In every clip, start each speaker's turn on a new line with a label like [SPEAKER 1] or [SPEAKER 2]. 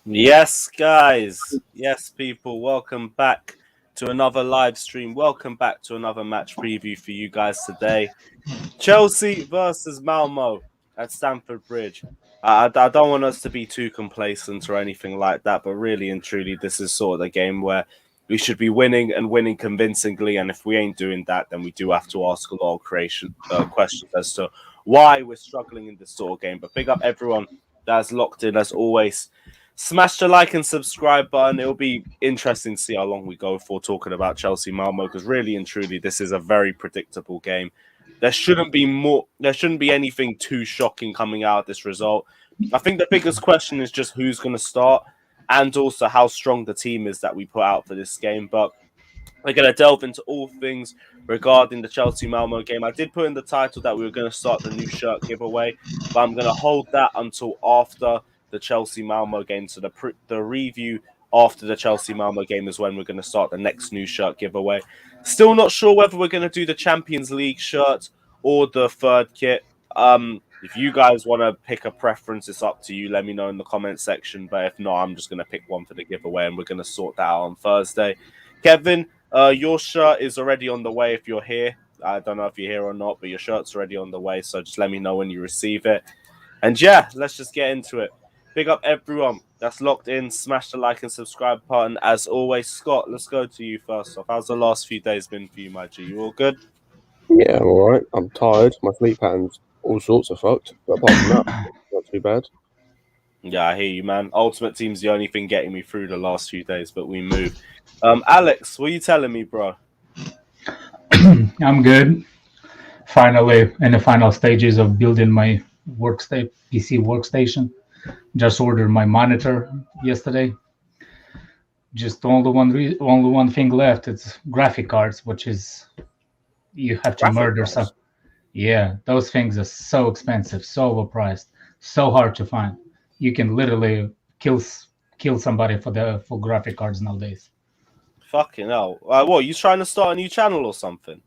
[SPEAKER 1] Yes, guys. Yes, people. Welcome back to another live stream. Welcome back to another match preview for you guys today. Chelsea versus Malmo at Stamford Bridge. I don't want us to be too complacent or anything like that, but really and truly, this is sort of the game where we should be winning and winning convincingly. And if we ain't doing that, then we do have to ask a lot of questions as to why we're struggling in this sort of game. But big up everyone that's locked in as always. Smash the like and subscribe button. It'll be interesting to see how long we go for talking about Chelsea Malmo because really and truly, this is a very predictable game. There shouldn't be anything too shocking coming out of this result. I think the biggest question is just who's going to start and also how strong the team is that we put out for this game. But we're going to delve into all things regarding the Chelsea Malmo game. I did put in the title that we were going to start the new shirt giveaway, but I'm going to hold that until after the Chelsea Malmo game. So the review after the Chelsea Malmo game is when we're going to start the next new shirt giveaway. Still not sure whether we're going to do the Champions League shirt or the third kit. If you guys want to pick a preference, it's up to you. Let me know in the comment section. But if not, I'm just going to pick one for the giveaway and we're going to sort that out on Thursday. Kevin, your shirt is already on the way if you're here. I don't know if you're here or not, but your shirt's already on the way. So just let me know when you receive it. And yeah, let's just get into it. Big up everyone that's locked in. Smash the like and subscribe button. As always, Scott, let's go to you first off. How's the last few days been for you, my G? You all good?
[SPEAKER 2] Yeah, I'm all right. I'm tired. My sleep pattern's all sorts of fucked. But apart from that, not too bad.
[SPEAKER 1] Yeah, I hear you, man. Ultimate Team's the only thing getting me through the last few days, but we move. Alex, what are you telling me, bro?
[SPEAKER 3] I'm good. Finally, in the final stages of building my PC workstation. Just ordered my monitor yesterday. Just only one thing left. It's graphic cards, which is you have to
[SPEAKER 1] Graphic
[SPEAKER 3] murder
[SPEAKER 1] cards?
[SPEAKER 3] some. Yeah, those things are so expensive, so overpriced, so hard to find. You can literally kill somebody for graphic cards nowadays.
[SPEAKER 1] Fucking hell. What, you trying to start a new channel or something?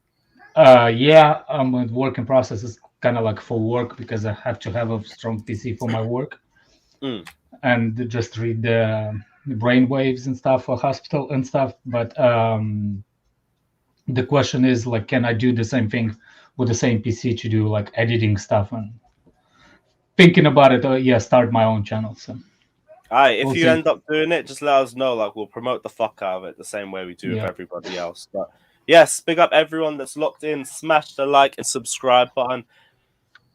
[SPEAKER 3] Yeah, I'm in working process. It's kind of like for work because I have to have a strong PC for my work. And just read the brain waves and stuff for hospital and stuff. But the question is, like, can I do the same thing with the same PC to do like editing stuff? And thinking about it, yeah, start my own channel. So
[SPEAKER 1] Alright, if
[SPEAKER 3] we'll
[SPEAKER 1] you
[SPEAKER 3] see.
[SPEAKER 1] end up doing it, just let us know. Like, we'll promote the fuck out of it the same way we do with
[SPEAKER 3] Yeah.
[SPEAKER 1] everybody else. But yes, big up everyone that's locked in. Smash the like and subscribe button.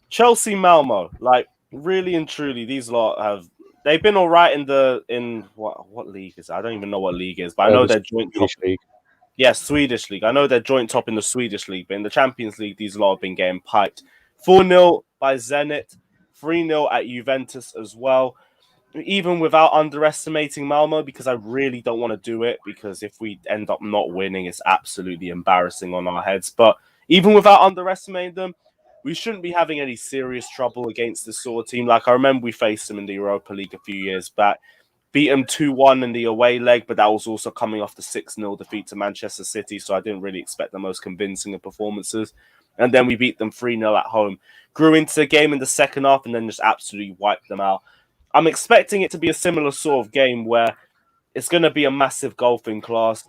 [SPEAKER 1] Chelsea Malmo, like, really and truly, these lot they've been all right in what league is it? I don't even know what league it is, but I know they're joint top.
[SPEAKER 2] League.
[SPEAKER 1] Yeah, Swedish league. I know they're joint top in the Swedish league, but in the Champions League, these lot have been getting piped. 4-0 by Zenit, 3-0 at Juventus as well. Even without underestimating Malmo, because I really don't want to do it, because if we end up not winning, it's absolutely embarrassing on our heads. But even without underestimating them, we shouldn't be having any serious trouble against this sort of team. Like, I remember we faced them in the Europa League a few years back. Beat them 2-1 in the away leg, but that was also coming off the 6-0 defeat to Manchester City, so I didn't really expect the most convincing of performances. And then we beat them 3-0 at home. Grew into the game in the second half and then just absolutely wiped them out. I'm expecting it to be a similar sort of game where it's going to be a massive golfing class.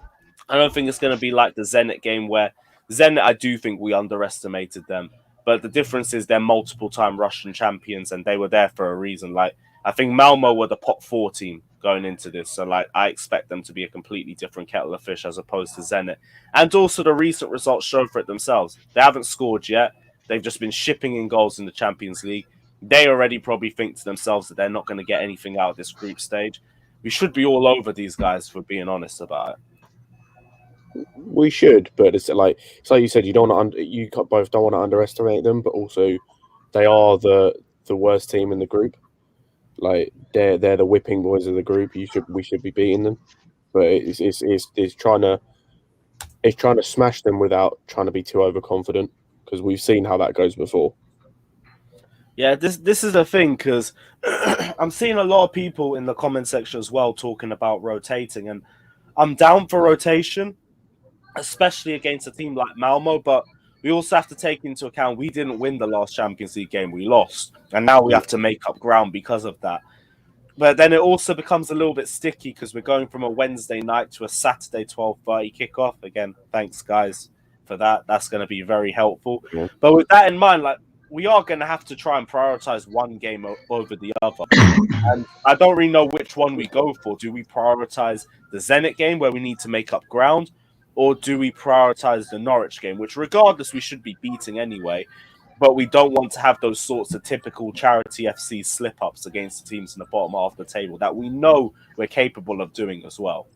[SPEAKER 1] I don't think it's going to be like the Zenit game where Zenit, I do think we underestimated them. But the difference is they're multiple-time Russian champions and they were there for a reason. Like, I think Malmo were the top 4 team going into this. So, like, I expect them to be a completely different kettle of fish as opposed to Zenit. And also the recent results show for it themselves. They haven't scored yet. They've just been shipping in goals in the Champions League. They already probably think to themselves that they're not going to get anything out of this group stage. We should be all over these guys, for being honest about it.
[SPEAKER 2] We should, but it's like you said, you both don't want to underestimate them, but also they are the worst team in the group. Like they're the whipping boys of the group. We should be beating them, but it's trying to smash them without trying to be too overconfident because we've seen how that goes before.
[SPEAKER 1] Yeah, this is the thing because I'm seeing a lot of people in the comment section as well talking about rotating, and I'm down for rotation, especially against a team like Malmo. But we also have to take into account we didn't win the last Champions League game; we lost, and now we have to make up ground because of that. But then it also becomes a little bit sticky because we're going from a Wednesday night to a Saturday 12:30 kickoff. Again, thanks guys for that. That's going to be very helpful.
[SPEAKER 2] Yeah.
[SPEAKER 1] But with that in mind, like we are going to have to try and prioritize one game over the other. And I don't really know which one we go for. Do we prioritize the Zenit game where we need to make up ground, or do we prioritize the Norwich game, which regardless we should be beating anyway? But we don't want to have those sorts of typical charity FC slip-ups against the teams in the bottom half of the table that we know we're capable of doing as well.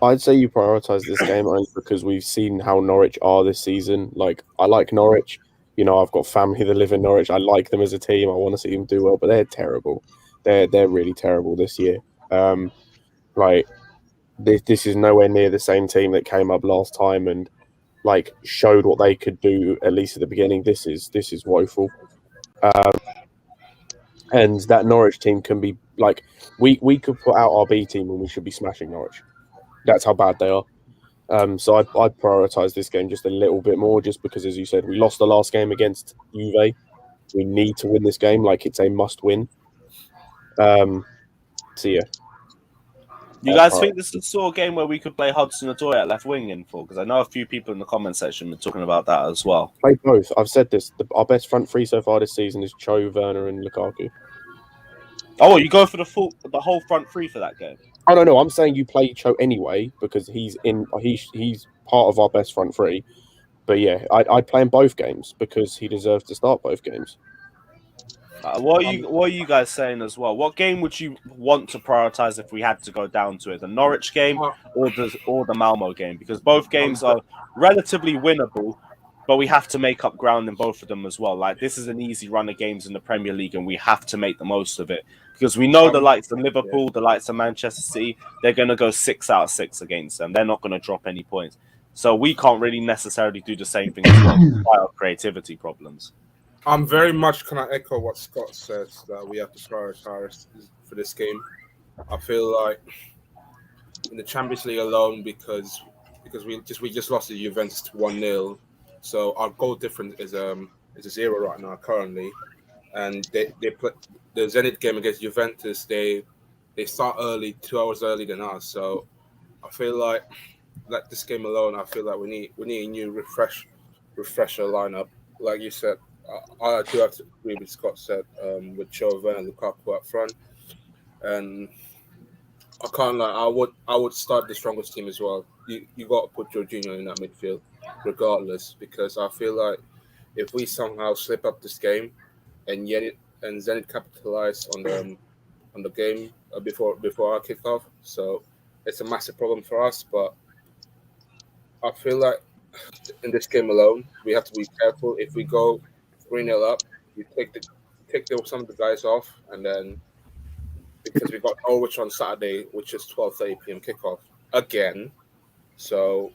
[SPEAKER 2] I'd say you prioritise this game only because we've seen how Norwich are this season. Like, I like Norwich. You know, I've got family that live in Norwich. I like them as a team. I want to see them do well, but they're terrible. They're really terrible this year. Like, this is nowhere near the same team that came up last time and like showed what they could do at least at the beginning. This is woeful. And that Norwich team can be like we could put out our B team and we should be smashing Norwich. That's how bad they are. So I'd prioritise this game just a little bit more, just because, as you said, we lost the last game against Juve. We need to win this game, like it's a must-win. So yeah.
[SPEAKER 1] You guys think this is the sort of game where we could play Hudson-Odoi at left wing in for? Because I know a few people in the comment section were talking about that as well.
[SPEAKER 2] Play both. I've said this. Our best front three so far this season is Cho, Werner, and Lukaku.
[SPEAKER 1] Oh, you go for the whole front three for that game?
[SPEAKER 2] Oh no, I'm saying you play Cho anyway because he's part of our best front three. But yeah, I'd play him both games because he deserves to start both games.
[SPEAKER 1] What are you guys saying as well? What game would you want to prioritize if we had to go down to it? The Norwich game or the Malmo game? Because both games are relatively winnable, but we have to make up ground in both of them as well. Like, this is an easy run of games in the Premier League, and we have to make the most of it because we know the likes of Liverpool, the likes of Manchester City, they're going to go 6 out of 6 against them. They're not going to drop any points. So we can't really necessarily do the same thing as well, despite our creativity problems.
[SPEAKER 4] I'm very much kind of echo what Scott says, that we have to prioritize for this game. I feel like in the Champions League alone, because we just lost to Juventus to 1-0, so our goal difference is a 0 right now currently, and they play the Zenit game against Juventus. They start early, 2 hours early than us. So I feel like this game alone, I feel like we need a new refresher lineup, like you said. I do have to agree with Scott said with Chauvin and Lukaku up front, and I can't lie. I would start the strongest team as well. You got to put Jorginho in that midfield, regardless, because I feel like if we somehow slip up this game, and Zenit capitalize on the game before our kickoff, so it's a massive problem for us. But I feel like in this game alone, we have to be careful. If we go 3-0 up, we take some of the guys off, and then because we got Norwich on Saturday, which is 12:30 p.m. kickoff again. So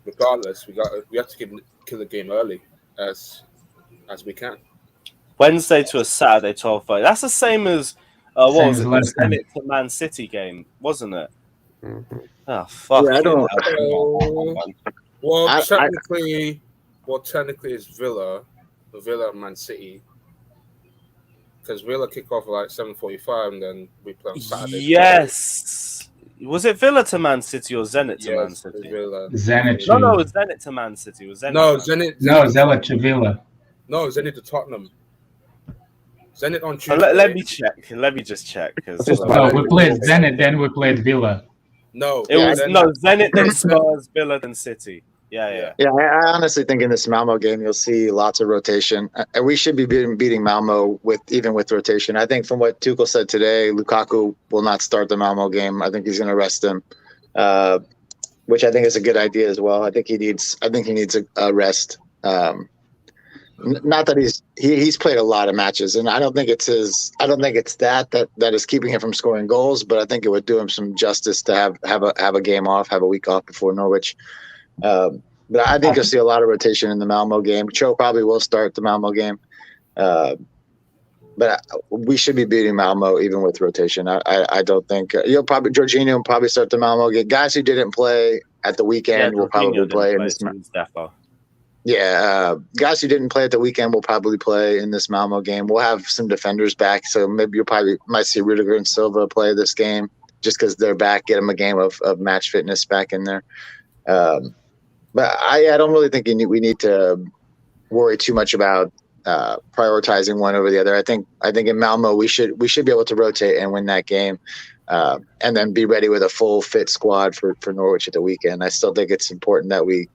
[SPEAKER 4] regardless, we have to kill the game early as we can.
[SPEAKER 1] Wednesday to a Saturday 12:30. That's the same as what was it? The Zenit to Man City game, wasn't it?
[SPEAKER 2] Mm-hmm.
[SPEAKER 1] Oh fuck!
[SPEAKER 5] Yeah, I don't.
[SPEAKER 4] Well, technically, it's Villa and Man City, because Villa kick off like 7:45, and then we play on Saturday.
[SPEAKER 1] Yes. Was it Villa to Man City or Zenit to Man City?
[SPEAKER 4] Villa.
[SPEAKER 3] Zenit.
[SPEAKER 1] No, it was Zenit to Man City. It was Zenit.
[SPEAKER 4] No, Zenit.
[SPEAKER 3] No, Zenit to Villa.
[SPEAKER 4] No, Zenit to Tottenham. Zenit on Tuesday.
[SPEAKER 1] Let me check. Let me just check.
[SPEAKER 3] No, we played Zenit, then we played Villa.
[SPEAKER 4] No,
[SPEAKER 1] Zenit, then Spurs, Villa, then City. Yeah.
[SPEAKER 5] Yeah, I honestly think in this Malmo game you'll see lots of rotation. We should be beating Malmo even with rotation. I think from what Tuchel said today, Lukaku will not start the Malmo game. I think he's going to rest him, which I think is a good idea as well. I think he needs a rest. Not that he's played a lot of matches, and I don't think it's that is keeping him from scoring goals, but I think it would do him some justice to have a game off, have a week off before Norwich. But I think you'll see a lot of rotation in the Malmo game. Cho probably will start the Malmo game, but we should be beating Malmo even with rotation. I don't think Jorginho will probably start the Malmo game. Guys who didn't play at the weekend will probably play in this. Guys who didn't play at the weekend will probably play in this Malmo game. We'll have some defenders back, so maybe you might see Rudiger and Silva play this game just because they're back. Get them a game of match fitness back in there. But I don't really think we need to worry too much about prioritizing one over the other. I think in Malmo we should be able to rotate and win that game, and then be ready with a full fit squad for Norwich at the weekend. I still think it's important that we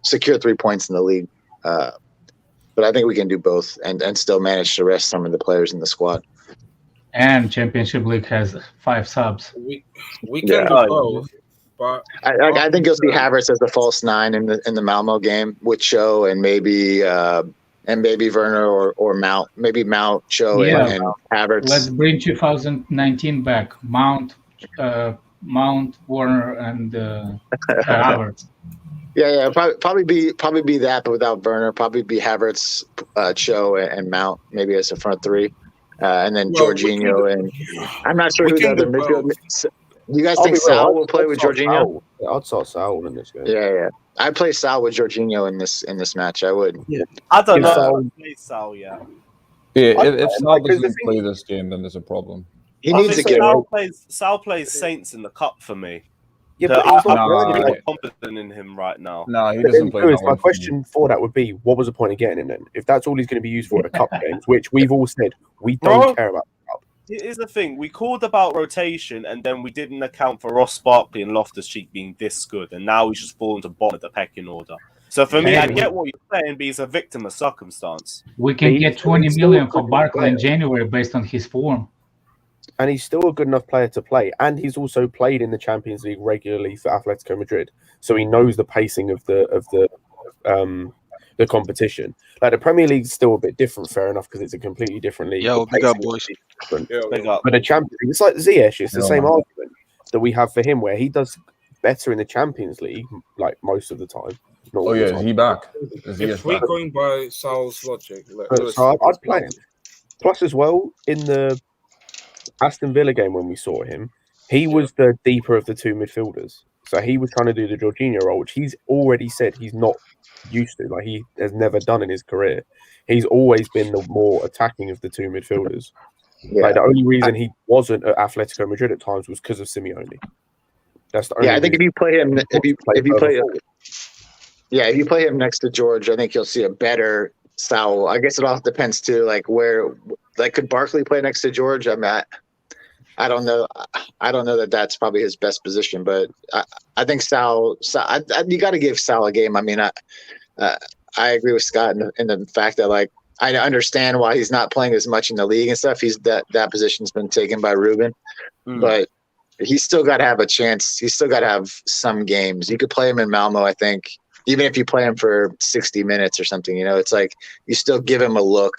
[SPEAKER 5] secure 3 points in the league, but I think we can do both and still manage to rest some of the players in the squad.
[SPEAKER 3] And Championship League has 5 subs.
[SPEAKER 4] We can do both. But
[SPEAKER 5] I think you'll see Havertz as the false 9 in the Malmo game with Cho and maybe Werner or Mount. Maybe Mount, Cho, and Havertz.
[SPEAKER 3] Let's bring 2019 back. Mount, Werner, and Havertz.
[SPEAKER 5] Yeah. Probably be that, but without Werner. Probably be Havertz, Cho, and Mount. Maybe as a front 3, and then Jorginho and I'm not sure who the other midfield. You guys think Saul will play with Jorginho?
[SPEAKER 2] I'd start Saul in this game.
[SPEAKER 5] Yeah. I'd play Saul with Jorginho in this match. I would.
[SPEAKER 2] Yeah.
[SPEAKER 1] I don't know. I'd play Saul, yeah.
[SPEAKER 6] If Saul doesn't play this game, then there's a problem.
[SPEAKER 5] He needs to get.
[SPEAKER 1] Saul plays Saints in the cup for me.
[SPEAKER 2] Yeah, but
[SPEAKER 1] I'm more confident in him right now.
[SPEAKER 6] No, he doesn't play.
[SPEAKER 2] My question for that would be, what was the point of getting him then? If that's all he's going to be used for at cup games, which we've all said we don't care about.
[SPEAKER 1] Here's the thing: we called about rotation, and then we didn't account for Ross Barkley and Loftus-Cheek being this good, and now he's just fallen to bottom of the pecking order. So for me, I get what you're saying, but he's a victim of circumstance.
[SPEAKER 3] We can get 20 million for Barkley in January based on his form.
[SPEAKER 2] And he's still a good enough player to play, and he's also played in the Champions League regularly for Atletico Madrid, so he knows the pacing of the competition. Like the Premier League's still a bit different, fair enough, because it's a completely different league.
[SPEAKER 7] Yo, big up, boys.
[SPEAKER 1] Big up.
[SPEAKER 2] But the Champions League, it's like Ziyech. It's the same argument that we have for him, where he does better in the Champions League, like most of the time. Not all the time.
[SPEAKER 6] Is he back?
[SPEAKER 4] If we're going by Saul's logic,
[SPEAKER 2] so I'd play him. Plus, as well, in the Aston Villa game when we saw him, he was the deeper of the 2 midfielders. So he was trying to do the Jorginho role, which he's already said he's not used to. Like he has never done in his career. He's always been the more attacking of the 2 midfielders. Yeah. Like the only reason he wasn't at Atletico Madrid at times was because of Simeone. That's the only
[SPEAKER 5] I think
[SPEAKER 2] reason.
[SPEAKER 5] if you play him, if you play him next to George, I think you'll see a better Saul. I guess it all depends too, like where, like could Barkley play next to George? I don't know. I don't know that that's probably his best position, but I think Saul you got to give Saul a game. I mean, I agree with Scott in the fact that like I understand why he's not playing as much in the league and stuff. He's that position's been taken by Ruben, but he's still got to have a chance. He's still got to have some games. You could play him in Malmo, I think, even if you play him for 60 minutes or something. You know, it's like you still give him a look.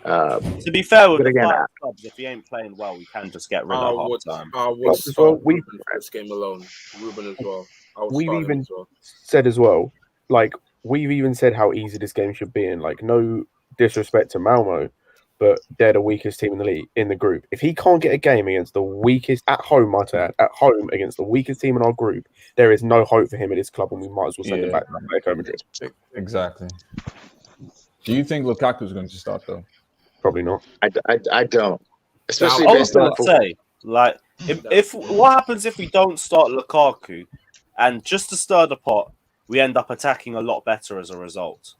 [SPEAKER 1] To be fair with the clubs, if he ain't playing well, we can just get rid of half time.
[SPEAKER 4] We this game alone, Ruben as well.
[SPEAKER 2] We've even said as well, like we've even said how easy this game should be, and like no disrespect to Malmo, but they're the weakest team in the league in the group. If he can't get a game against the weakest at home, at home against the weakest team in our group, there is no hope for him at his club, and we might as well send him back to Atletico Madrid.
[SPEAKER 6] Exactly. Do you think Lukaku is going to start though?
[SPEAKER 2] Probably not.
[SPEAKER 5] I don't. Especially
[SPEAKER 1] I was going to say, like, if what happens if we don't start Lukaku, and just to stir the pot, we end up attacking a lot better as a result.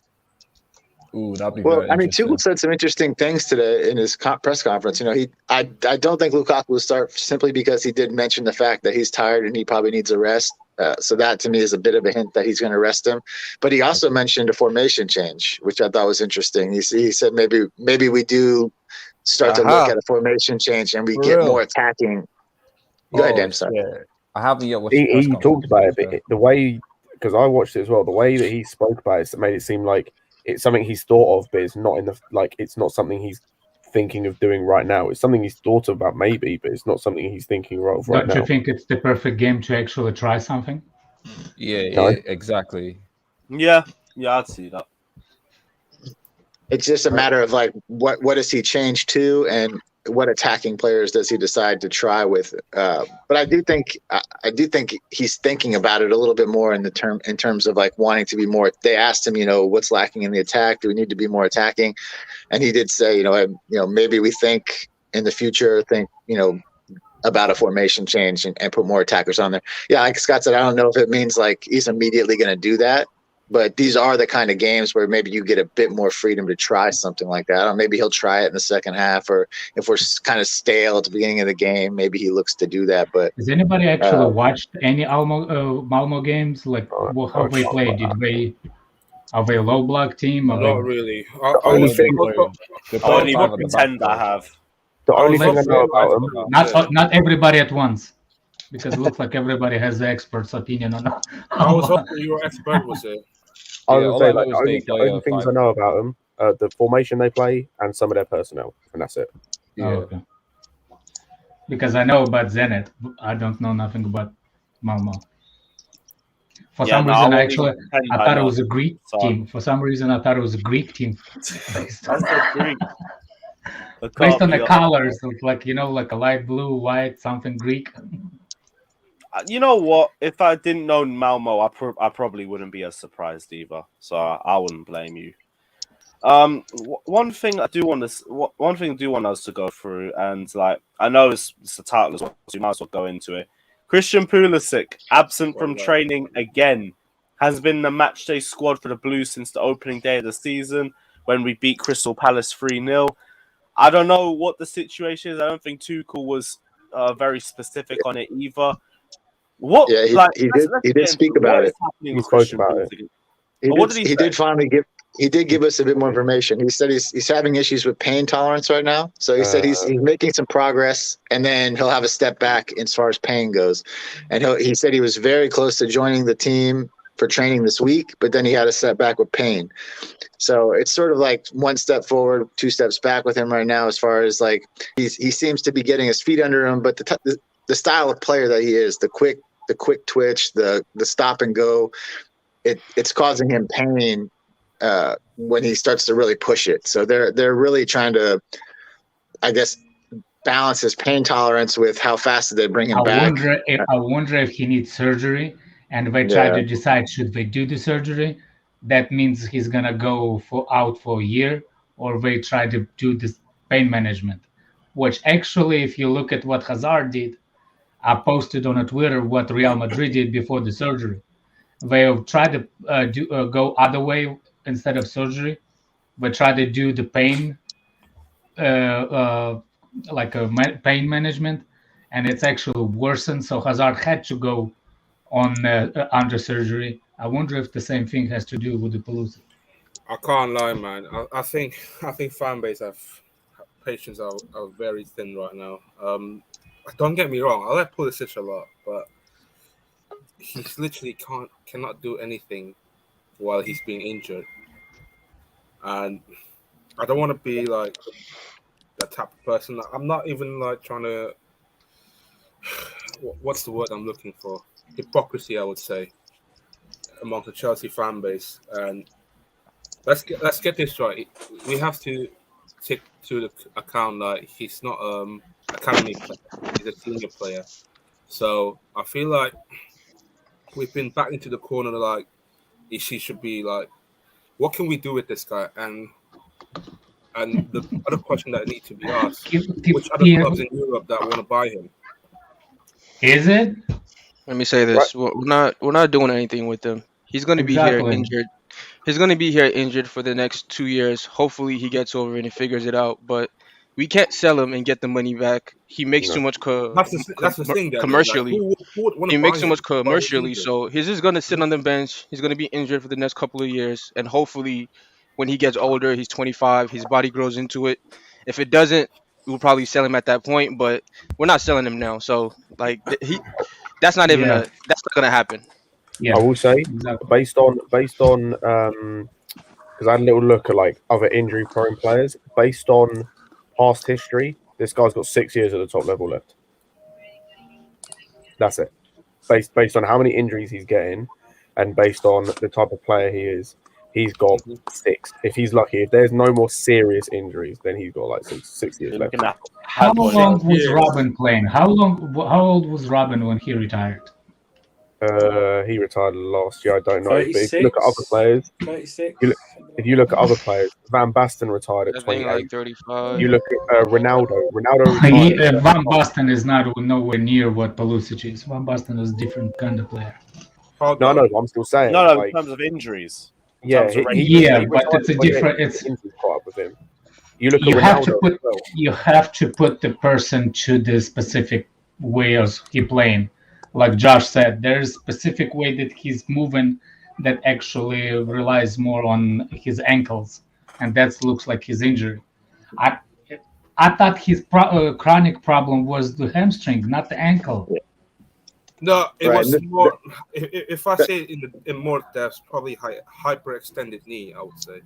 [SPEAKER 6] Ooh, that'd be
[SPEAKER 5] well. I mean, Tuchel said some interesting things today in his press conference. You know, I don't think Lukaku will start simply because he did mention the fact that he's tired and he probably needs a rest. So that to me is a bit of a hint that he's going to rest him. But he also mentioned a formation change, which I thought was interesting. He said maybe we do start to look at a formation change and we get more attacking. Go ahead, Dan. Sorry.
[SPEAKER 6] Yeah. I haven't yet.
[SPEAKER 2] He talked about it, but the way, because I watched it as well, the way that he spoke about it made it seem like it's something he's thought of, but it's not it's not something he's thinking of doing right now. It's something he's thought about maybe, but it's not something he's thinking of right now.
[SPEAKER 3] Don't you think it's the perfect game to actually try something?
[SPEAKER 6] Yeah, exactly.
[SPEAKER 1] Yeah, I'd see that.
[SPEAKER 5] It's just a matter of like what does he change to, and what attacking players does he decide to try with? But I do think he's thinking about it a little bit more in terms of like wanting to be more. They asked him, what's lacking in the attack? Do we need to be more attacking? And he did say, maybe we think in the future, about a formation change and put more attackers on there. Yeah, like Scott said, I don't know if it means like he's immediately going to do that. But these are the kind of games where maybe you get a bit more freedom to try something like that. Or maybe he'll try it in the second half, or if we're kind of stale at the beginning of the game, maybe he looks to do that. But
[SPEAKER 3] has anybody actually watched any Malmo games? Like, how they played? Are they a low block team?
[SPEAKER 4] Not really.
[SPEAKER 2] The only thing
[SPEAKER 1] Only what pretend I have.
[SPEAKER 2] The only thing I know about them.
[SPEAKER 3] Not everybody at once, because it looks like everybody has the expert's opinion on that.
[SPEAKER 4] I was hoping your expert was it.
[SPEAKER 2] I would say like the only things I know about them, the formation they play and some of their personnel, and that's it.
[SPEAKER 3] Yeah. Oh, okay. Because I know about Zenit, I don't know nothing about Malmo. For some reason, I thought it was a Greek team. For some reason, I thought it was a Greek team.
[SPEAKER 1] That's not Greek.
[SPEAKER 3] Based on the colors, like like a light blue, white, something Greek.
[SPEAKER 1] You know what? If I didn't know Malmo, I probably wouldn't be as surprised either. So I wouldn't blame you. One thing I do want us to go through, and like I know it's the title as well, so you might as well go into it. Christian Pulisic, absent from training again, has been in the matchday squad for the Blues since the opening day of the season when we beat Crystal Palace 3-0. I don't know what the situation is. I don't think Tuchel was very specific on it either. What?
[SPEAKER 5] Yeah, he did speak about it.
[SPEAKER 2] He spoke about it.
[SPEAKER 5] He did give us a bit more information. He said he's having issues with pain tolerance right now. So he said he's making some progress, and then he'll have a step back as far as pain goes. And he said he was very close to joining the team for training this week, but then he had a setback with pain. So it's sort of like one step forward, two steps back with him right now, as far as like he seems to be getting his feet under him. But the style of player that he is, the quick twitch, the stop and go, it's causing him pain when he starts to really push it. So they're really trying to, I guess, balance his pain tolerance with how fast they bring him back.
[SPEAKER 3] I wonder if he needs surgery, and they try to decide should they do the surgery. That means he's gonna go out for a year, or they try to do this pain management. Which actually, if you look at what Hazard did, I posted on Twitter what Real Madrid did before the surgery. They have tried to go other way instead of surgery. They try to do the pain, like a pain management, and it's actually worsened. So Hazard had to go on under surgery. I wonder if the same thing has to do with the Pulisic.
[SPEAKER 4] I can't lie, man. I think fan base have patience are very thin right now. Don't get me wrong, I like Pulisic a lot, but he's literally cannot do anything while he's being injured. And I don't want to be like that type of person. I'm not even like trying to. What's the word I'm looking for? Hypocrisy, I would say, among the Chelsea fan base. And let's get this right. We have to take to the account that he's not academy player. He's a senior player. So I feel like we've been back into the corner. Like he should be like, what can we do with this guy? And the other question that needs to be asked: which other clubs in Europe that want to buy him?
[SPEAKER 3] Is it?
[SPEAKER 7] Let me say this: we're not doing anything with him. He's going to be here injured. He's going to be here injured for the next 2 years. Hopefully, he gets over it and figures it out. But we can't sell him and get the money back. He makes too much
[SPEAKER 4] that's the thing.
[SPEAKER 7] Commercially,
[SPEAKER 4] like,
[SPEAKER 7] he makes too much commercially. So he's just going to sit on the bench. He's going to be injured for the next couple of years, and hopefully, when he gets older, he's 25. His body grows into it. If it doesn't, we'll probably sell him at that point. But we're not selling him now. So like that's not even that's not going to happen.
[SPEAKER 2] Yeah. I will say, based on because I had a little look at like other injury-prone players. Based on past history, this guy's got 6 years at the top level left. That's it. Based on how many injuries he's getting, and based on the type of player he is, he's got 6. If he's lucky, if there's no more serious injuries, then he's got like 6 years
[SPEAKER 1] You're
[SPEAKER 2] left.
[SPEAKER 1] looking at
[SPEAKER 3] How long was
[SPEAKER 4] years.
[SPEAKER 3] Robin playing? How old was Robin when he retired?
[SPEAKER 2] He retired last year. I don't know. But if
[SPEAKER 8] 36,
[SPEAKER 2] you look at other players,
[SPEAKER 8] 36.
[SPEAKER 2] if you look at other players, Van Basten retired
[SPEAKER 7] I
[SPEAKER 2] at
[SPEAKER 7] think
[SPEAKER 2] 28.
[SPEAKER 7] like 35.
[SPEAKER 2] You look at Ronaldo. Ronaldo retired.
[SPEAKER 3] Van Basten is nowhere near what Pulisic is. Van Basten is a different kind of player.
[SPEAKER 2] No, I'm still saying.
[SPEAKER 1] No, in
[SPEAKER 2] like,
[SPEAKER 1] terms of injuries.
[SPEAKER 2] yeah,
[SPEAKER 1] terms of
[SPEAKER 3] but it's a different. It's
[SPEAKER 2] injuries caught up with him. You look at
[SPEAKER 3] you have
[SPEAKER 2] Ronaldo
[SPEAKER 3] to put
[SPEAKER 2] as well.
[SPEAKER 3] you have to put the person to the specific way of he playing. Like Josh said, there's a specific way that he's moving that actually relies more on his ankles, and that looks like his injury. I thought his chronic problem was the hamstring, not the ankle.
[SPEAKER 4] No, it
[SPEAKER 5] Right.
[SPEAKER 4] was more. If I say it in more depth, probably hyperextended knee. I would say.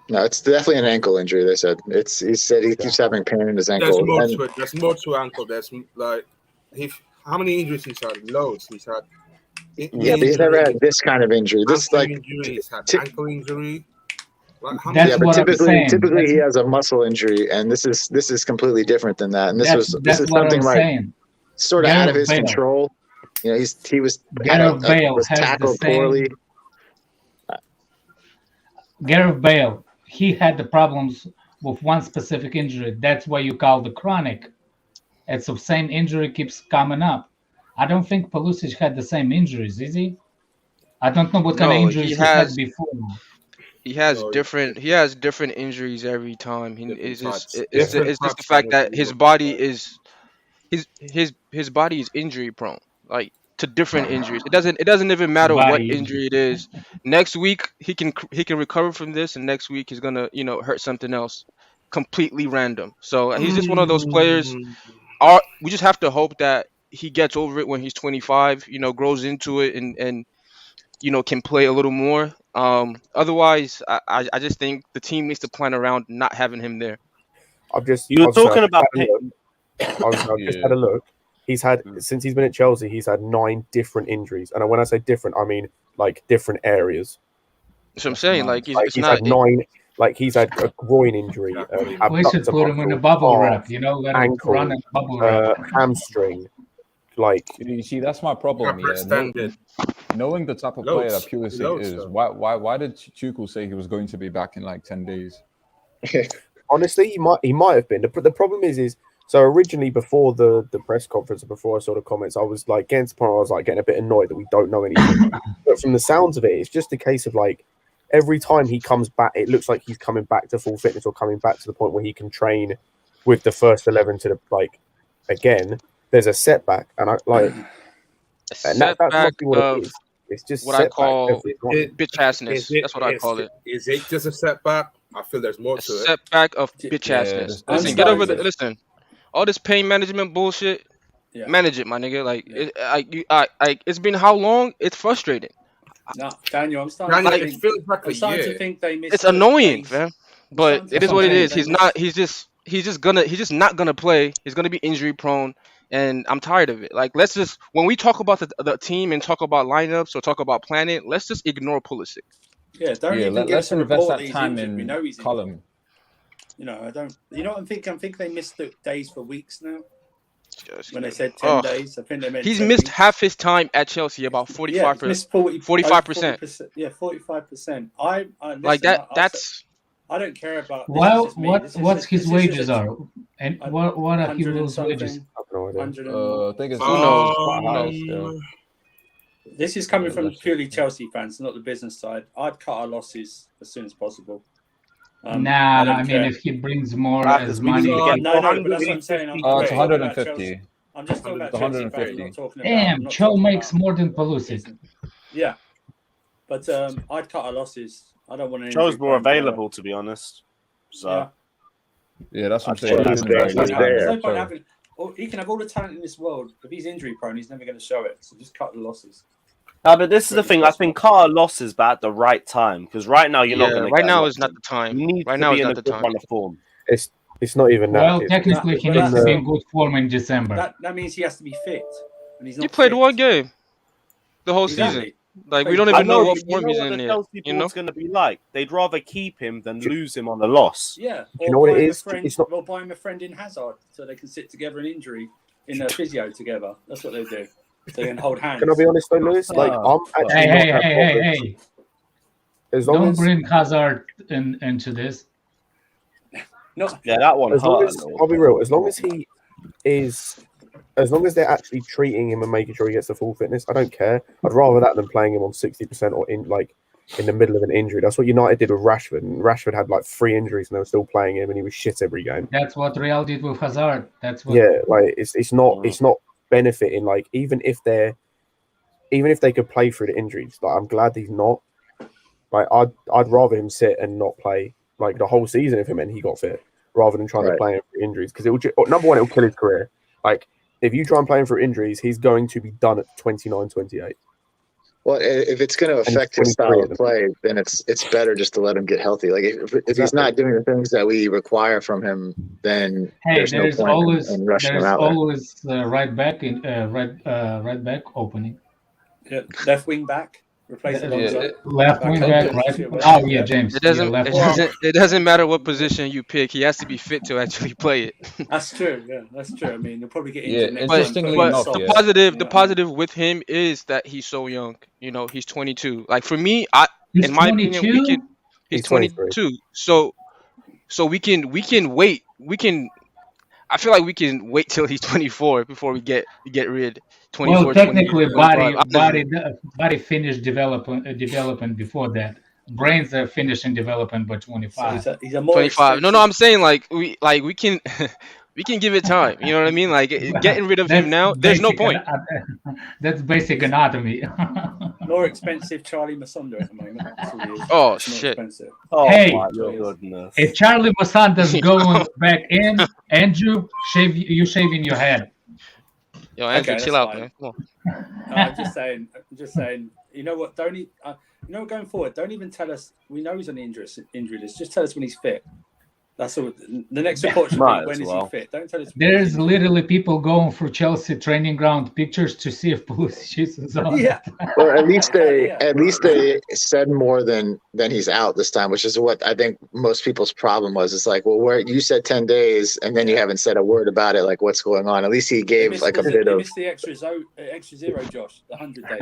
[SPEAKER 5] No, it's definitely an ankle injury. They said he said he keeps having pain in his ankle.
[SPEAKER 4] There's more
[SPEAKER 5] And-
[SPEAKER 4] to it. There's more to ankle. There's like, how many injuries he's had? Loads. He's had.
[SPEAKER 5] yeah, but he's never had this kind of injury. This
[SPEAKER 4] ankle
[SPEAKER 5] like
[SPEAKER 4] injury. He's had
[SPEAKER 5] ti-
[SPEAKER 4] ankle injury. Like, how
[SPEAKER 3] That's
[SPEAKER 4] many?
[SPEAKER 5] yeah, but
[SPEAKER 3] what I'm saying.
[SPEAKER 5] typically he
[SPEAKER 3] That's-
[SPEAKER 5] has a muscle injury, and this is completely different than that. And this
[SPEAKER 3] That's
[SPEAKER 5] is what
[SPEAKER 3] I'm
[SPEAKER 5] something like
[SPEAKER 3] saying.
[SPEAKER 5] sort of out of his
[SPEAKER 3] Gareth Bale.
[SPEAKER 5] control. You know, he was
[SPEAKER 3] Gareth Bale
[SPEAKER 5] was
[SPEAKER 3] has the
[SPEAKER 5] tackled
[SPEAKER 3] same-
[SPEAKER 5] poorly.
[SPEAKER 3] Gareth Bale, he had the problems with one specific injury. That's why you call the chronic. It's the same injury keeps coming up. I don't think Pulisic had the same injuries, is he? I don't know what kind of
[SPEAKER 7] No,
[SPEAKER 3] injuries
[SPEAKER 7] he
[SPEAKER 3] he had
[SPEAKER 7] has-
[SPEAKER 3] before.
[SPEAKER 7] He has
[SPEAKER 4] No,
[SPEAKER 7] different. He has different injuries every time.
[SPEAKER 4] Different
[SPEAKER 7] It's
[SPEAKER 4] types.
[SPEAKER 7] just
[SPEAKER 4] Different
[SPEAKER 7] it's just the
[SPEAKER 4] types
[SPEAKER 7] fact
[SPEAKER 4] of
[SPEAKER 7] that
[SPEAKER 4] injuries.
[SPEAKER 7] his body is his body is injury prone. Like to different injuries. It doesn't even matter what
[SPEAKER 3] Body
[SPEAKER 7] injury it is. Next week he can recover from this, and next week he's gonna hurt something else, completely random. So he's just one of those players. We just have to hope that he gets over it when he's 25. Grows into it and can play a little more. Otherwise, I just think the team needs to plan around not having him there.
[SPEAKER 1] You were talking about
[SPEAKER 2] I've just had a look. He's had since he's been at Chelsea, he's had 9 different injuries, and when I say different, I mean like different areas.
[SPEAKER 7] So I'm saying, like,
[SPEAKER 2] Like
[SPEAKER 7] it's
[SPEAKER 2] he's
[SPEAKER 7] not.
[SPEAKER 2] had 9. Like he's had a groin injury,
[SPEAKER 3] We should put him in a bubble wrap, let him
[SPEAKER 2] ankle,
[SPEAKER 3] run in a bubble wrap.
[SPEAKER 2] hamstring. Like
[SPEAKER 6] You see, that's my problem. Yeah,
[SPEAKER 4] Hyperextended.
[SPEAKER 6] knowing the type of player that
[SPEAKER 4] Loads,
[SPEAKER 6] Pulisic is,
[SPEAKER 4] so.
[SPEAKER 6] why did Tuchel say he was going to be back in like 10 days?
[SPEAKER 2] honestly, he might have been. The problem is so originally before the press conference and before I saw the comments, I was like getting to the point where I was like getting a bit annoyed that we don't know anything. But from the sounds of it, it's just a case of like every time he comes back, it looks like he's coming back to full fitness or coming back to the point where he can train with the first 11 to the like again. There's a setback, and I like and that's
[SPEAKER 7] Setback
[SPEAKER 2] must be what
[SPEAKER 7] of
[SPEAKER 2] it is. It's just
[SPEAKER 7] what I
[SPEAKER 2] setback
[SPEAKER 7] call
[SPEAKER 2] every time.
[SPEAKER 7] bitch assness. That's what I call it.
[SPEAKER 4] Is it just a setback? I feel there's more
[SPEAKER 7] A
[SPEAKER 4] to it.
[SPEAKER 7] setback of bitch
[SPEAKER 6] Yeah,
[SPEAKER 7] assness.
[SPEAKER 8] I'm
[SPEAKER 7] Listen, get over
[SPEAKER 8] starting to-
[SPEAKER 7] listen. All this pain management bullshit.
[SPEAKER 8] Yeah.
[SPEAKER 7] Manage it, my nigga. Like it's been how long? It's frustrating.
[SPEAKER 8] No, Daniel, I'm starting
[SPEAKER 4] Daniel,
[SPEAKER 8] to
[SPEAKER 4] it
[SPEAKER 8] think.
[SPEAKER 4] feels like
[SPEAKER 8] I'm
[SPEAKER 4] a
[SPEAKER 8] starting to
[SPEAKER 4] year.
[SPEAKER 8] think they missed.
[SPEAKER 7] It's annoying,
[SPEAKER 8] days.
[SPEAKER 7] fam. But it is what it is. He's just not gonna play. He's gonna be injury prone, and I'm tired of it. Like let's just when we talk about the team and talk about lineups or talk about planning, let's just ignore Pulisic.
[SPEAKER 8] Yeah, don't even get
[SPEAKER 6] let's
[SPEAKER 8] to
[SPEAKER 6] invest
[SPEAKER 8] report
[SPEAKER 6] that
[SPEAKER 8] he's
[SPEAKER 6] time
[SPEAKER 8] injured. We know
[SPEAKER 6] in
[SPEAKER 8] he's injured.
[SPEAKER 6] column.
[SPEAKER 8] I don't. You know what I'm thinking? I think they missed the days for weeks now.
[SPEAKER 7] Just
[SPEAKER 8] When they
[SPEAKER 7] kidding.
[SPEAKER 8] said 10
[SPEAKER 7] Oh,
[SPEAKER 8] days, I think they meant
[SPEAKER 7] he's
[SPEAKER 8] 10
[SPEAKER 7] missed
[SPEAKER 8] weeks.
[SPEAKER 7] half his time at Chelsea, about
[SPEAKER 8] Yeah,
[SPEAKER 7] 45%.
[SPEAKER 8] he's missed 40,
[SPEAKER 7] 45%.
[SPEAKER 8] 40%. Yeah, 45%. Listen,
[SPEAKER 7] Like that. That's
[SPEAKER 8] I don't care about.
[SPEAKER 3] Well,
[SPEAKER 8] this is me. This is
[SPEAKER 3] what's
[SPEAKER 8] just-
[SPEAKER 3] his
[SPEAKER 8] this is
[SPEAKER 3] wages
[SPEAKER 8] just
[SPEAKER 3] are, and what are
[SPEAKER 8] 100 and
[SPEAKER 3] his wages?
[SPEAKER 8] something,
[SPEAKER 2] I have no idea.
[SPEAKER 8] 100 and-
[SPEAKER 6] I think it's
[SPEAKER 7] Who knows?
[SPEAKER 6] quite high still.
[SPEAKER 8] This is coming
[SPEAKER 6] Yeah,
[SPEAKER 8] from
[SPEAKER 6] that's-
[SPEAKER 8] purely Chelsea fans, not the business side. I'd cut our losses as soon as possible.
[SPEAKER 3] Nah,
[SPEAKER 8] don't
[SPEAKER 3] I mean,
[SPEAKER 8] care.
[SPEAKER 3] if he brings more
[SPEAKER 1] Because
[SPEAKER 3] as
[SPEAKER 1] we need
[SPEAKER 3] money,
[SPEAKER 1] to get
[SPEAKER 8] No, but that's what I'm saying. I'm
[SPEAKER 6] It's
[SPEAKER 8] talking about
[SPEAKER 6] 150.
[SPEAKER 8] Chelsea. I'm just talking about
[SPEAKER 6] It's
[SPEAKER 8] Chelsea fans,
[SPEAKER 6] 150.
[SPEAKER 8] not talking about.
[SPEAKER 3] damn,
[SPEAKER 8] I'm not
[SPEAKER 3] Cho
[SPEAKER 8] talking
[SPEAKER 3] makes
[SPEAKER 8] about
[SPEAKER 3] more than Pulisic.
[SPEAKER 8] business. Yeah, but I'd cut our losses. I don't want any.
[SPEAKER 1] Joe's more available, to be honest. So
[SPEAKER 8] Yeah.
[SPEAKER 6] Yeah, that's what I'm
[SPEAKER 1] I'd
[SPEAKER 6] saying.
[SPEAKER 1] say
[SPEAKER 6] He's
[SPEAKER 1] he's
[SPEAKER 6] invested
[SPEAKER 5] there.
[SPEAKER 6] time,
[SPEAKER 8] There's no
[SPEAKER 6] so-
[SPEAKER 8] point having. He can have all the talent in this world. If he's injury prone, he's never going to show it. So just cut the losses.
[SPEAKER 1] no, but this is the thing. I think car losses, but at the right time, because right now you're not
[SPEAKER 7] yeah.
[SPEAKER 1] going to.
[SPEAKER 7] Right now is not the time.
[SPEAKER 1] You need
[SPEAKER 7] Right
[SPEAKER 1] to
[SPEAKER 7] now
[SPEAKER 1] be
[SPEAKER 7] is
[SPEAKER 1] in
[SPEAKER 7] not
[SPEAKER 1] a
[SPEAKER 7] the
[SPEAKER 1] good
[SPEAKER 7] time.
[SPEAKER 1] run of form.
[SPEAKER 2] It's not even that.
[SPEAKER 3] Well,
[SPEAKER 2] It's-
[SPEAKER 3] technically, he
[SPEAKER 8] But
[SPEAKER 3] needs to be
[SPEAKER 2] that's-
[SPEAKER 3] in good form in December.
[SPEAKER 8] That means he has to be fit, and he's not.
[SPEAKER 7] You played
[SPEAKER 8] fit.
[SPEAKER 7] one game, the whole season.
[SPEAKER 8] Exactly.
[SPEAKER 7] Like we don't
[SPEAKER 1] I
[SPEAKER 7] even know
[SPEAKER 1] know,
[SPEAKER 7] what
[SPEAKER 1] but you
[SPEAKER 7] form
[SPEAKER 1] know
[SPEAKER 7] he's
[SPEAKER 1] what
[SPEAKER 7] in
[SPEAKER 1] the
[SPEAKER 7] yet.
[SPEAKER 1] Chelsea
[SPEAKER 7] You know.
[SPEAKER 1] board's going to be like. They'd rather keep him than lose him on a loss.
[SPEAKER 8] Yeah,
[SPEAKER 2] you know what it
[SPEAKER 8] buy him
[SPEAKER 2] is?
[SPEAKER 8] A friend,
[SPEAKER 2] It's not-
[SPEAKER 8] Or buy him a friend in Hazard so they can sit together in injury in a physio together. That's what they do. So they can hold hands.
[SPEAKER 2] Can I be honest though, Lewis? Like, I'm actually
[SPEAKER 3] Hey,
[SPEAKER 2] not
[SPEAKER 3] hey,
[SPEAKER 2] that
[SPEAKER 3] hey,
[SPEAKER 2] bothered.
[SPEAKER 3] hey, hey!
[SPEAKER 2] As long
[SPEAKER 3] Don't
[SPEAKER 2] as,
[SPEAKER 3] bring Hazard into this.
[SPEAKER 8] No,
[SPEAKER 1] Yeah, that one
[SPEAKER 2] as long
[SPEAKER 1] hurt
[SPEAKER 2] as
[SPEAKER 1] a little
[SPEAKER 2] I'll be
[SPEAKER 1] bit.
[SPEAKER 2] real, as long as he is, as long as they're actually treating him and making sure he gets the full fitness, I don't care. I'd rather that than playing him on 60% or in the middle of an injury. That's what United did with Rashford. And Rashford had like 3 injuries and they were still playing him, and he was shit every game.
[SPEAKER 3] That's what Real did with Hazard. That's what.
[SPEAKER 2] Yeah, like it's not benefiting. Like even if they could play through the injuries, like I'm glad he's not. Like I'd rather him sit and not play like the whole season if him and he got fit, rather than trying to play him through injuries, because it will number one, it will kill his career. Like if you try and play him through injuries, he's going to be done at 29, 28.
[SPEAKER 5] Well, if it's going to affect his style of play, then it's better just to let him get healthy. Like if he's not doing the things that we require from him, then there's no point in rushing him out.
[SPEAKER 3] There's always right back in right back opening.
[SPEAKER 8] Yeah, left wing back. Replace
[SPEAKER 3] left wing back, right? Oh yeah, James.
[SPEAKER 7] It doesn't matter what position you pick. He has to be fit to actually play it.
[SPEAKER 8] That's true. Yeah, that's true. I mean, you'll probably get injured next
[SPEAKER 7] but the positive with him is that he's so young. You know, he's 22. Like for me, in my opinion, he's 22. So we can wait. I feel like we can wait till he's 24 before we get rid. 24,
[SPEAKER 3] well, technically, body finished development before that. Brains are finishing development by 25.
[SPEAKER 8] So he's a more
[SPEAKER 7] 25. No, I'm saying like we can we can give it time. You know what I mean? Like getting rid of him now, there's no point.
[SPEAKER 3] That's basic anatomy.
[SPEAKER 8] More expensive Charlie Masunda at the moment.
[SPEAKER 7] Oh shit!
[SPEAKER 1] Oh,
[SPEAKER 3] hey,
[SPEAKER 1] my goodness.
[SPEAKER 3] If Charlie Masanda's going back in, Andrew, you shaving your head.
[SPEAKER 7] Yo, Andrew, chill out, man. Come on.
[SPEAKER 8] I'm just saying. You know what? Going forward, don't even tell us. We know he's on the injury list. Just tell us when he's fit. That's all. The next report should be when is he fit. Don't tell us.
[SPEAKER 3] There's literally people going for Chelsea training ground pictures to see if Pulisic is on.
[SPEAKER 8] Yeah.
[SPEAKER 5] Well, at least they said more than he's out this time, which is what I think most people's problem was. It's like, well, where you said 10 days and then you haven't said a word about it. Like, what's going on? At least he gave a bit of.
[SPEAKER 8] He missed the extra zero, Josh. The 100 days.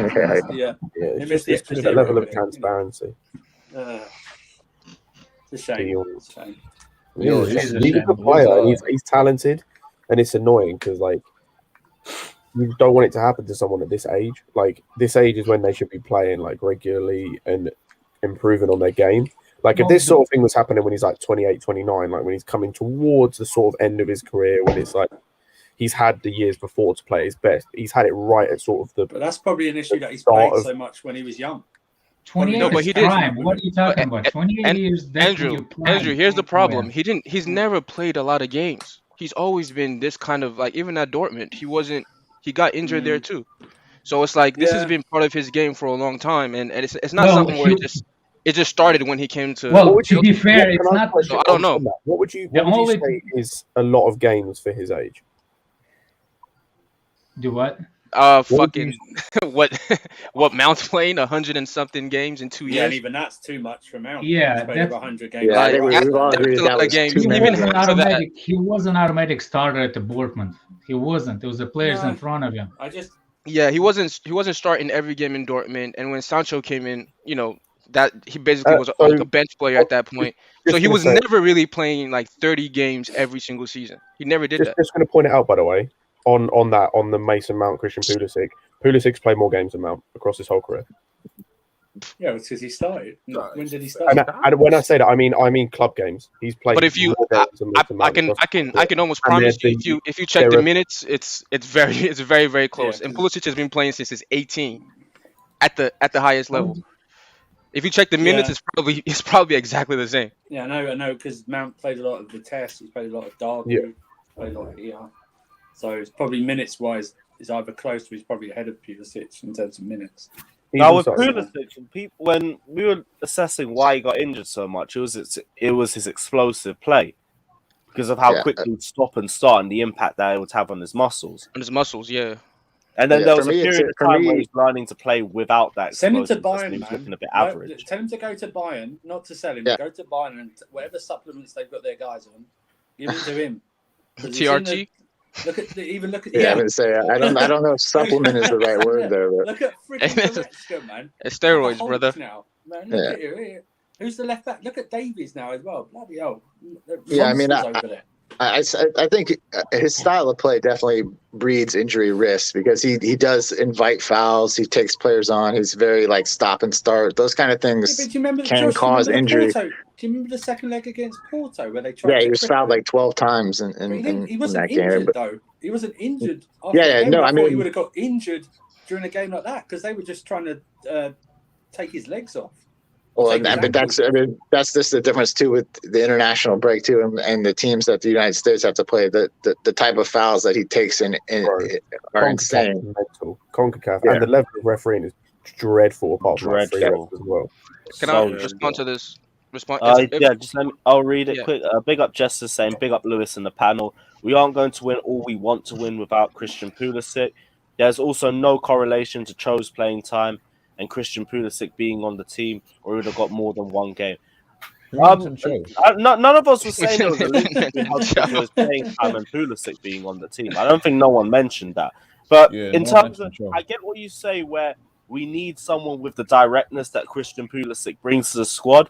[SPEAKER 2] He missed the extra zero. Level of transparency.
[SPEAKER 8] It's a shame. It's a shame.
[SPEAKER 2] He's a good player. He's talented, and it's annoying because like you don't want it to happen to someone at this age. Like this age is when they should be playing like regularly and improving on their game. Like if this sort of thing was happening when he's like 28, 29, like when he's coming towards the sort of end of his career, when it's like he's had the years before to play his best. He's had it right at sort of the.
[SPEAKER 8] But that's probably an issue that he's played so much when he was young.
[SPEAKER 3] 28
[SPEAKER 7] no, but he
[SPEAKER 3] prime. What are you talking about? 28 years.
[SPEAKER 7] Andrew, here's the problem. He's never played a lot of games. He's always been this kind of like even at Dortmund, he got injured there too. So it's like this has been part of his game for a long time, and it's not something where it just started when he came to.
[SPEAKER 3] Well, to be fair, it's not.
[SPEAKER 7] So I don't know.
[SPEAKER 2] What would you say is a lot of games for his age?
[SPEAKER 3] Do what?
[SPEAKER 7] Fucking what Mount's playing 100 and something games in 2 years.
[SPEAKER 8] Yeah, and even that's too much for Mount.
[SPEAKER 3] Yeah,
[SPEAKER 8] that's 100 games.
[SPEAKER 5] Yeah, I think we've all agreed that was too many.
[SPEAKER 3] He was an automatic starter at the Dortmund. He wasn't. There was the players in front of him.
[SPEAKER 7] He wasn't starting every game in Dortmund, and when Sancho came in, you know that he basically was like a bench player at that point. So he was never really playing like 30 games every single season. He never did that.
[SPEAKER 2] Just going to point it out, by the way. On the Mason Mount, Christian Pulisic. Pulisic's played more games than Mount across his whole career.
[SPEAKER 8] Yeah, it's because he started. When did he start?
[SPEAKER 2] And when I say that, I mean club games. He's played.
[SPEAKER 7] But if you, I can almost promise you, if you check the minutes, it's very very close. And Pulisic has been playing since he's 18, at the highest level. If you check the minutes, it's probably exactly the same.
[SPEAKER 8] Yeah, I know, because Mount played a lot of the test. He's played a lot of Derby. Played a lot of ER. So it's probably minutes-wise, is either close to he's probably ahead of Pulisic in terms of minutes.
[SPEAKER 1] Now with Pulisic, when we were assessing why he got injured so much, it was his explosive play because of how quickly he'd stop and start and the impact that it would have on his muscles.
[SPEAKER 7] On his muscles, yeah.
[SPEAKER 1] And then
[SPEAKER 5] Yeah,
[SPEAKER 1] there was
[SPEAKER 5] for
[SPEAKER 1] a
[SPEAKER 5] me,
[SPEAKER 1] period of
[SPEAKER 5] for
[SPEAKER 1] time
[SPEAKER 5] me-
[SPEAKER 1] where he's learning to play without that
[SPEAKER 8] Send him to
[SPEAKER 1] explosiveness, and
[SPEAKER 8] Bayern,
[SPEAKER 1] he was
[SPEAKER 8] man.
[SPEAKER 1] looking a bit
[SPEAKER 8] No,
[SPEAKER 1] average.
[SPEAKER 8] tell him to go to Bayern, not to sell him.
[SPEAKER 5] Yeah.
[SPEAKER 8] Go to Bayern and whatever supplements they've got their guys on, give it to him. 'Cause he's
[SPEAKER 7] TRT.
[SPEAKER 8] look at
[SPEAKER 5] Yeah, I'm gonna say I don't know if supplement is the right word there, but
[SPEAKER 8] Look at freaking Goretzka, man.
[SPEAKER 7] It's steroids,
[SPEAKER 8] Hulk
[SPEAKER 7] brother.
[SPEAKER 8] Now, man, look
[SPEAKER 5] Yeah.
[SPEAKER 8] at you. Who's the left back? Look at Davies now as well. Bloody hell.
[SPEAKER 5] Yeah, I mean,
[SPEAKER 8] Monsters over there.
[SPEAKER 5] I think his style of play definitely breeds injury risk because he does invite fouls. He takes players on. He's very like stop and start. Those kind of
[SPEAKER 8] Yeah,
[SPEAKER 5] things
[SPEAKER 8] but do you remember,
[SPEAKER 5] can
[SPEAKER 8] Josh,
[SPEAKER 5] cause injury.
[SPEAKER 8] Porto? Do you remember the second leg against Porto where they tried
[SPEAKER 5] Yeah,
[SPEAKER 8] to
[SPEAKER 5] he was
[SPEAKER 8] cripple
[SPEAKER 5] fouled
[SPEAKER 8] him?
[SPEAKER 5] like 12 times in
[SPEAKER 8] He wasn't
[SPEAKER 5] that game.
[SPEAKER 8] injured,
[SPEAKER 5] But
[SPEAKER 8] though. He wasn't injured after
[SPEAKER 5] Yeah,
[SPEAKER 8] the game.
[SPEAKER 5] no,
[SPEAKER 8] I
[SPEAKER 5] I
[SPEAKER 8] thought he
[SPEAKER 5] mean-
[SPEAKER 8] would have got injured during a game like that because they were just trying to take his legs off.
[SPEAKER 5] well,
[SPEAKER 8] Take his
[SPEAKER 5] but that's just the difference too with the international break too, and the teams that the United States have to play. The type of fouls that he takes in are insane.
[SPEAKER 2] Mental. CONCACAF
[SPEAKER 5] Yeah.
[SPEAKER 2] and the level of refereeing is dreadful. Apart from like, free
[SPEAKER 1] Dreadful.
[SPEAKER 2] kicks as well.
[SPEAKER 7] Can
[SPEAKER 1] So
[SPEAKER 7] I
[SPEAKER 1] good.
[SPEAKER 7] respond to this?
[SPEAKER 1] Yeah, just let me. I'll read it
[SPEAKER 7] Yeah.
[SPEAKER 1] quick. Big up Jester saying, big up Lewis and the panel. We aren't going to win all we want to win without Christian Pulisic. There's also no correlation to Cho's playing time and Christian Pulisic being on the team, or he would have got more than one game.
[SPEAKER 6] Who mentioned Cho?
[SPEAKER 1] None of us were saying there was a link between his playing time and Pulisic being on the team. I don't think no one mentioned that. But
[SPEAKER 6] Yeah,
[SPEAKER 1] in
[SPEAKER 6] no one
[SPEAKER 1] terms of,
[SPEAKER 6] mentioned Cho.
[SPEAKER 1] I get what you say where we need someone with the directness that Christian Pulisic brings to the squad,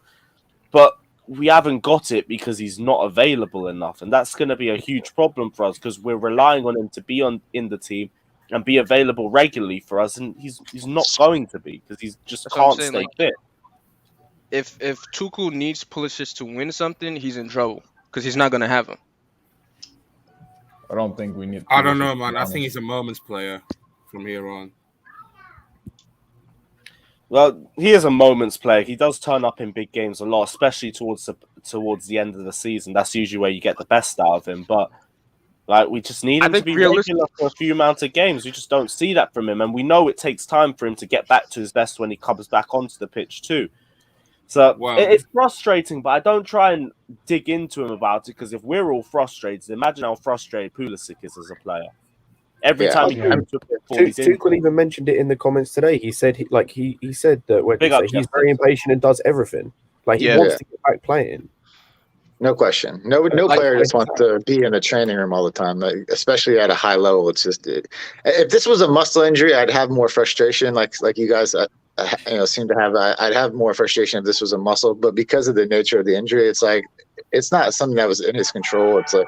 [SPEAKER 1] but we haven't got it because he's not available enough, and that's going to be a huge problem for us because we're relying on him to be in the team and be available regularly for us, and he's not going to be because he's just
[SPEAKER 7] That's what I'm
[SPEAKER 1] can't
[SPEAKER 7] saying,
[SPEAKER 1] stay
[SPEAKER 7] like,
[SPEAKER 1] fit.
[SPEAKER 7] If Tuchel needs Pulisic to win something, he's in trouble because he's not gonna have him.
[SPEAKER 6] I don't think we need.
[SPEAKER 4] I don't know,
[SPEAKER 6] Pulisic,
[SPEAKER 4] man.
[SPEAKER 6] to be
[SPEAKER 4] I
[SPEAKER 6] honest.
[SPEAKER 4] think he's a moments player from here on.
[SPEAKER 1] Well, he is a moments player. He does turn up in big games a lot, especially towards the end of the season. That's usually where you get the best out of him. But like, we just need
[SPEAKER 7] I
[SPEAKER 1] him to
[SPEAKER 7] think
[SPEAKER 1] be
[SPEAKER 7] realistic-
[SPEAKER 1] regular for a few amount of games. We just don't see that from him, and we know it takes time for him to get back to his best when he comes back onto the pitch too. So
[SPEAKER 4] Wow.
[SPEAKER 1] it's frustrating, but I don't try and dig into him about it because if we're all frustrated, imagine how frustrated Pulisic is as a player. Every
[SPEAKER 5] Yeah.
[SPEAKER 1] time he
[SPEAKER 3] Yeah.
[SPEAKER 1] comes to a pitfall, he's in.
[SPEAKER 2] Tuchel even mentioned it in the comments today. He said he said that
[SPEAKER 1] Big up,
[SPEAKER 2] he's
[SPEAKER 1] Jeff.
[SPEAKER 2] very impatient and does everything. Like he
[SPEAKER 7] Yeah.
[SPEAKER 2] wants to get back playing.
[SPEAKER 5] No question. No
[SPEAKER 2] Like,
[SPEAKER 5] player just wants to be in the training room all the time, like, especially at a high level. It's just if this was a muscle injury, I'd have more frustration. Like you guys, seem to have. I'd have more frustration if this was a muscle, but because of the nature of the injury, it's like it's not something that was in his control. It's like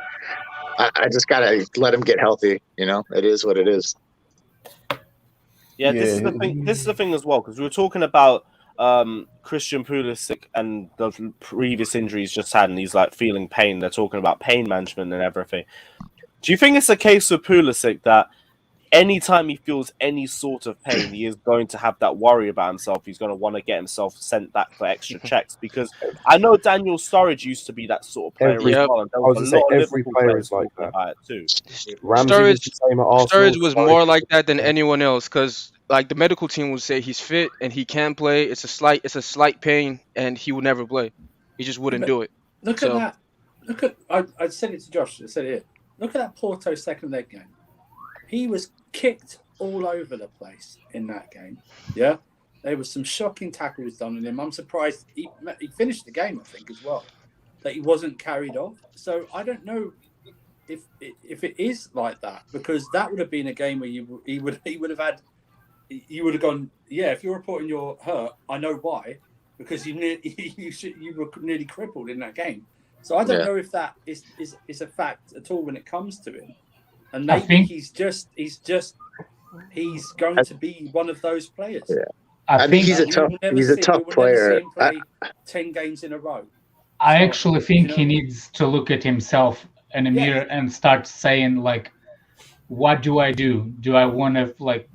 [SPEAKER 5] I just gotta let him get healthy. It is what it is.
[SPEAKER 1] Yeah, this is
[SPEAKER 6] Yeah.
[SPEAKER 1] the thing. This is the thing as well because we were talking about Christian Pulisic and the previous injuries just had, and he's like feeling pain. They're talking about pain management and everything. Do you think it's a case with Pulisic that anytime he feels any sort of pain, he is going to have that worry about himself? He's going to want to get himself sent back for extra checks because I know Daniel Sturridge used to be that sort of player
[SPEAKER 2] Every-
[SPEAKER 1] as well. And there
[SPEAKER 2] I was
[SPEAKER 1] was
[SPEAKER 2] gonna
[SPEAKER 1] a lot
[SPEAKER 2] say,
[SPEAKER 1] of
[SPEAKER 2] every
[SPEAKER 1] Liverpool
[SPEAKER 2] player
[SPEAKER 1] players
[SPEAKER 2] is like
[SPEAKER 1] talking
[SPEAKER 2] that.
[SPEAKER 1] about it too.
[SPEAKER 2] Ramsey was the same at Arsenal.
[SPEAKER 7] Sturridge was more like that than anyone else because like the medical team would say he's fit and he can play. It's a slight pain and he would never play. He just wouldn't do it.
[SPEAKER 8] Look
[SPEAKER 7] So-
[SPEAKER 8] at that. I said it to Josh. I said it here. Look at that Porto second leg game. He was kicked all over the place in that game. Yeah, there was some shocking tackles done on him. I'm surprised he finished the game, I think, as well, that he wasn't carried off. So I don't know if it is like that because that would have been a game where he would have gone. Yeah, if you're reporting you're hurt, I know why because you were nearly crippled in that game. So I don't know if that is a fact at all when it comes to him. And maybe
[SPEAKER 3] think-
[SPEAKER 8] he's going to be one of those players.
[SPEAKER 5] Yeah.
[SPEAKER 3] I
[SPEAKER 5] think
[SPEAKER 3] think
[SPEAKER 5] he's a tough player.
[SPEAKER 8] 10 games in a row.
[SPEAKER 3] I
[SPEAKER 8] So,
[SPEAKER 3] actually think
[SPEAKER 8] you
[SPEAKER 3] he
[SPEAKER 8] know-
[SPEAKER 3] needs to look at himself in a
[SPEAKER 8] Yeah.
[SPEAKER 3] mirror and start saying like, what do I do? Do I want to like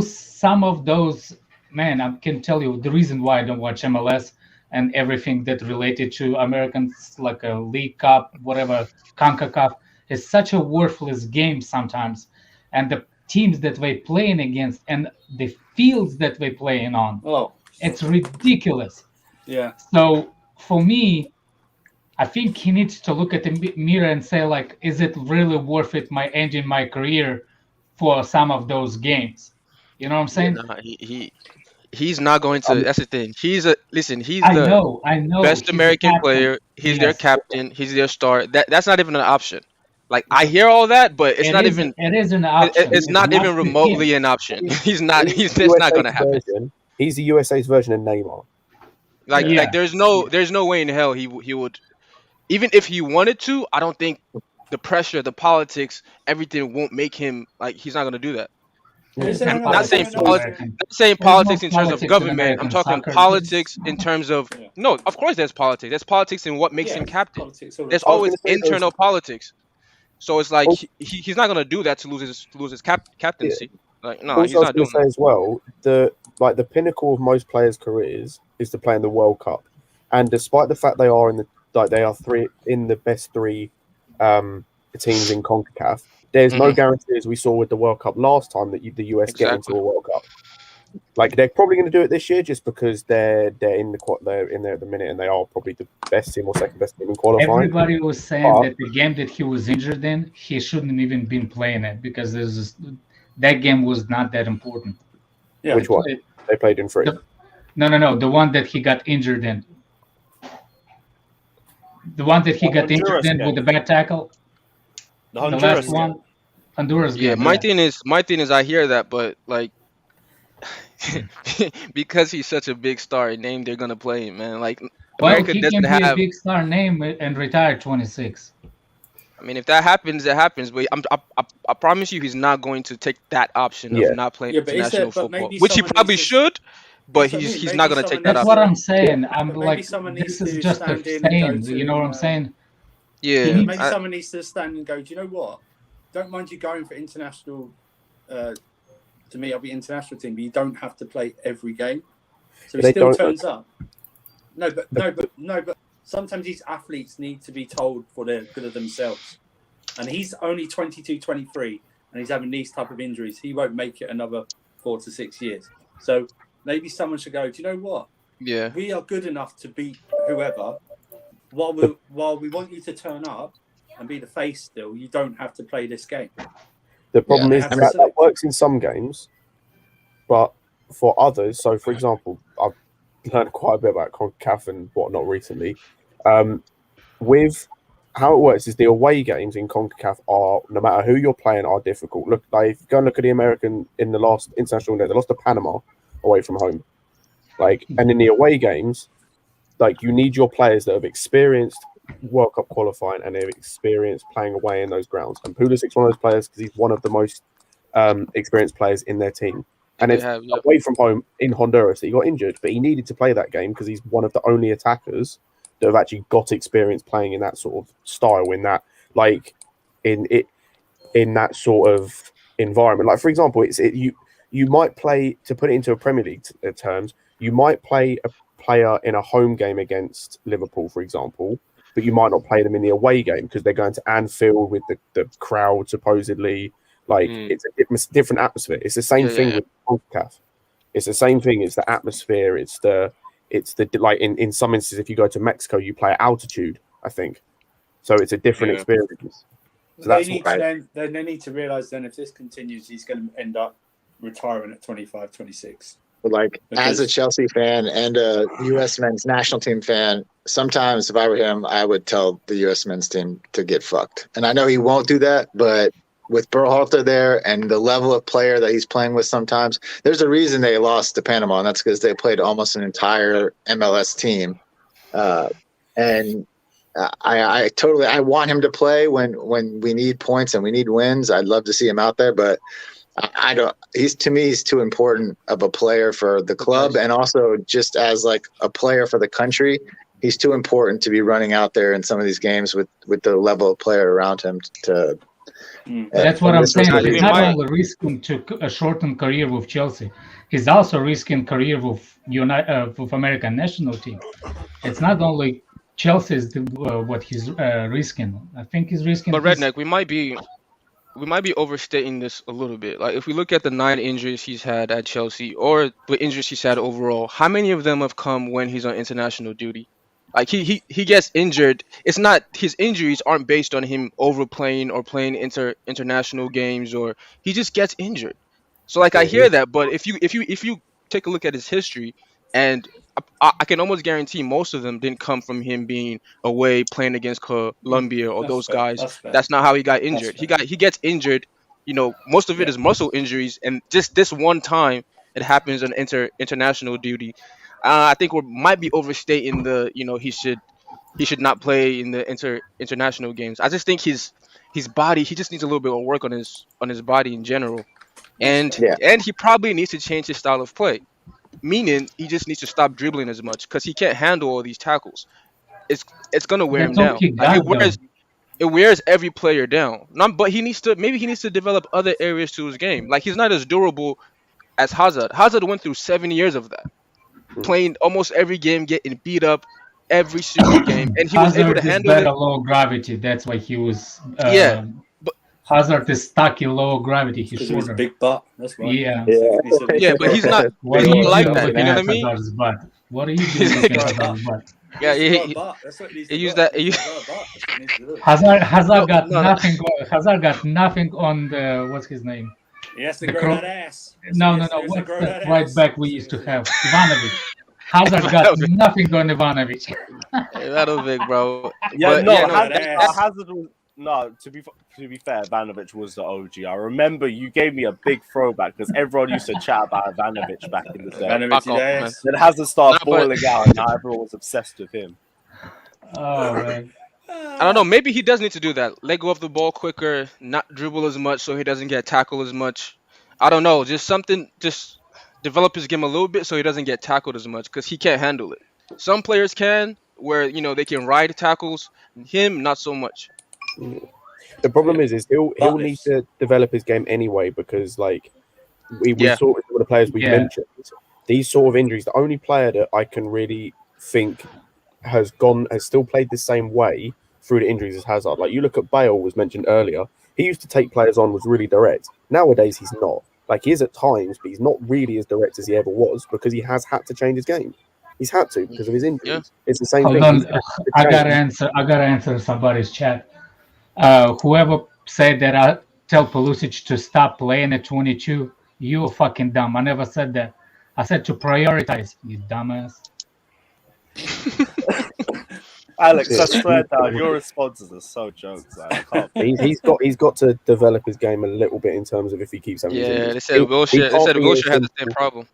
[SPEAKER 3] some of those, man, I can tell you the reason why I don't watch MLS and everything that related to Americans like a League Cup, whatever, CONCACAF is such a worthless game sometimes. And the teams that we're playing against and the fields that we're playing on,
[SPEAKER 8] Oh,
[SPEAKER 3] it's ridiculous.
[SPEAKER 8] yeah.
[SPEAKER 3] So for me, I think he needs to look at the mirror and say, like, is it really worth it, ending my career for some of those games. You know what I'm saying?
[SPEAKER 7] Nah, he's not going to. That's the thing. He's He's
[SPEAKER 3] I
[SPEAKER 7] the
[SPEAKER 3] know.
[SPEAKER 7] best
[SPEAKER 3] He's a
[SPEAKER 7] American
[SPEAKER 3] captain.
[SPEAKER 7] player. He's their
[SPEAKER 3] Yes.
[SPEAKER 7] captain. He's their star. That's not even an option. Like I hear all that, but it's not even.
[SPEAKER 3] It is an option.
[SPEAKER 7] It's not even
[SPEAKER 3] for
[SPEAKER 7] remotely
[SPEAKER 3] him.
[SPEAKER 7] an option. He's not.
[SPEAKER 2] He's
[SPEAKER 7] That's not going to
[SPEAKER 2] USA's
[SPEAKER 7] happen.
[SPEAKER 2] version. He's the USA's version of Neymar.
[SPEAKER 7] Like there's no way in hell he would, even if he wanted to. I don't think the pressure, the politics, everything won't make him like he's not going to do that. I'm not saying politics in terms of government. I'm talking politics in terms of no. Of course, there's politics. There's politics in what makes him captain. There's always internal politics. So it's like he's not gonna do that to lose his captaincy. Like no, he's not doing that.
[SPEAKER 2] As well, the pinnacle of most players' careers is to play in the World Cup, and despite the fact they are three in the best three teams in CONCACAF. There's no guarantee, as we saw with the World Cup last time, that the US get into a World Cup. Like they're probably going to do it this year, just because they're in there at the minute, and they are probably the best team or second best team in qualifying.
[SPEAKER 3] Everybody was saying that the game that he was injured in, he shouldn't even been playing it because that game was not that important.
[SPEAKER 2] Yeah, which one? They played in three.
[SPEAKER 3] No. The one that he got injured in. The one that he got injured in with the bad tackle. The last one, Honduras game.
[SPEAKER 7] Yeah, my thing is, I hear that, but like, because he's such a big star name, they're gonna play him, man. Like, America
[SPEAKER 3] he
[SPEAKER 7] doesn't
[SPEAKER 3] can be
[SPEAKER 7] have
[SPEAKER 3] a big star name and retire 26.
[SPEAKER 7] I mean, if that happens, it happens. But I promise you, he's not going to take that option of not playing international football, which he probably should. But he's not going to take that option.
[SPEAKER 3] That's what I'm saying. I'm like, this is just a saying. You know what I'm saying?
[SPEAKER 7] Yeah.
[SPEAKER 8] Maybe someone needs to stand and go, do you know what? Don't mind you going for international. To me, I'll be international team, but you don't have to play every game. So he still turns up. No, but sometimes these athletes need to be told for the good of themselves. And he's only 22, 23, and he's having these type of injuries. He won't make it another 4 to 6 years. So maybe someone should go, do you know what?
[SPEAKER 7] Yeah.
[SPEAKER 8] We are good enough to beat whoever. While we want you to turn up and be the face still, you don't have to play this game.
[SPEAKER 2] The problem is that works in some games, but for others, so for example, I've learned quite a bit about CONCACAF and whatnot recently. With how it works is the away games in CONCACAF are, no matter who you're playing, are difficult. Look, if you go and look at the American in the last international day, they lost to Panama away from home. And in the away games, you need your players that have experienced World Cup qualifying and they've experienced playing away in those grounds. And Pulisic's one of those players because he's one of the most experienced players in their team. And it's away from home in Honduras that he got injured, but he needed to play that game because he's one of the only attackers that have actually got experience playing in that sort of style, in that in that sort of environment. Like for example, you might play, to put it into a Premier League terms, you might play a player in a home game against Liverpool, for example, but you might not play them in the away game because they're going to Anfield with the crowd supposedly. It's a different atmosphere. It's the same thing with CONCACAF. It's the same thing. It's the atmosphere. It's the in some instances, if you go to Mexico, you play at altitude, I think. So it's a different experience. So
[SPEAKER 8] they need to realize then if this continues, he's going to end up retiring at 25, 26.
[SPEAKER 5] But as a Chelsea fan and a U.S. men's national team fan, sometimes if I were him, I would tell the U.S. men's team to get fucked. And I know he won't do that, but with Berhalter there and the level of player that he's playing with sometimes, there's a reason they lost to Panama, and that's because they played almost an entire MLS team. And I want him to play when we need points and we need wins. I'd love to see him out there, but I don't. He's too important of a player for the club, and also just as a player for the country. He's too important to be running out there in some of these games with the level of player around him to.
[SPEAKER 3] That's what I'm saying. He's not only risking to a shortened career with Chelsea, he's also risking career with American national team. It's not only Chelsea is what he's risking. I think he's risking.
[SPEAKER 7] But Redneck, we might be overstating this a little bit. If we look at the 9 injuries he's had at Chelsea or the injuries he's had overall, how many of them have come when he's on international duty? Like he gets injured. It's not his injuries aren't based on him overplaying or playing international games, or he just gets injured. So like I hear that, but if you take a look at his history, and I can almost guarantee most of them didn't come from him being away playing against Colombia or
[SPEAKER 8] That's
[SPEAKER 7] those
[SPEAKER 8] fair.
[SPEAKER 7] guys.
[SPEAKER 8] That's fair.
[SPEAKER 7] That's not how he got injured.
[SPEAKER 8] fair.
[SPEAKER 7] He gets injured. Most of it is muscle injuries, and just this one time it happens on international duty. I think we might be overstating he should not play in the international games. I just think his body, he just needs a little bit of work on his body in general, and
[SPEAKER 5] Yeah.
[SPEAKER 7] and he probably needs to change his style of play. Meaning he just needs to stop dribbling as much because he can't handle all these tackles. It's gonna wear him
[SPEAKER 3] That's all
[SPEAKER 7] down.
[SPEAKER 3] he
[SPEAKER 7] Like,
[SPEAKER 3] got,
[SPEAKER 7] it wears every player down. But he needs to develop other areas to his game. Like he's not as durable as Hazard. Hazard went through 7 years of that, playing almost every game, getting beat up every single game, and he was able
[SPEAKER 3] Hazard
[SPEAKER 7] to
[SPEAKER 3] is
[SPEAKER 7] handle it.
[SPEAKER 3] better low gravity. That's why he was.
[SPEAKER 7] Yeah, but
[SPEAKER 3] Hazard is stuck in low gravity. He's
[SPEAKER 8] Because of his
[SPEAKER 3] shorter.
[SPEAKER 8] big butt. That's right.
[SPEAKER 3] Yeah.
[SPEAKER 7] yeah, but he's not.
[SPEAKER 3] What
[SPEAKER 7] He's
[SPEAKER 3] are you
[SPEAKER 7] not like
[SPEAKER 3] doing
[SPEAKER 7] that.
[SPEAKER 3] looking
[SPEAKER 7] You know
[SPEAKER 3] at
[SPEAKER 7] what I mean?
[SPEAKER 3] Hazard's butt? What are you doing looking at Hazard's butt?
[SPEAKER 7] Yeah,
[SPEAKER 8] He
[SPEAKER 7] used that.
[SPEAKER 3] Hazard got
[SPEAKER 7] No.
[SPEAKER 3] nothing. Hazard got nothing on the what's his name?
[SPEAKER 8] He has to
[SPEAKER 3] The
[SPEAKER 8] grow
[SPEAKER 3] cro-
[SPEAKER 8] that ass.
[SPEAKER 3] No.
[SPEAKER 8] He has to
[SPEAKER 3] What's
[SPEAKER 8] grow
[SPEAKER 3] that
[SPEAKER 8] that
[SPEAKER 3] right
[SPEAKER 8] ass.
[SPEAKER 3] back we used to have? Ivanovic. Hazard got nothing on Ivanovic.
[SPEAKER 7] Ivanovic, bro.
[SPEAKER 1] Yeah,
[SPEAKER 7] But,
[SPEAKER 1] no,
[SPEAKER 7] yeah, no,
[SPEAKER 1] Hazard was no. To be fair, Ivanovic was the OG. I remember you gave me a big throwback because everyone used to chat about Ivanovic back in the day.
[SPEAKER 8] Ivanovic,
[SPEAKER 7] Fuck off, man.
[SPEAKER 8] yes.
[SPEAKER 1] Then Hazard started
[SPEAKER 7] Nah, but-
[SPEAKER 1] falling out, and now everyone was obsessed with him.
[SPEAKER 3] Oh man.
[SPEAKER 7] I don't know. Maybe he does need to do that. Let go of the ball quicker, not dribble as much, so he doesn't get tackled as much. I don't know. Just something. Just develop his game a little bit so he doesn't get tackled as much because he can't handle it. Some players can, where they can ride tackles. Him, not so much.
[SPEAKER 2] The problem is he'll need to develop his game anyway because like we
[SPEAKER 7] Yeah.
[SPEAKER 2] saw with some of the players we
[SPEAKER 3] Yeah.
[SPEAKER 2] mentioned, these sort of injuries. The only player that I can really think has still played the same way through the injuries as Hazard. Like you look at Bale was mentioned earlier. He used to take players on, was really direct. Nowadays he's not. Like he is at times, but he's not really as direct as he ever was because he has had to change his game. He's had to because of his injuries.
[SPEAKER 7] Yeah.
[SPEAKER 2] It's the same
[SPEAKER 3] Hold
[SPEAKER 2] thing.
[SPEAKER 3] on.
[SPEAKER 2] He's had to
[SPEAKER 3] I gotta
[SPEAKER 2] change.
[SPEAKER 3] answer somebody's chat. Whoever said that I tell Pulisic to stop playing at 22, you fucking dumb. I never said that. I said to prioritize, you dumbass.
[SPEAKER 1] Alex, I swear down, your responses are so jokes. Man. I can't.
[SPEAKER 2] He's got to develop his game a little bit in terms of if he keeps having. these
[SPEAKER 7] Yeah,
[SPEAKER 2] injuries.
[SPEAKER 7] they said Wilshere had the same problem.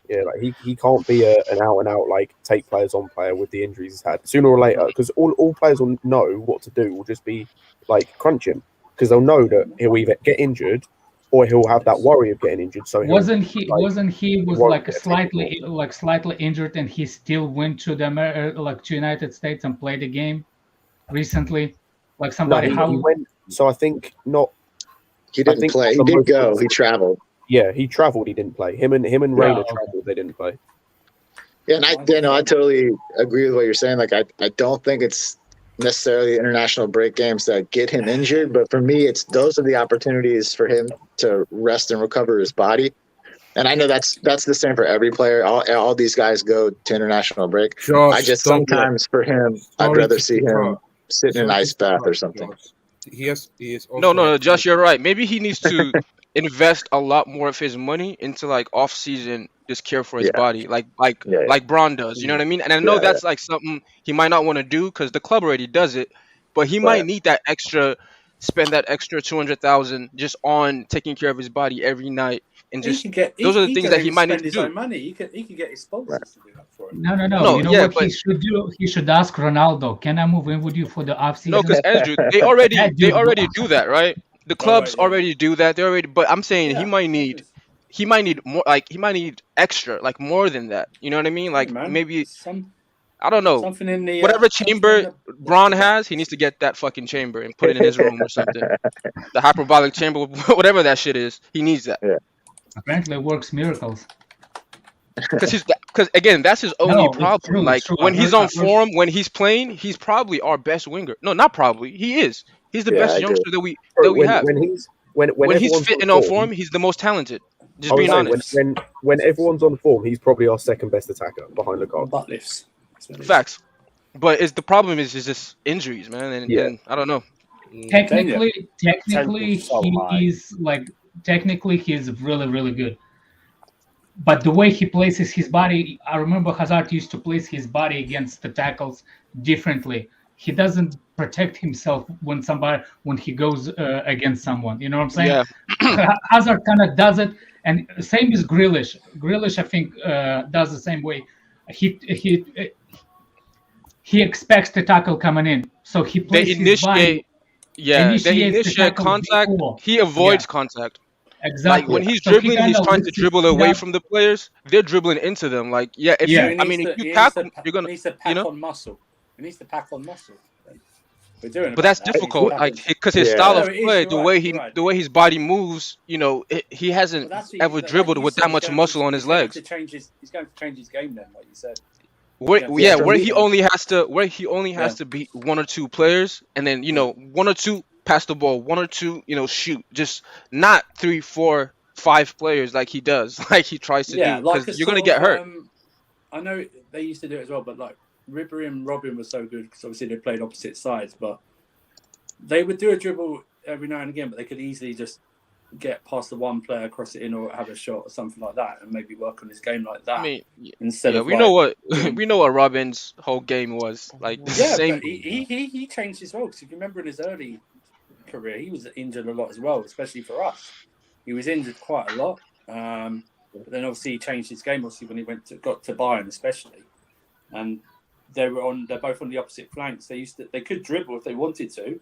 [SPEAKER 2] Yeah, like he can't be an out and out like take players on player with the injuries he's had sooner or later because all players will know what to do. Will just be like crunch him because they'll know that he'll either get injured or he'll have that worry of getting injured. So
[SPEAKER 3] Wasn't he was
[SPEAKER 2] won't
[SPEAKER 3] like
[SPEAKER 2] get
[SPEAKER 3] slightly injured and he still went to to United States and played the game recently? Like somebody
[SPEAKER 2] he went. So I think not.
[SPEAKER 5] He
[SPEAKER 2] I
[SPEAKER 5] didn't
[SPEAKER 2] think
[SPEAKER 5] play. He
[SPEAKER 2] for
[SPEAKER 5] did
[SPEAKER 2] most
[SPEAKER 5] go.
[SPEAKER 2] of
[SPEAKER 5] He traveled.
[SPEAKER 2] Yeah, he travelled. He didn't play. Him and Rayner
[SPEAKER 3] okay.
[SPEAKER 2] travelled. They didn't play.
[SPEAKER 5] Yeah, and I totally agree with what you're saying. Like, I don't think it's necessarily international break games that get him injured, but for me, those are the opportunities for him to rest and recover his body. And I know that's the same for every player. All these guys go to international break.
[SPEAKER 4] Josh,
[SPEAKER 5] I just
[SPEAKER 4] don't
[SPEAKER 5] sometimes for him, I'd
[SPEAKER 4] Sorry
[SPEAKER 5] rather
[SPEAKER 4] to
[SPEAKER 5] see him
[SPEAKER 4] interrupt.
[SPEAKER 5] sit in an ice bath or something.
[SPEAKER 4] He is also
[SPEAKER 7] No, Josh, you're right. Maybe he needs to invest a lot more of his money into like off season, just care for his
[SPEAKER 5] Yeah.
[SPEAKER 7] body, like Braun does. You know what I mean? And I know
[SPEAKER 5] Yeah,
[SPEAKER 7] that's like something he might not want to do because the club already does it, but he might need that spend that extra 200,000 just on taking care of his body every night and just those are the things that he might need to
[SPEAKER 8] his
[SPEAKER 7] do.
[SPEAKER 8] own money. He can get his sponsors to do that for him.
[SPEAKER 3] No.
[SPEAKER 7] No,
[SPEAKER 3] You know
[SPEAKER 7] yeah,
[SPEAKER 3] what
[SPEAKER 7] but-
[SPEAKER 3] he should do? He should ask Ronaldo, can I move in with you for the off season?
[SPEAKER 7] No, because Andrew, they already
[SPEAKER 3] That dude-
[SPEAKER 7] do that, right? The clubs
[SPEAKER 8] yeah.
[SPEAKER 7] already do that. They already, but I'm saying
[SPEAKER 8] Yeah.
[SPEAKER 7] he might need more, like he might need extra, like more than that. You know what I mean? Like
[SPEAKER 8] Man,
[SPEAKER 7] maybe
[SPEAKER 8] some
[SPEAKER 7] I don't know.
[SPEAKER 8] something in the
[SPEAKER 7] Whatever
[SPEAKER 8] something
[SPEAKER 7] chamber
[SPEAKER 8] in the-
[SPEAKER 7] Braun has, he needs to get that fucking chamber and put it in his room or something. The hyperbolic chamber, whatever that shit is, he needs that.
[SPEAKER 3] Apparently it works miracles.
[SPEAKER 7] Because again, that's his only
[SPEAKER 3] No, it's
[SPEAKER 7] problem.
[SPEAKER 3] true,
[SPEAKER 7] Like
[SPEAKER 3] it's true.
[SPEAKER 7] when
[SPEAKER 3] I
[SPEAKER 7] he's
[SPEAKER 3] heard-
[SPEAKER 7] on
[SPEAKER 3] I heard-
[SPEAKER 7] form, when he's playing, he's probably our best winger. No, not probably. He is. He's the
[SPEAKER 5] Yeah,
[SPEAKER 7] best
[SPEAKER 5] I agree.
[SPEAKER 7] youngster that we have.
[SPEAKER 2] When he's
[SPEAKER 7] When he's
[SPEAKER 2] everyone's
[SPEAKER 7] fit and on form, he's the most talented. Just
[SPEAKER 2] I would
[SPEAKER 7] being
[SPEAKER 2] say
[SPEAKER 7] honest.
[SPEAKER 2] when everyone's on form, he's probably our second best attacker behind Lukaku.
[SPEAKER 8] butt lifts.
[SPEAKER 7] Facts. But the problem is just injuries, man, and I don't know.
[SPEAKER 3] Technically,
[SPEAKER 1] so
[SPEAKER 3] he's really, really good. But the way he places his body, I remember Hazard used to place his body against the tackles differently. He doesn't protect himself when he goes against someone. You know what I'm saying?
[SPEAKER 7] Yeah.
[SPEAKER 3] Hazard kind of does it, and same as Grealish. Grealish, I think, does the same way. He expects the tackle coming in, so he places his body.
[SPEAKER 7] Yeah, they initiate contact.
[SPEAKER 3] Before.
[SPEAKER 7] He avoids contact.
[SPEAKER 3] Exactly.
[SPEAKER 7] Like when he's dribbling, he's trying to dribble away from the players. They're dribbling into them. Like, if you tackle, you're gonna,
[SPEAKER 8] on muscle. He needs to pack on muscle. We're doing,
[SPEAKER 7] but that's difficult, like because his style of play, the way his body moves, he hasn't ever dribbled with that much muscle on his legs.
[SPEAKER 8] He's going to change his game then, like you said.
[SPEAKER 7] Where he only has to beat one or two players, and then one or two pass the ball, one or two shoot, just not 3, 4, 5 players like he does, like he tries to do, because you're gonna get hurt.
[SPEAKER 8] I know they used to do it as well, but like Ribery and Robin were so good because obviously they played opposite sides, but they would do a dribble every now and again, but they could easily just get past the one player, cross it in, or have a shot or something like that, and maybe work on his game like that. Instead of
[SPEAKER 7] we know what Robin's whole game was like. The same.
[SPEAKER 8] But he changed as well, because if you remember in his early career, he was injured a lot as well, especially for us. He was injured quite a lot, but then obviously he changed his game. Obviously when he got to Bayern, especially, and they're both on the opposite flanks. They could dribble if they wanted to.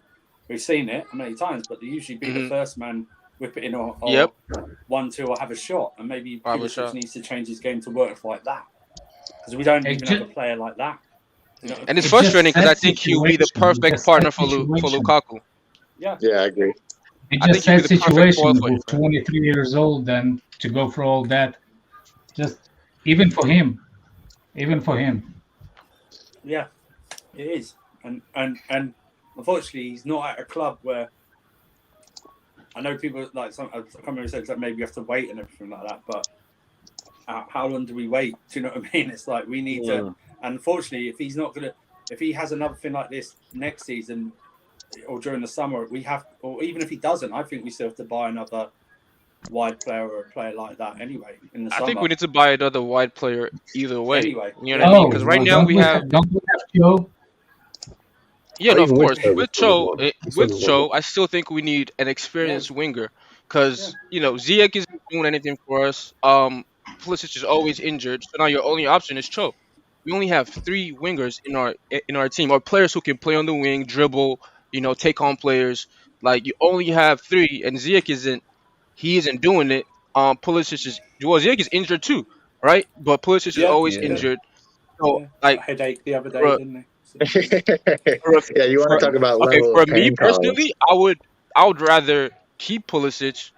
[SPEAKER 8] We've seen it many times, but they usually be the first man, whip it in, or 1-2, or have a shot, and maybe Pulisic needs to change his game to work like that, because we don't even have a player like that.
[SPEAKER 7] And it's frustrating because I think he'll be the perfect partner for Lukaku.
[SPEAKER 5] Yeah, I agree.
[SPEAKER 3] It just that situation with 23 years old, then to go for all that, just even for him.
[SPEAKER 8] Yeah, it is, and unfortunately, he's not at a club where. I know people like some. I can't remember said that maybe you have to wait and everything like that, but how long do we wait? Do you know what I mean? It's like we need to. Unfortunately, if he has another thing like this next season or during the summer, we have, or even if he doesn't, I think we still have to buy another wide player or a player like that anyway. In the summer.
[SPEAKER 7] I think we need to buy another wide player either way.
[SPEAKER 8] Anyway,
[SPEAKER 7] you know what I mean? Because right now we have.
[SPEAKER 3] Don't we have Joe?
[SPEAKER 7] Yeah, no, of course. With Cho, I still think we need an experienced winger, because Ziyech isn't doing anything for us. Pulisic is always injured, so now your only option is Cho. We only have 3 wingers in our team, or players who can play on the wing, dribble, take on players. Like you only have 3, and Ziyech isn't doing it. Ziyech is injured too, right? But Pulisic is always injured. So like
[SPEAKER 8] headache the other day, didn't they?
[SPEAKER 5] You want to talk about
[SPEAKER 7] for me personally, I would rather keep Pulisic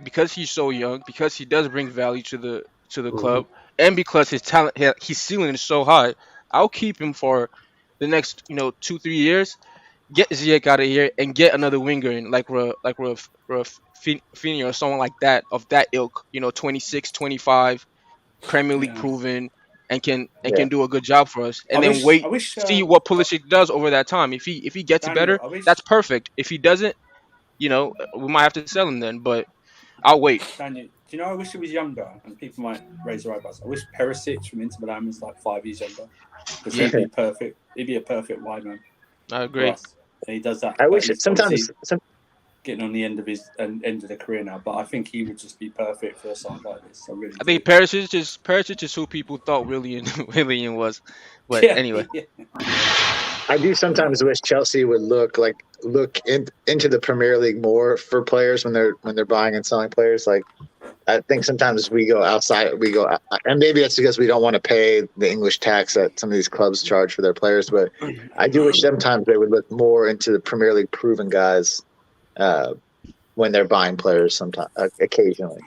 [SPEAKER 7] because he's so young, because he does bring value to the club, and because his talent, his ceiling is so high. I'll keep him for the next 2-3 years. Get Ziyech out of here and get another winger in, like Raphinha or someone like that, of that ilk. 26, 25, Premier League proven. And can do a good job for us, and see what Pulisic does over that time. If he gets better, that's perfect. If he doesn't, we might have to sell him then. But I'll wait.
[SPEAKER 8] Daniel, do you know? I wish he was younger, and people might raise their eyebrows. I wish Pulisic from Inter Milan was like 5 years younger, because he'd be perfect. He'd be a perfect wide man.
[SPEAKER 7] I agree.
[SPEAKER 8] And he does that.
[SPEAKER 5] I wish sometimes.
[SPEAKER 8] Getting on the end of the career now, but I think he would just be perfect for a side like this.
[SPEAKER 7] I think Pulisic is who people thought Willian was, but anyway.
[SPEAKER 5] I do sometimes wish Chelsea would look into the Premier League more for players when they're buying and selling players. Like I think sometimes we go outside, and maybe that's because we don't want to pay the English tax that some of these clubs charge for their players. But I do wish sometimes they would look more into the Premier League proven guys. When they're buying players, sometimes occasionally.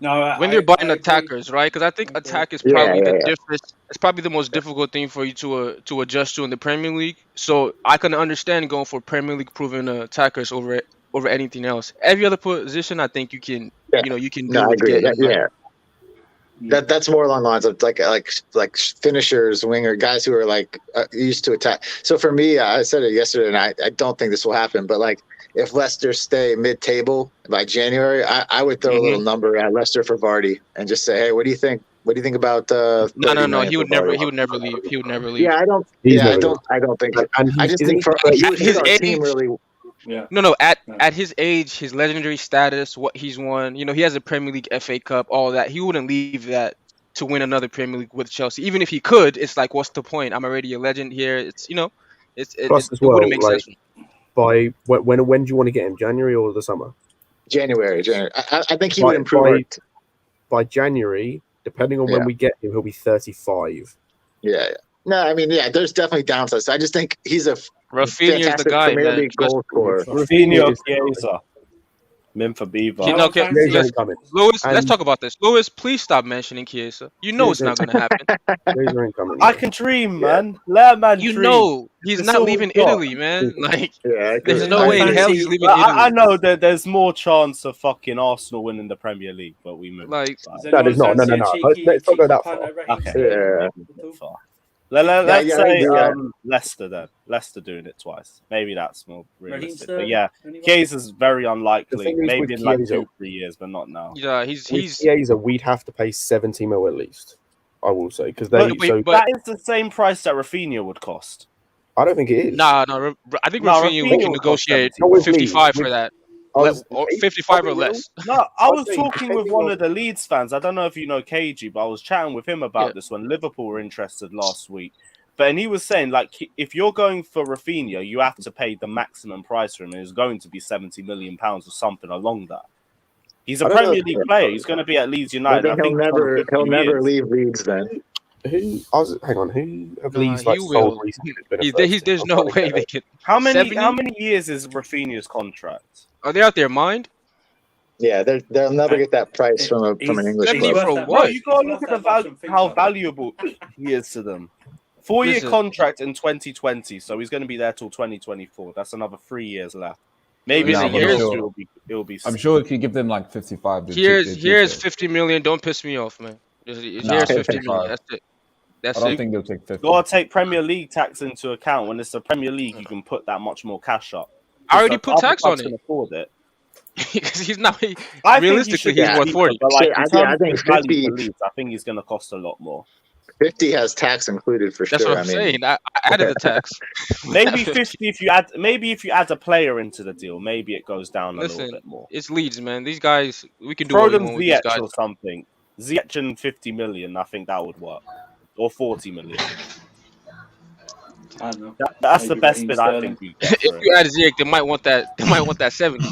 [SPEAKER 8] No,
[SPEAKER 7] when they're buying attackers, right? Because I think attack is probably difference. It's probably the most difficult thing for you to adjust to in the Premier League. So I can understand going for Premier League proven attackers over anything else. Every other position, I think you can you can do.
[SPEAKER 5] No, I agree. That's more along the lines of like finishers, winger guys who are like used to attack. So for me, I said it yesterday, and I don't think this will happen. But like if Leicester stay mid-table by January, I would throw a little number at Leicester for Vardy and just say, hey, what do you think? What do you think about
[SPEAKER 7] No. He would never leave. He would never leave.
[SPEAKER 5] Yeah, I don't. I don't think. I just think for
[SPEAKER 7] his
[SPEAKER 5] our
[SPEAKER 7] age,
[SPEAKER 5] team really.
[SPEAKER 8] Yeah.
[SPEAKER 7] No. At his age, his legendary status, what he's won, he has a Premier League, FA Cup, all that. He wouldn't leave that to win another Premier League with Chelsea. Even if he could, it's like, what's the point? I'm already a legend here. It's
[SPEAKER 2] Plus as
[SPEAKER 7] it
[SPEAKER 2] well,
[SPEAKER 7] wouldn't make
[SPEAKER 2] like,
[SPEAKER 7] sense.
[SPEAKER 2] By when do you want to get him? January or the summer?
[SPEAKER 5] January. I think he would improve.
[SPEAKER 2] By January, depending on when we get him, he'll be 35.
[SPEAKER 5] Yeah. No, I mean, there's definitely downsides. I just think he's a
[SPEAKER 7] Raphinha is the guy,
[SPEAKER 5] Premier
[SPEAKER 7] man.
[SPEAKER 5] League goal scorer.
[SPEAKER 1] Raphinha, Chiesa, Min for Beaver.
[SPEAKER 7] Lewis, let's talk about this. Lewis, please stop mentioning Chiesa. You know it's not going to happen.
[SPEAKER 2] I
[SPEAKER 1] can dream, man. Let a man dream.
[SPEAKER 7] You know he's not leaving Italy, man. Like, there's no way in hell he's leaving Italy.
[SPEAKER 1] I know that there's more chance of fucking Arsenal winning the Premier League, but we move.
[SPEAKER 7] Like,
[SPEAKER 2] that is not. No. Let's not go that far.
[SPEAKER 1] Okay. Yeah. Let's say Leicester then. Leicester doing it twice. Maybe that's more realistic. But yeah, Chiesa's very unlikely. Maybe in like 2-3 years, but not now.
[SPEAKER 7] Yeah, he's
[SPEAKER 2] Chiesa, we'd have to pay 70 mil at least. I will say because
[SPEAKER 1] but that is the same price that Raphinha would cost.
[SPEAKER 2] I don't think it is.
[SPEAKER 7] Nah. I think Raphinha we can negotiate 55 for that. Or 55 or less.
[SPEAKER 1] No, I was talking with one of the Leeds fans. I don't know if you know KG, but I was chatting with him about this when Liverpool were interested last week. And he was saying, like, if you're going for Raphinha, you have to pay the maximum price for him, and it's going to be £70 million or something along that. He's a Premier League player. He's going to be at Leeds United. I think
[SPEAKER 5] he'll never leave Leeds then.
[SPEAKER 2] Who have Leeds sold recently?
[SPEAKER 7] There's no way they can.
[SPEAKER 1] How many years is Raphinha's contract?
[SPEAKER 7] Are they out their mind?
[SPEAKER 5] Yeah, they'll never get that price from an English club.
[SPEAKER 7] For what?
[SPEAKER 1] You got to look at how valuable he is to them. 4-year contract in 2020, so he's going to be there till 2024. That's another 3 years left. Maybe it'll be.
[SPEAKER 6] I'm sure if you give them like 55.
[SPEAKER 7] Here's 50 million. Don't piss me off, man. Here's 50 million. That's it.
[SPEAKER 6] I don't think they'll take 50.
[SPEAKER 1] You got to take Premier League tax into account. When it's the Premier League, you can put that much more cash up.
[SPEAKER 7] I already put tax on it.
[SPEAKER 1] Afford it.
[SPEAKER 7] Because he's not. Realistically, he's worth 40.
[SPEAKER 1] But like,
[SPEAKER 5] I think 50.
[SPEAKER 1] I think he's going to cost a lot more.
[SPEAKER 5] 50 has tax included for sure.
[SPEAKER 7] That's what I'm saying. I added the tax.
[SPEAKER 1] Maybe 50 if you add. Maybe if you add a player into the deal, maybe it goes down a little bit more.
[SPEAKER 7] It's Leeds, man. These guys, we can do
[SPEAKER 1] throw them Ziyech or something. Ziyech and 50 million. I think that would work, or 40 million.
[SPEAKER 8] I don't know.
[SPEAKER 1] That's the best bid I think we get.
[SPEAKER 7] If you add Ziyech, they might want that. They might want that 70.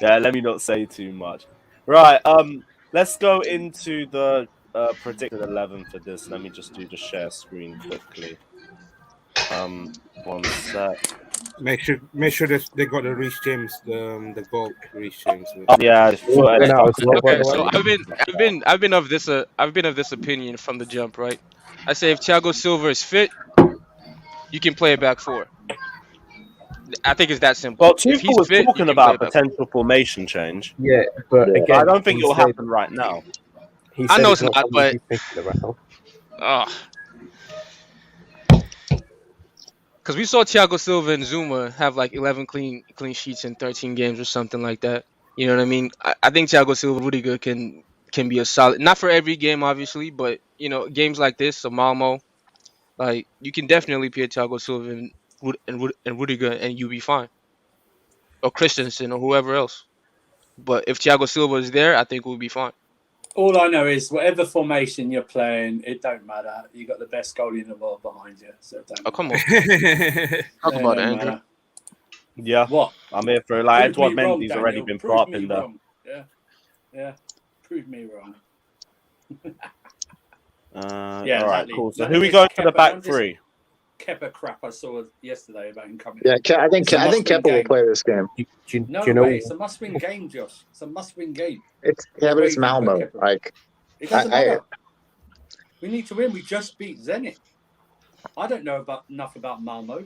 [SPEAKER 1] Yeah, let me not say too much. Right. Let's go into the predicted 11 for this. Let me just do the share screen quickly. 1 sec.
[SPEAKER 4] Make sure they got the Reece James, the goal Reece James.
[SPEAKER 1] Yeah.
[SPEAKER 7] Okay, so I've been of this opinion from the jump, right? I say if Thiago Silva is fit, you can play a back four. I think it's that simple.
[SPEAKER 1] Well, Tuchel was talking about a potential formation change.
[SPEAKER 2] Yeah, but again,
[SPEAKER 1] I don't think it will happen right now.
[SPEAKER 7] I know it's not, but because we saw Thiago Silva and Zuma have like 11 clean sheets in 13 games or something like that. You know what I mean? I think Thiago Silva, Rudiger can be a solid, not for every game obviously, but games like this, so Malmo, like you can definitely play Thiago Silva and Rudiger and you'll be fine. Or Christensen or whoever else. But if Thiago Silva is there, I think we'll be fine.
[SPEAKER 8] All I know is whatever formation you're playing, it don't matter. You got the best goalie in the world behind you. So it don't matter.
[SPEAKER 7] Come on. Talk about it, Andrew.
[SPEAKER 8] Matter.
[SPEAKER 1] Yeah.
[SPEAKER 8] What?
[SPEAKER 1] I'm here for it. Like Edouard Mendy's already been put up in there.
[SPEAKER 8] Yeah. Prove me wrong.
[SPEAKER 1] All
[SPEAKER 8] exactly.
[SPEAKER 1] right, cool. So who we going for the back three?
[SPEAKER 8] Kepa crap I saw yesterday about him coming.
[SPEAKER 5] Yeah, I think Kepa will play this game.
[SPEAKER 8] It's a must-win game, Josh. It's a must-win game.
[SPEAKER 5] But it's Malmo. Like,
[SPEAKER 8] it doesn't matter. We need to win. We just beat Zenit. I don't know enough about Malmo.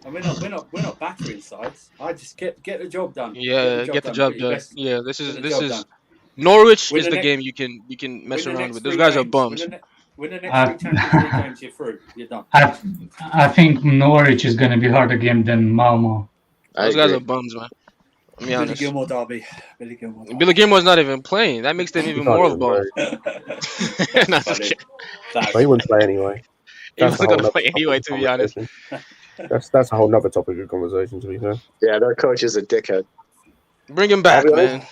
[SPEAKER 8] And we're not battering sides. I just get the job done.
[SPEAKER 7] Yeah, get the job done. Yeah, this is Norwich
[SPEAKER 8] Win
[SPEAKER 7] is
[SPEAKER 8] the
[SPEAKER 7] the
[SPEAKER 8] next-
[SPEAKER 7] game you can mess
[SPEAKER 8] Win the
[SPEAKER 7] around
[SPEAKER 8] next
[SPEAKER 7] with. Those
[SPEAKER 8] 3
[SPEAKER 7] guys are
[SPEAKER 8] games.
[SPEAKER 7] bums.
[SPEAKER 8] Win the next 3 Champions League games, you're through. You're done.
[SPEAKER 3] I think Norwich is going to be harder game than Malmo.
[SPEAKER 7] Those guys are bums, man. Let me be
[SPEAKER 8] Billy
[SPEAKER 7] honest.
[SPEAKER 8] Gilmore derby. Billy Gilmore. Derby.
[SPEAKER 7] Billy Gilmore's not even playing. That makes them even more of bums. Nah, just kidding.
[SPEAKER 2] But he wouldn't play anyway.
[SPEAKER 7] He wasn't gonna play anyway, to be honest.
[SPEAKER 2] That's a whole nother topic of conversation, to be fair.
[SPEAKER 5] Yeah, their coach is a dickhead.
[SPEAKER 7] Bring him back, man.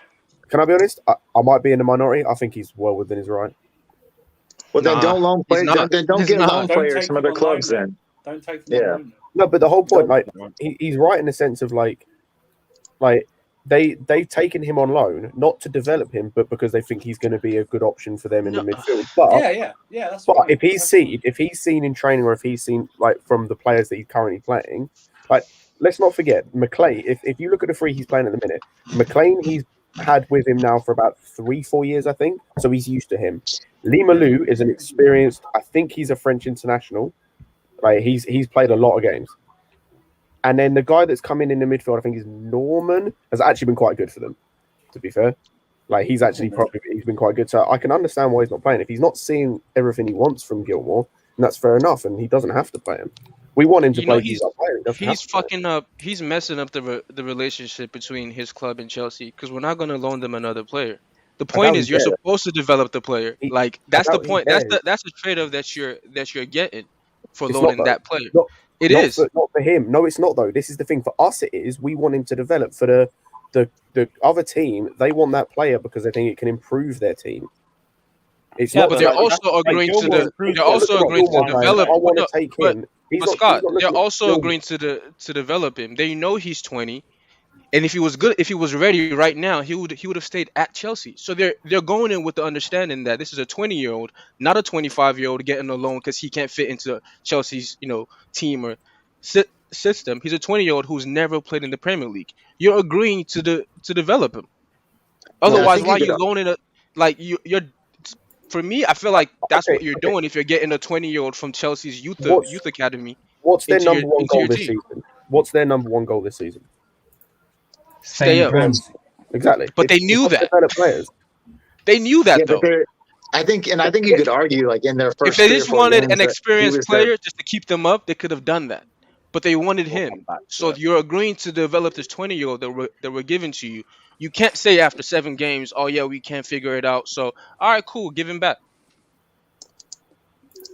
[SPEAKER 2] Can I be honest? I might be in the minority. I think he's well within his right.
[SPEAKER 5] Well, then don't loan play. Don't get loan players from other clubs. Then
[SPEAKER 8] don't take them.
[SPEAKER 5] Yeah.
[SPEAKER 2] No, but the whole point, like, he's right in the sense of like they've taken him on loan not to develop him, but because they think he's going to be a good option for them in the midfield. But
[SPEAKER 8] yeah. That's
[SPEAKER 2] but if he's seen in training, or if he's seen like from the players that he's currently playing, like let's not forget McLean. If you look at the 3 he's playing at the minute, McLean he's had with him now for about 3-4 years, I think. So he's used to him. Limalu is an experienced. I think he's a French international. Like he's played a lot of games. And then the guy that's come in the midfield, I think, is Norman, has actually been quite good for them, to be fair. Like, he's been quite good. So I can understand why he's not playing. If he's not seeing everything he wants from Gilmore, then that's fair enough, and he doesn't have to play him. We want him to play.
[SPEAKER 7] He's fucking up. He's messing up the relationship between his club and Chelsea because we're not going to loan them another player. The point is, you're supposed to develop the player. Like that's the point. That's the trade-off that you're getting for loaning that player. It is
[SPEAKER 2] not for him. No, it's not though. This is the thing. For us, it is. We want him to develop. For the other team, they want that player because they think it can improve their team. It's not.
[SPEAKER 7] But they're also agreeing to develop.
[SPEAKER 2] I want to take him.
[SPEAKER 7] But Scott, they're also agreeing to develop him. They know he's 20, and if he was good, if he was ready right now, he would have stayed at Chelsea. So they're going in with the understanding that this is a 20-year-old, not a 25-year-old getting a loan because he can't fit into Chelsea's team or system. He's a 20-year-old who's never played in the Premier League. You're agreeing to develop him. Otherwise, why are you loaning you're? For me, I feel like that's what you're doing if you're getting a 20-year-old from Chelsea's youth academy.
[SPEAKER 2] What's their number one goal this season? What's their number one goal this season?
[SPEAKER 7] Stay up.
[SPEAKER 2] Exactly.
[SPEAKER 7] But they knew that.
[SPEAKER 2] Players.
[SPEAKER 7] They knew that though.
[SPEAKER 5] I think you could argue like in their first.
[SPEAKER 7] If they just wanted an experienced player just to keep them up, they could have done that. But they wanted him. So if you're agreeing to develop this 20-year-old that were given to you, you can't say after 7 games, oh yeah, we can't figure it out. So all right, cool, give him back.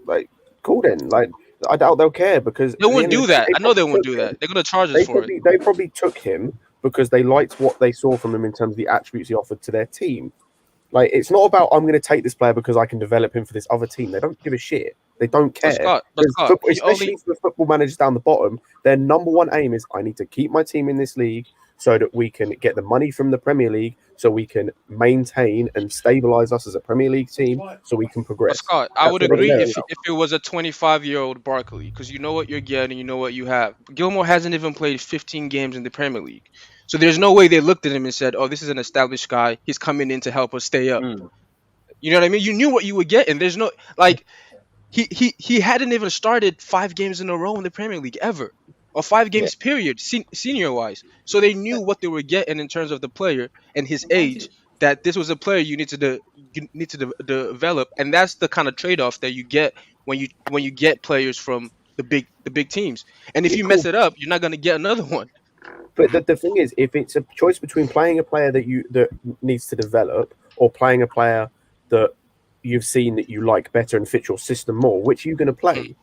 [SPEAKER 2] Like, cool then. Like, I doubt they'll care because
[SPEAKER 7] they won't do that. I know they won't do that. They're gonna charge us for it.
[SPEAKER 2] They probably took him because they liked what they saw from him in terms of the attributes he offered to their team. Like, it's not about I'm going to take this player because I can develop him for this other team. They don't give a shit. They don't care.
[SPEAKER 7] Scott,
[SPEAKER 2] especially for football managers down the bottom, their number one aim is I need to keep my team in this league so that we can get the money from the Premier League, so we can maintain and stabilize us as a Premier League team, so we can progress.
[SPEAKER 7] But Scott, I would agree if it was a 25-year-old Barkley, because you know what you're getting, you know what you have. Gilmore hasn't even played 15 games in the Premier League. So there's no way they looked at him and said, oh, this is an established guy. He's coming in to help us stay up. You know what I mean? You knew what you were getting. There's no, like, he hadn't even started 5 games in a row in the Premier League ever. Or 5 games period, senior-wise. So they knew what they were getting in terms of the player and his age, that this was a player you need to develop. And that's the kind of trade-off that you get when you get players from the big teams. And if you mess it up, you're not going to get another one.
[SPEAKER 2] But the thing is, if it's a choice between playing a player that needs to develop or playing a player that you've seen that you like better and fits your system more, which are you going to play?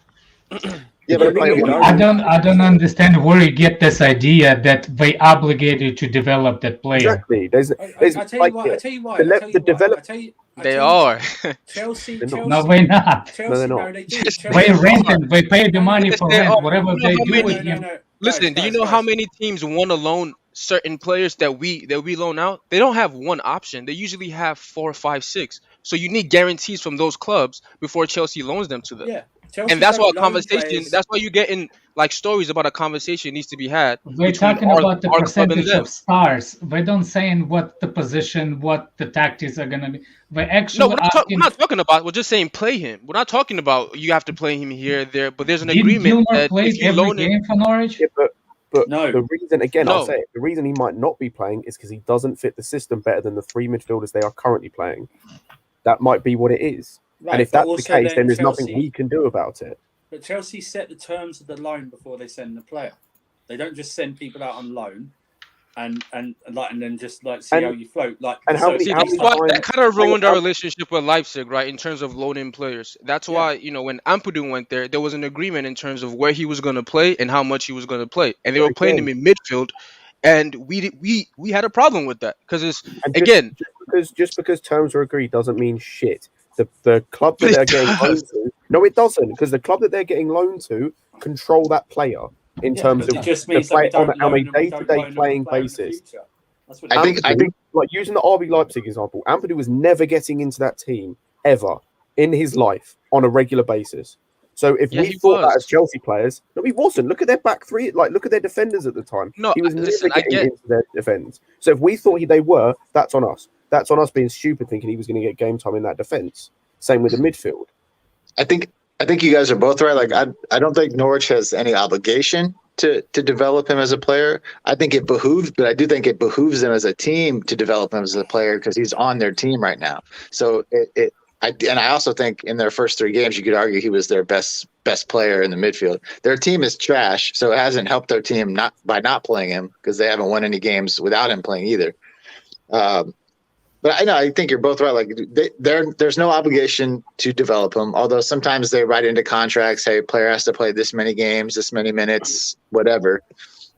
[SPEAKER 3] I don't understand where you get this idea that they obligated to develop that player.
[SPEAKER 2] Exactly.
[SPEAKER 8] I tell you why.
[SPEAKER 7] They are.
[SPEAKER 8] Chelsea.
[SPEAKER 3] No, they're not.
[SPEAKER 2] No, they're not.
[SPEAKER 3] They rent it. They pay the money for rent. Whatever they do with him.
[SPEAKER 7] Listen, do you know how many teams want to loan certain players that we loan out? They don't have one option. They usually have 4, 5, 6. So you need guarantees from those clubs before Chelsea loans them to them.
[SPEAKER 8] Yeah.
[SPEAKER 7] And that's why a conversation. That's why you get in like stories about a conversation needs to be had.
[SPEAKER 3] We're talking about the percentage of stars. They don't saying what the position, what the tactics are gonna be. They actually.
[SPEAKER 7] No, we're not talking about. We're just saying play him. We're not talking about you have to play him here, there. But there's an agreement
[SPEAKER 3] Gilmore
[SPEAKER 7] that
[SPEAKER 3] played
[SPEAKER 7] if you
[SPEAKER 3] every
[SPEAKER 7] loan
[SPEAKER 3] game for Norwich.
[SPEAKER 2] Yeah, But
[SPEAKER 8] No.
[SPEAKER 2] the reason, again,
[SPEAKER 7] No.
[SPEAKER 2] I'll say it, the reason he might not be playing is because he doesn't fit the system better than the three midfielders they are currently playing. That might be what it is.
[SPEAKER 8] Right,
[SPEAKER 2] and if
[SPEAKER 8] but
[SPEAKER 2] that's the
[SPEAKER 8] also
[SPEAKER 2] case, then there's
[SPEAKER 8] Chelsea,
[SPEAKER 2] nothing we can do about it.
[SPEAKER 8] But Chelsea set the terms of the loan before they send the player. They don't just send people out on loan and then just like see how you float. Like,
[SPEAKER 2] and how many
[SPEAKER 7] that's
[SPEAKER 2] times-
[SPEAKER 7] why that kind of ruined our relationship with Leipzig, right? In terms of loaning players. That's why, you know, when Ampadu went there was an agreement in terms of where he was going to play and how much he was going to play, and they were playing him in midfield, and we had a problem with that because it's
[SPEAKER 2] just because terms are agreed doesn't mean shit. The club that they're getting loaned to, no, it doesn't, because the club that they're getting loaned to control that player in terms of the play on a day-to-day playing basis.
[SPEAKER 5] I think
[SPEAKER 2] like using the RB Leipzig example, Ampadu was never getting into that team ever in his life on a regular basis. So if we thought that as Chelsea players, no, he wasn't. Look at their back three. Like, look at their defenders at the time.
[SPEAKER 7] No,
[SPEAKER 2] he was never getting into their defense. So if we thought they were, that's on us. That's on us being stupid, thinking he was going to get game time in that defense. Same with the midfield.
[SPEAKER 5] I think you guys are both right. Like, I don't think Norwich has any obligation to develop him as a player. I think it behooves, but I do think it behooves them as a team to develop him as a player because he's on their team right now. So I also think in their first 3 games, you could argue he was their best player in the midfield. Their team is trash, so it hasn't helped their team by not playing him because they haven't won any games without him playing either. But I think you're both right. Like, there's no obligation to develop him, although sometimes they write into contracts, hey, player has to play this many games, this many minutes, whatever.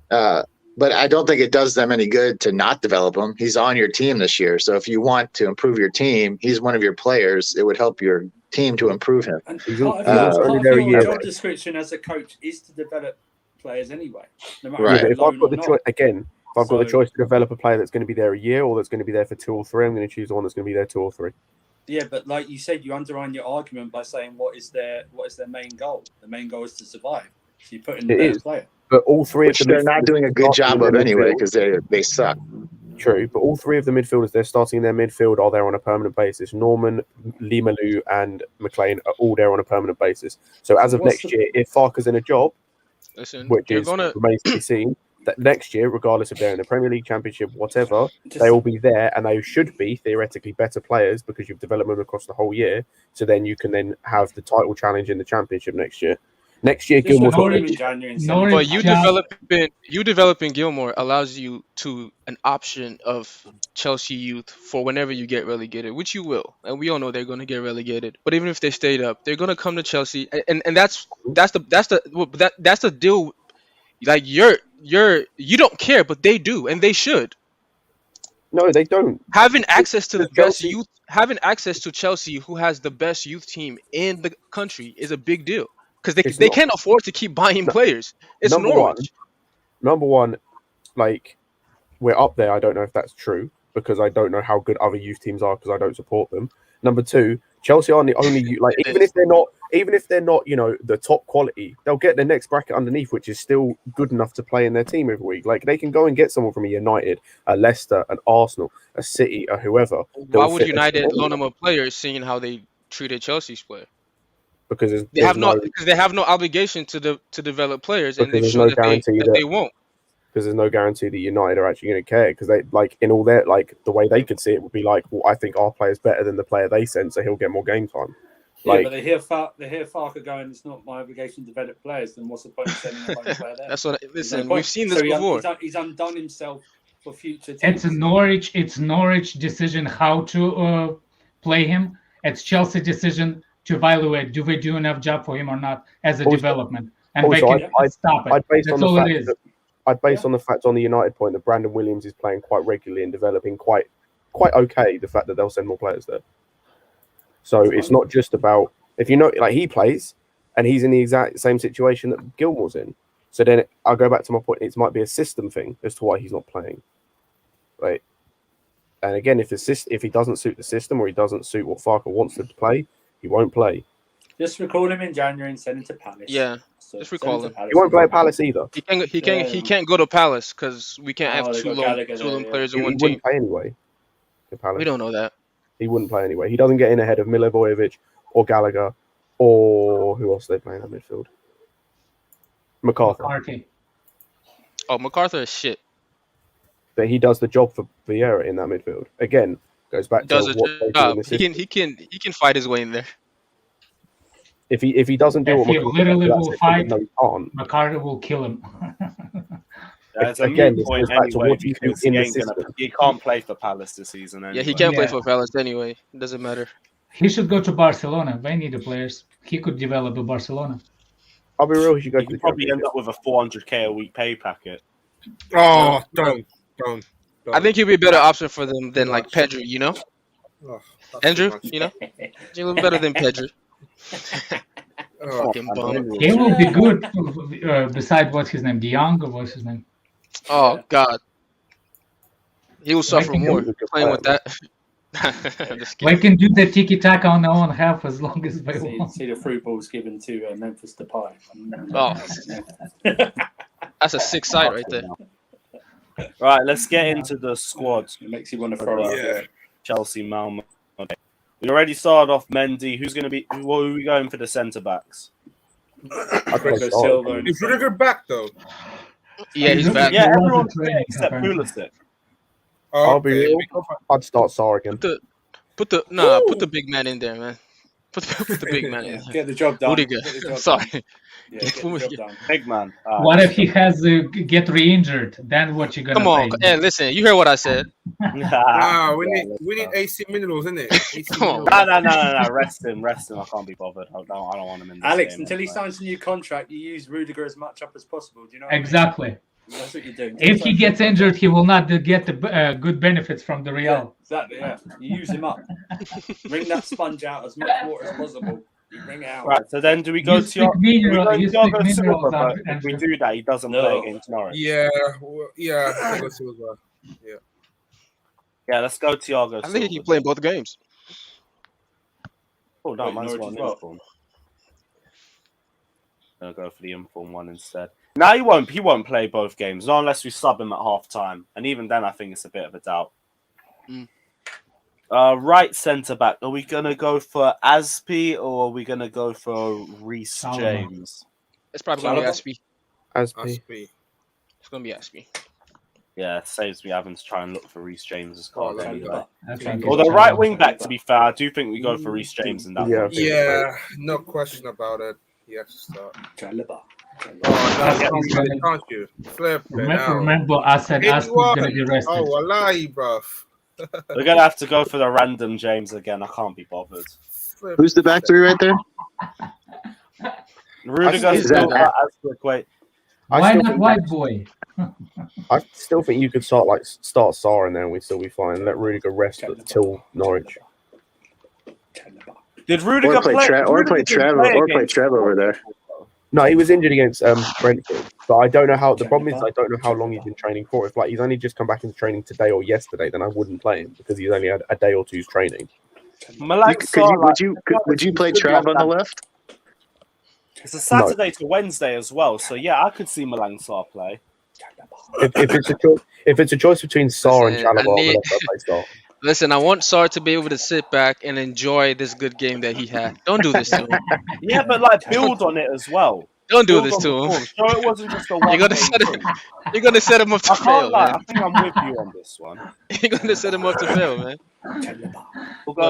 [SPEAKER 5] But I don't think it does them any good to not develop him. He's on your team this year. So if you want to improve your team, he's one of your players. It would help your team to improve him.
[SPEAKER 8] And part of your job description as a coach is to develop players anyway. No matter
[SPEAKER 2] right. If I've got the choice, again, if I've got the choice to develop a player that's going to be there a year or that's going to be there for 2 or 3, I'm going to choose the one that's going to be there 2 or 3.
[SPEAKER 8] Yeah, but like you said, you underline your argument by saying what is their main goal? The main goal is to survive. So you put in the best player.
[SPEAKER 2] But all 3 of them,
[SPEAKER 5] they're not doing a good job of anyway because they suck.
[SPEAKER 2] True, but all 3 of the midfielders they're starting in their midfield are there on a permanent basis. Norman, Limalu, and McLean are all there on a permanent basis. So as of next year, if Farke's in a job, which remains to be seen, that next year, regardless if they're in the Premier League, Championship, whatever, they will be there, and they should be theoretically better players because you've developed them across the whole year. So then you can then have the title challenge in the Championship next year. Next year, Gilmore's
[SPEAKER 7] but you developing Gilmore allows you to an option of Chelsea youth for whenever you get relegated, which you will, and we all know they're going to get relegated. But even if they stayed up, they're going to come to Chelsea, and that's the deal. Like you don't care, but they do, and they should.
[SPEAKER 2] No, they don't.
[SPEAKER 7] Having access to the best youth, having access to Chelsea, who has the best youth team in the country, is a big deal. Because they can't afford to keep buying players. It's Norwich.
[SPEAKER 2] Number one, like, we're up there. I don't know if that's true because I don't know how good other youth teams are because I don't support them. Number 2, Chelsea aren't the only like even if they're not the top quality, they'll get the next bracket underneath, which is still good enough to play in their team every week. Like, they can go and get someone from a United, a Leicester, an Arsenal, a City, or whoever.
[SPEAKER 7] Why would United loan them a player, seeing how they treated Chelsea's player?
[SPEAKER 2] Because
[SPEAKER 7] they have no obligation to develop players, and they've shown that they won't.
[SPEAKER 2] Because there's no guarantee that United are actually going to care. Because they in all their the way they could see it would be like, well, I think our player's better than the player they sent, so he'll get more game time.
[SPEAKER 8] Yeah, but they hear Farke going, it's not my obligation to develop players. Then what's the point of sending a player there?
[SPEAKER 7] That's what. Listen, we've seen this before.
[SPEAKER 8] He's undone himself for future
[SPEAKER 3] It's
[SPEAKER 8] teams.
[SPEAKER 3] Norwich decision how to play him. It's Chelsea decision to evaluate, do we do enough job for him or not as a development, and they can stop it. That's all it is.
[SPEAKER 2] I'd base on the fact on the United point that Brandon Williams is playing quite regularly and developing quite okay. The fact that they'll send more players there, so it's not just about if he plays and he's in the exact same situation that Gilmore's in. So then I'll go back to my point. It might be a system thing as to why he's not playing, right? And again, if he doesn't suit the system or he doesn't suit what Farke wants him to play, he won't play.
[SPEAKER 8] Just recall him in January and send him to Palace.
[SPEAKER 7] Yeah, just recall him.
[SPEAKER 2] He won't play at Palace either.
[SPEAKER 7] He can't go to Palace because we can't have two players in one team.
[SPEAKER 2] He wouldn't play anyway.
[SPEAKER 7] We don't know that.
[SPEAKER 2] He wouldn't play anyway. He doesn't get in ahead of Milivojevic or Gallagher or who else are they playing at midfield? McCarthy.
[SPEAKER 7] Oh, MacArthur is shit.
[SPEAKER 2] But he does the job for Vieira in that midfield. Again, goes back
[SPEAKER 7] Does
[SPEAKER 2] to
[SPEAKER 7] a
[SPEAKER 2] what they do in
[SPEAKER 7] job.
[SPEAKER 2] the
[SPEAKER 7] He
[SPEAKER 2] system.
[SPEAKER 7] can fight his way in there.
[SPEAKER 2] If he doesn't do
[SPEAKER 3] If
[SPEAKER 2] what
[SPEAKER 3] he
[SPEAKER 2] McCarthy
[SPEAKER 3] literally
[SPEAKER 2] does,
[SPEAKER 3] will
[SPEAKER 2] that's it.
[SPEAKER 3] fight,
[SPEAKER 2] No, he can't.
[SPEAKER 3] McCarthy will kill him.
[SPEAKER 1] It's a
[SPEAKER 2] Again,
[SPEAKER 1] moot
[SPEAKER 2] this
[SPEAKER 1] point
[SPEAKER 2] goes back to
[SPEAKER 1] anyway
[SPEAKER 2] what do you do
[SPEAKER 1] because
[SPEAKER 2] in
[SPEAKER 1] he
[SPEAKER 2] the
[SPEAKER 1] ain't gonna.
[SPEAKER 2] system.
[SPEAKER 1] He can't play for Palace this season anyway.
[SPEAKER 7] Yeah, he can't play
[SPEAKER 3] Yeah.
[SPEAKER 7] for Palace anyway. It doesn't matter.
[SPEAKER 3] He should go to Barcelona. They need the players. He could develop in Barcelona.
[SPEAKER 2] I'll be real, he should go
[SPEAKER 1] He
[SPEAKER 2] to the
[SPEAKER 1] could probably end
[SPEAKER 2] Championship.
[SPEAKER 1] up with a 400k a week pay packet.
[SPEAKER 4] Oh, don't.
[SPEAKER 7] I think he'll be a better option for them than like Pedri, you know?
[SPEAKER 4] Oh, that's
[SPEAKER 7] Andrew,
[SPEAKER 4] too much.
[SPEAKER 7] you know? He's a little better than Pedri.
[SPEAKER 4] Oh,
[SPEAKER 7] Fucking bum.
[SPEAKER 3] He will be good beside what's his name? De Jong or what's his name?
[SPEAKER 7] Oh, God. He will suffer
[SPEAKER 3] can
[SPEAKER 7] more
[SPEAKER 2] do-
[SPEAKER 7] playing with that. I'm just
[SPEAKER 3] They
[SPEAKER 7] kidding.
[SPEAKER 3] can do the tiki taka on their own half as long as they want.
[SPEAKER 8] See the through balls given to Memphis Depay.
[SPEAKER 7] Oh, that's a sick sight right there.
[SPEAKER 1] Right, let's get into the squad.
[SPEAKER 8] It makes you want to throw up.
[SPEAKER 4] Yeah.
[SPEAKER 1] Chelsea, Malmo. We already started off Mendy. Who's going to be? What are we going for the centre backs?
[SPEAKER 8] Rico Silva and
[SPEAKER 4] Is Rudiger back though?
[SPEAKER 7] Yeah, he's back.
[SPEAKER 1] Yeah,
[SPEAKER 3] He wasn't
[SPEAKER 1] everyone's
[SPEAKER 3] training,
[SPEAKER 1] there except
[SPEAKER 3] apparently.
[SPEAKER 1] Pulisic.
[SPEAKER 4] Oh,
[SPEAKER 2] I'll be real, I'd start Sarr again.
[SPEAKER 7] Put the big man in there, man. Put the big man in there.
[SPEAKER 8] get the job done.
[SPEAKER 7] Rudiger.
[SPEAKER 8] Get the job
[SPEAKER 7] Sorry.
[SPEAKER 8] done. Yeah, get the job done.
[SPEAKER 1] Big man.
[SPEAKER 3] What if he has get re-injured? Then what you gonna
[SPEAKER 7] Come on.
[SPEAKER 3] say?
[SPEAKER 7] Hey, listen, you heard what I said.
[SPEAKER 4] we need AC minerals, innit? AC
[SPEAKER 7] Come on.
[SPEAKER 4] minerals.
[SPEAKER 1] No. Rest him. I can't be bothered. I don't want him in this
[SPEAKER 8] Alex,
[SPEAKER 1] game
[SPEAKER 8] until he
[SPEAKER 1] anyway.
[SPEAKER 8] signs a new contract, you use Rudiger as much up as possible. Do you know what
[SPEAKER 3] Exactly.
[SPEAKER 8] I mean? That's what you're doing.
[SPEAKER 3] If he gets injured, he will not get the good benefits from the
[SPEAKER 8] Yeah,
[SPEAKER 3] Real.
[SPEAKER 8] exactly, yeah. You use him up. Wring that sponge out as much water as possible. You bring it out.
[SPEAKER 1] Right, so then do we go
[SPEAKER 3] You
[SPEAKER 1] to
[SPEAKER 3] speak minerals
[SPEAKER 1] Thiago Silva?
[SPEAKER 3] on
[SPEAKER 1] But if we do that, he doesn't play
[SPEAKER 8] No.
[SPEAKER 1] against Norwich.
[SPEAKER 4] Yeah, Thiago Silva.
[SPEAKER 1] Yeah, let's go Thiago.
[SPEAKER 7] I think he can play in both games.
[SPEAKER 1] Oh no,
[SPEAKER 8] Wait,
[SPEAKER 1] mine's
[SPEAKER 8] Norwich
[SPEAKER 1] got
[SPEAKER 8] as
[SPEAKER 1] an
[SPEAKER 8] well.
[SPEAKER 1] inform. I'll go for the inform one instead. No, he won't. He won't play both games, not unless we sub him at half time, and even then, I think it's a bit of a doubt. Right centre back. Are we gonna go for Aspi or are we gonna go for Reece James?
[SPEAKER 7] It's probably going to be Aspie.
[SPEAKER 2] Aspi.
[SPEAKER 7] It's going to be Aspie.
[SPEAKER 1] Yeah, it saves me having to try and look for Reece James's card
[SPEAKER 4] Oh,
[SPEAKER 1] anyway.
[SPEAKER 3] Okay.
[SPEAKER 1] Although right wing back, to be fair, I do think we go for Reece James in that
[SPEAKER 2] Yeah.
[SPEAKER 1] one.
[SPEAKER 4] Yeah, no question about it. He has to start.
[SPEAKER 8] Chalaba.
[SPEAKER 4] Oh, can't you? Flip it out.
[SPEAKER 3] Remember, I said Aspi is going to be rested.
[SPEAKER 4] Oh, wallahi, bruv.
[SPEAKER 1] We're gonna have to go for the random James again. I can't be bothered.
[SPEAKER 5] Who's the back three right there?
[SPEAKER 1] Rudiger,
[SPEAKER 5] Is that-
[SPEAKER 1] Silva, Aspi,
[SPEAKER 3] Why
[SPEAKER 2] still
[SPEAKER 3] not
[SPEAKER 2] think-
[SPEAKER 3] White Boy?
[SPEAKER 2] I still think you could start Sarr in there and we'd still be fine. Let Rudiger rest until Norwich.
[SPEAKER 1] Did Rudiger
[SPEAKER 5] Or play Trev over there.
[SPEAKER 2] No, he was injured against Brentford, but I don't know how. The problem is I don't know how long he's been training for. If he's only just come back into training today or yesterday, then I wouldn't play him because he's only had a day or two's training.
[SPEAKER 5] Would you play Trev on the left?
[SPEAKER 1] It's a Saturday to Wednesday as well, so yeah, I could see Malang Sarr play.
[SPEAKER 2] If it's a choice between Sarr and
[SPEAKER 7] Listen,
[SPEAKER 2] Chalobah, I'll play Sarr.
[SPEAKER 7] Listen, I want Sarr to be able to sit back and enjoy this good game that he had. Don't do this to him.
[SPEAKER 1] Yeah, but build on it as well.
[SPEAKER 7] Don't do
[SPEAKER 1] Build
[SPEAKER 7] this
[SPEAKER 1] on
[SPEAKER 7] to
[SPEAKER 1] the
[SPEAKER 7] him.
[SPEAKER 1] form. So it wasn't just a one.
[SPEAKER 7] You're gonna set him up to
[SPEAKER 1] I
[SPEAKER 7] fail,
[SPEAKER 1] can't lie.
[SPEAKER 7] man.
[SPEAKER 1] I think I'm with you on this one.
[SPEAKER 7] You're gonna set him up to fail, man.
[SPEAKER 1] We'll go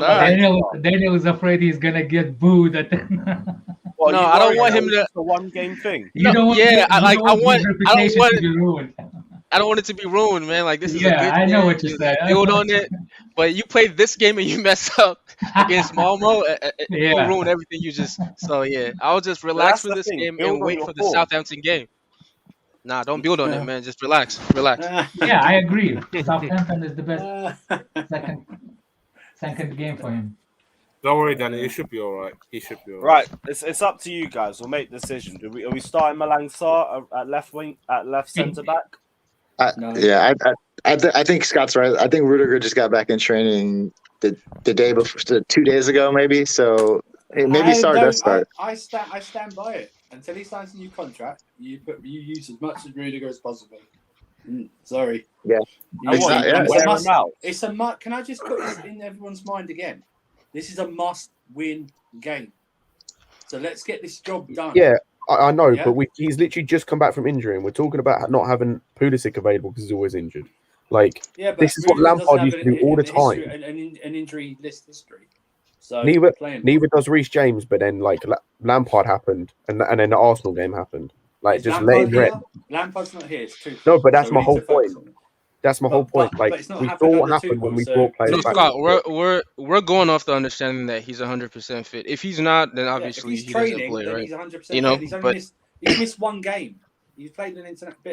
[SPEAKER 3] Daniel is afraid he's going to get booed.
[SPEAKER 1] Well,
[SPEAKER 7] No,
[SPEAKER 1] you
[SPEAKER 7] I don't
[SPEAKER 1] worry
[SPEAKER 7] want
[SPEAKER 1] that
[SPEAKER 7] him
[SPEAKER 1] it's
[SPEAKER 7] to.
[SPEAKER 1] just a one-game thing.
[SPEAKER 3] You don't want
[SPEAKER 7] yeah,
[SPEAKER 3] his reputation to be ruined.
[SPEAKER 7] I don't want it to be ruined, man. Like this is a
[SPEAKER 3] Yeah,
[SPEAKER 7] good
[SPEAKER 3] I know
[SPEAKER 7] game.
[SPEAKER 3] what you're saying.
[SPEAKER 7] Build on it, but you play this game and you mess up against Malmo, you'll ruin everything you just. So yeah, I'll just relax
[SPEAKER 1] that's
[SPEAKER 7] for
[SPEAKER 1] the
[SPEAKER 7] this
[SPEAKER 1] thing.
[SPEAKER 7] game
[SPEAKER 1] Build
[SPEAKER 7] and
[SPEAKER 1] on
[SPEAKER 7] wait
[SPEAKER 1] your
[SPEAKER 7] for the
[SPEAKER 1] form.
[SPEAKER 7] Southampton game. Nah, don't build on it, man. Just relax.
[SPEAKER 3] Yeah, I agree. Southampton is the best second game for him.
[SPEAKER 4] Don't worry, Danny. He should be all right.
[SPEAKER 1] Right, it's up to you guys. We'll make the decision. Are we starting Malang Sarr at left wing, at left centre back?
[SPEAKER 5] Yeah, I think Scott's right. I think Rudiger just got back in training the day before, 2 days ago, maybe. So maybe Sarr does start.
[SPEAKER 8] I stand by it until he signs a new contract. You use as much as Rudiger as possible. Sorry.
[SPEAKER 5] Yeah.
[SPEAKER 8] It's a Can I just put this in everyone's mind again? This is a must-win game. So let's get this job done.
[SPEAKER 2] Yeah, I know,
[SPEAKER 8] Yeah.
[SPEAKER 2] but he's literally just come back from injury, and we're talking about not having Pulisic available because he's always injured. Like,
[SPEAKER 8] Yeah, but
[SPEAKER 2] this is what
[SPEAKER 8] Rudiger doesn't
[SPEAKER 2] Lampard
[SPEAKER 8] have
[SPEAKER 2] used to do all the time.
[SPEAKER 8] an injury list history. So
[SPEAKER 2] Neither does Reece James, but then like Lampard happened, and then the Arsenal game happened. Like, just let him rest.
[SPEAKER 8] Lampard's not here. It's too.
[SPEAKER 2] No, but that's my whole point. That's my whole point.
[SPEAKER 8] But
[SPEAKER 2] Like,
[SPEAKER 8] it's not
[SPEAKER 2] we
[SPEAKER 8] happened
[SPEAKER 2] saw what
[SPEAKER 8] under
[SPEAKER 2] happened when
[SPEAKER 8] Tuchel,
[SPEAKER 2] we
[SPEAKER 8] so-
[SPEAKER 2] brought players
[SPEAKER 7] No,
[SPEAKER 2] back.
[SPEAKER 7] Scott, we're going off the understanding that he's 100% fit. If he's not, then obviously
[SPEAKER 8] if he's
[SPEAKER 7] he doesn't
[SPEAKER 8] training,
[SPEAKER 7] play,
[SPEAKER 8] then
[SPEAKER 7] right?
[SPEAKER 8] he's 100%.
[SPEAKER 7] You know,
[SPEAKER 8] He's only
[SPEAKER 7] but-
[SPEAKER 8] missed one game. He's played bit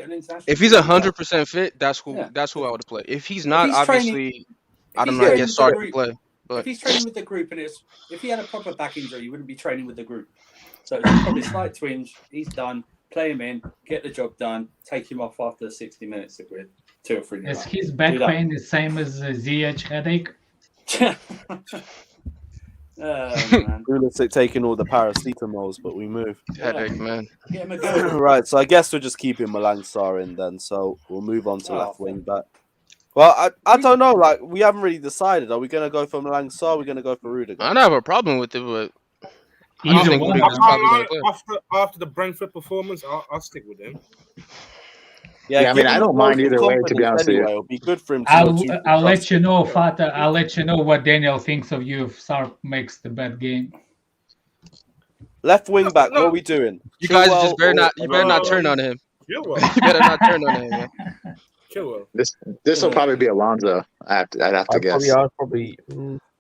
[SPEAKER 8] of international.
[SPEAKER 7] If he's 100% fit, that's who
[SPEAKER 8] Yeah.
[SPEAKER 7] I would play. If he's not,
[SPEAKER 8] he's training-
[SPEAKER 7] obviously, I don't
[SPEAKER 8] he's
[SPEAKER 7] know. I
[SPEAKER 8] training
[SPEAKER 7] guess
[SPEAKER 8] with
[SPEAKER 7] start
[SPEAKER 8] the
[SPEAKER 7] to
[SPEAKER 8] group-
[SPEAKER 7] play.
[SPEAKER 8] If
[SPEAKER 7] But
[SPEAKER 8] he's training with the group and if he had a proper back injury, he wouldn't be training with the group. So it's probably a slight twinge. He's done. Play him in, get the job done, take him off after 60 minutes with 2 or 3.
[SPEAKER 3] Is his back pain the same as Ziyech headache?
[SPEAKER 8] Man.
[SPEAKER 1] Pulisic taking all the paracetamols, but we move.
[SPEAKER 7] headache, man.
[SPEAKER 8] Get him a go.
[SPEAKER 1] Right, so I guess we're just keeping Malang Sarr in then. So we'll move on to
[SPEAKER 8] Oh,
[SPEAKER 1] left wing back. Well, I don't know. Like, we haven't really decided. Are we going to go for Malang Sarr? Are we going to go for Rudiger?
[SPEAKER 7] I don't have a problem with it, but I don't
[SPEAKER 3] Either
[SPEAKER 7] think
[SPEAKER 3] one.
[SPEAKER 7] Rudiger's probably going to play.
[SPEAKER 4] After the Brentford performance, I'll stick with him.
[SPEAKER 5] Yeah, I mean,
[SPEAKER 1] give
[SPEAKER 5] I
[SPEAKER 1] him
[SPEAKER 5] don't mind
[SPEAKER 1] both
[SPEAKER 5] either way, to be
[SPEAKER 1] confidence
[SPEAKER 5] honest with you.
[SPEAKER 1] anyway. It'll be good for him to know Tuchel
[SPEAKER 3] I'll let
[SPEAKER 1] trusts
[SPEAKER 3] you
[SPEAKER 1] him.
[SPEAKER 3] know, Fata. I'll let you know what Daniel thinks of you if Sarp makes the bad game.
[SPEAKER 1] Left wing back,
[SPEAKER 4] No.
[SPEAKER 1] what are we doing?
[SPEAKER 7] You guys
[SPEAKER 1] Chilwell
[SPEAKER 7] just better
[SPEAKER 1] or
[SPEAKER 7] not. You better not
[SPEAKER 1] Ronaldo?
[SPEAKER 7] turn on him.
[SPEAKER 4] Chilwell.
[SPEAKER 7] You better not turn on him. Man.
[SPEAKER 4] Chilwell.
[SPEAKER 5] This will probably be Alonso. I'd have to guess.
[SPEAKER 2] I'd probably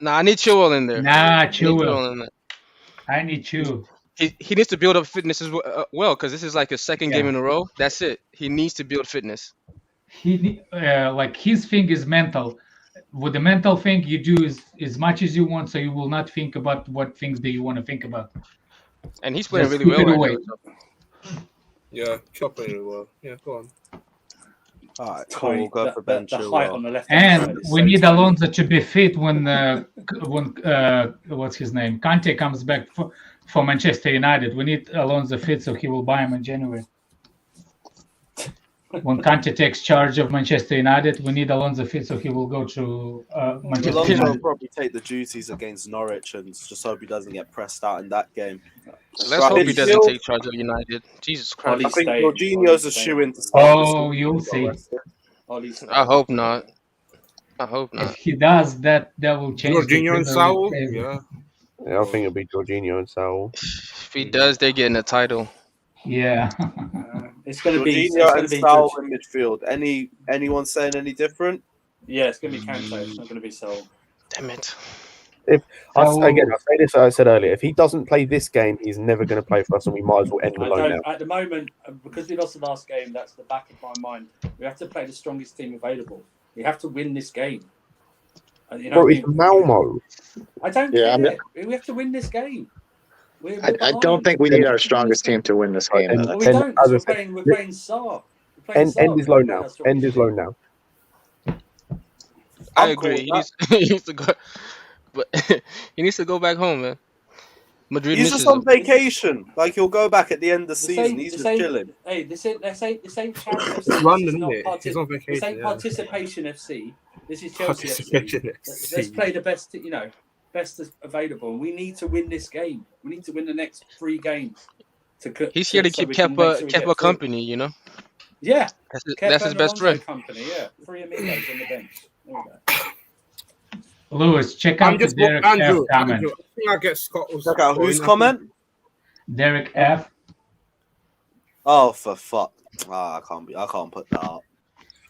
[SPEAKER 7] Nah, I need Chilwell in there.
[SPEAKER 3] Nah,
[SPEAKER 7] I need
[SPEAKER 3] Chilwell.
[SPEAKER 7] in there.
[SPEAKER 3] I need you.
[SPEAKER 7] He needs to build up fitness as well, because this is like his second game in a row. That's it. He needs to build fitness.
[SPEAKER 3] He like his thing is mental. With the mental thing, you do as much as you want, so you will not think about what things that you want to think about.
[SPEAKER 7] And he's playing
[SPEAKER 3] Just
[SPEAKER 7] really
[SPEAKER 3] keep
[SPEAKER 7] well
[SPEAKER 3] it
[SPEAKER 7] right
[SPEAKER 3] away.
[SPEAKER 7] now.
[SPEAKER 4] Yeah, Chilwell playing really well. Yeah, go on.
[SPEAKER 1] All right, cool. We'll go for Ben
[SPEAKER 8] the height
[SPEAKER 1] Chilwell.
[SPEAKER 8] on the left.
[SPEAKER 3] And we need Alonso to be fit when what's his name? Kante comes back for Manchester United. We need Alonso fit so he will buy him in January. When Kante takes charge of Manchester United, we need Alonso fit so he will go to Manchester
[SPEAKER 1] Alonso will
[SPEAKER 3] United.
[SPEAKER 1] probably take the duties against Norwich and just hope he doesn't get pressed out in that game.
[SPEAKER 7] Let's
[SPEAKER 1] Right,
[SPEAKER 7] hope he
[SPEAKER 1] midfield.
[SPEAKER 7] doesn't take charge of United. Jesus Christ.
[SPEAKER 1] I think
[SPEAKER 8] Stay.
[SPEAKER 1] Jorginho's a shoe-in to start this
[SPEAKER 3] Oh,
[SPEAKER 1] season.
[SPEAKER 3] you'll see.
[SPEAKER 7] I hope not. I hope
[SPEAKER 3] If
[SPEAKER 7] not.
[SPEAKER 3] he does, that will change. the
[SPEAKER 4] Jorginho and
[SPEAKER 3] Premier
[SPEAKER 4] Saul.
[SPEAKER 3] League table.
[SPEAKER 4] Yeah.
[SPEAKER 2] I think it'll be Jorginho and Saul.
[SPEAKER 7] If he does, they're getting a title.
[SPEAKER 3] Yeah.
[SPEAKER 8] It's going to be. It's
[SPEAKER 1] Jorginho
[SPEAKER 8] going
[SPEAKER 1] and
[SPEAKER 8] to be.
[SPEAKER 1] Saul in midfield. Anyone saying any different?
[SPEAKER 8] Yeah, it's going to be Kante. It's not going to be Saul.
[SPEAKER 7] Damn it.
[SPEAKER 2] I say this. I said earlier. If he doesn't play this game, he's never going to play for us, and we might as well end the loan now.
[SPEAKER 8] At the moment, because we lost the last game, that's the back of my mind. We have to play the strongest team available. We have to win this game. And, you know,
[SPEAKER 2] Bro, it's Malmo.
[SPEAKER 8] I don't
[SPEAKER 5] Yeah,
[SPEAKER 8] care. We have to win this game. We're
[SPEAKER 5] I
[SPEAKER 8] behind.
[SPEAKER 5] don't think we need our strongest team to win this game.
[SPEAKER 8] Well, we
[SPEAKER 2] And
[SPEAKER 8] don't.
[SPEAKER 2] as I
[SPEAKER 8] We're
[SPEAKER 2] said,
[SPEAKER 8] playing Saar. We're playing
[SPEAKER 2] End
[SPEAKER 8] Saar.
[SPEAKER 2] is low
[SPEAKER 8] We're
[SPEAKER 2] now.
[SPEAKER 8] playing our
[SPEAKER 2] End is
[SPEAKER 8] strongest
[SPEAKER 2] low
[SPEAKER 8] team.
[SPEAKER 2] now.
[SPEAKER 7] I
[SPEAKER 1] I'm cool
[SPEAKER 7] agree.
[SPEAKER 1] with
[SPEAKER 7] He needs to go, but he needs to go back home, man. Madrid
[SPEAKER 1] He's
[SPEAKER 7] misses
[SPEAKER 1] just on
[SPEAKER 7] him.
[SPEAKER 1] vacation. Like, he'll go back at the end of the
[SPEAKER 8] This
[SPEAKER 1] season.
[SPEAKER 8] ain't-
[SPEAKER 1] He's
[SPEAKER 8] this
[SPEAKER 1] just
[SPEAKER 8] ain't-
[SPEAKER 1] chilling.
[SPEAKER 8] Hey, this ain't Chelsea FC.
[SPEAKER 4] It's
[SPEAKER 8] This
[SPEAKER 4] London,
[SPEAKER 8] is
[SPEAKER 4] isn't
[SPEAKER 8] not
[SPEAKER 4] it? He's on vacation.
[SPEAKER 8] This ain't
[SPEAKER 4] Yeah.
[SPEAKER 8] participation FC. This is Chelsea FC.
[SPEAKER 4] Participation
[SPEAKER 8] Let's
[SPEAKER 4] FC.
[SPEAKER 8] play the best, best available. And we need to win this game. We need to win the next 3 games.
[SPEAKER 7] He's here to keep Kepa company, you know.
[SPEAKER 8] Yeah,
[SPEAKER 7] That's his best friend.
[SPEAKER 8] Company. Yeah, 3 amigos on the bench. There we go.
[SPEAKER 3] Lewis, check out the Derek F comment.
[SPEAKER 4] Andrew, I think I get Scott.
[SPEAKER 1] Check out whose comment?
[SPEAKER 3] Derek F.
[SPEAKER 1] Oh, for fuck! I can't put that up.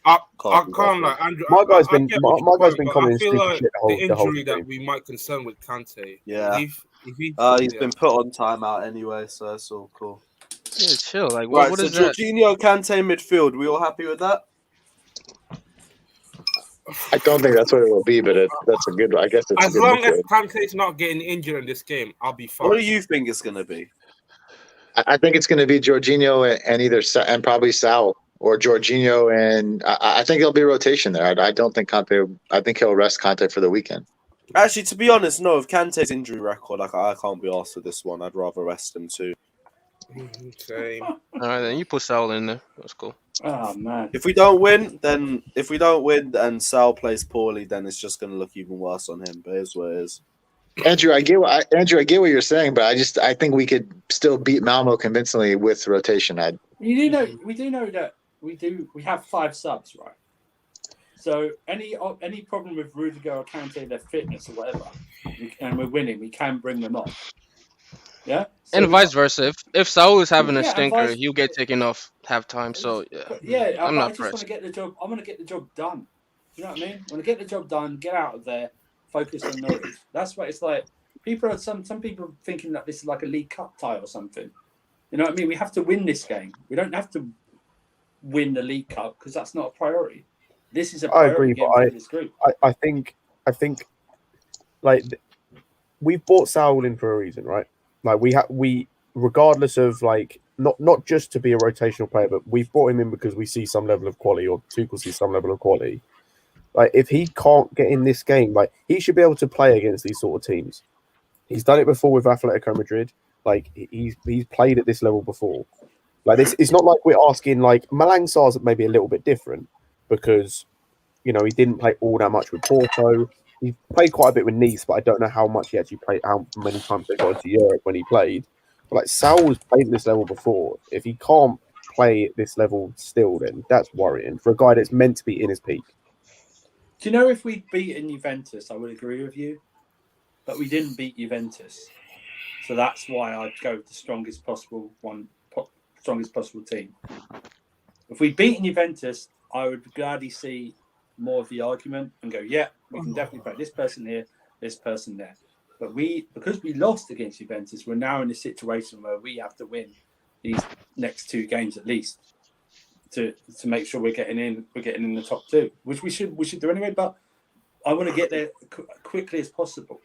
[SPEAKER 4] I
[SPEAKER 1] Can't be
[SPEAKER 4] can't
[SPEAKER 1] bothered.
[SPEAKER 4] like Andrew.
[SPEAKER 2] My guy's
[SPEAKER 4] I
[SPEAKER 2] been
[SPEAKER 4] get what
[SPEAKER 2] my
[SPEAKER 4] you're
[SPEAKER 2] guy's
[SPEAKER 4] saying,
[SPEAKER 2] been
[SPEAKER 4] but
[SPEAKER 2] commenting
[SPEAKER 4] I feel
[SPEAKER 2] stupid
[SPEAKER 4] like
[SPEAKER 2] shit
[SPEAKER 4] the
[SPEAKER 2] the whole
[SPEAKER 4] injury that
[SPEAKER 2] stream.
[SPEAKER 4] we might concern with Kante.
[SPEAKER 1] Yeah.
[SPEAKER 4] If he,
[SPEAKER 1] He's
[SPEAKER 4] yeah.
[SPEAKER 1] been put on timeout anyway, so it's all cool.
[SPEAKER 7] Yeah, chill. Like,
[SPEAKER 1] Right,
[SPEAKER 7] what
[SPEAKER 1] so
[SPEAKER 7] is that?
[SPEAKER 1] Jorginho, Kante midfield. We all happy with that?
[SPEAKER 5] I don't think that's what it will be, but that's a good. I guess it's a
[SPEAKER 4] As
[SPEAKER 5] good
[SPEAKER 4] long as
[SPEAKER 5] midfield.
[SPEAKER 4] Kante's not getting injured in this game, I'll be fine.
[SPEAKER 1] What do you think it's gonna be?
[SPEAKER 5] I think it's going to be Jorginho and either and probably Saul or Jorginho, and I think there'll be rotation there. I don't think Kante. I think he'll rest Kante for the weekend.
[SPEAKER 1] Actually, to be honest, no. Of Kante's injury record, I can't be asked for this one. I'd rather rest him too.
[SPEAKER 4] Same.
[SPEAKER 7] All right, then you put Saul in there. That's cool.
[SPEAKER 8] Oh man.
[SPEAKER 1] If we don't win and Sal plays poorly, then it's just gonna look even worse on him. But here's what it is.
[SPEAKER 5] Andrew, I get what you're saying, but I think we could still beat Malmo convincingly with rotation.
[SPEAKER 8] We do know that we have 5 subs, right? So any problem with Rudiger or Kante, their fitness or whatever, and we're winning, we can bring them off. Yeah, so
[SPEAKER 7] and vice versa. If Saul is having a
[SPEAKER 8] Yeah, and
[SPEAKER 7] stinker,
[SPEAKER 8] vice-
[SPEAKER 7] he'll get taken off halftime. So
[SPEAKER 8] yeah,
[SPEAKER 7] I'm
[SPEAKER 8] but I
[SPEAKER 7] not
[SPEAKER 8] just want
[SPEAKER 7] pressed.
[SPEAKER 8] to get the job. I want to get the job done. You know what I mean? I want to get the job done, get out of there, focus on Norwich. That's what it's like. Some people are thinking that this is like a League Cup tie or something. You know what I mean? We have to win this game. We don't have to win the League Cup because that's not a priority. This is a
[SPEAKER 2] I
[SPEAKER 8] priority
[SPEAKER 2] agree,
[SPEAKER 8] game
[SPEAKER 2] but
[SPEAKER 8] for this group.
[SPEAKER 2] I think like we've bought Saul in for a reason, right? Like we regardless of like not just to be a rotational player, but we've brought him in because we see some level of quality, or Tuchel sees some level of quality. Like if he can't get in this game, like he should be able to play against these sort of teams. He's done it before with Atletico Madrid. Like he's played at this level before. Like this, it's not like we're asking. Like Malang Sarr's maybe a little bit different because he didn't play all that much with Porto. He played quite a bit with Nice, but I don't know how much he actually played. How many times they got into Europe when he played. But like Saul has played at this level before. If he can't play at this level still, then that's worrying for a guy that's meant to be in his peak.
[SPEAKER 8] Do you know if we'd beaten Juventus, I would agree with you, but we didn't beat Juventus, so that's why I'd go with the strongest possible team. If we'd beaten Juventus, I would gladly see more of the argument and go, yeah, we can definitely play this person here, this person there. But because we lost against Juventus, we're now in a situation where we have to win these next 2 games at least to make sure we're getting in the top 2, which we should do anyway. But I want to get there quickly as possible.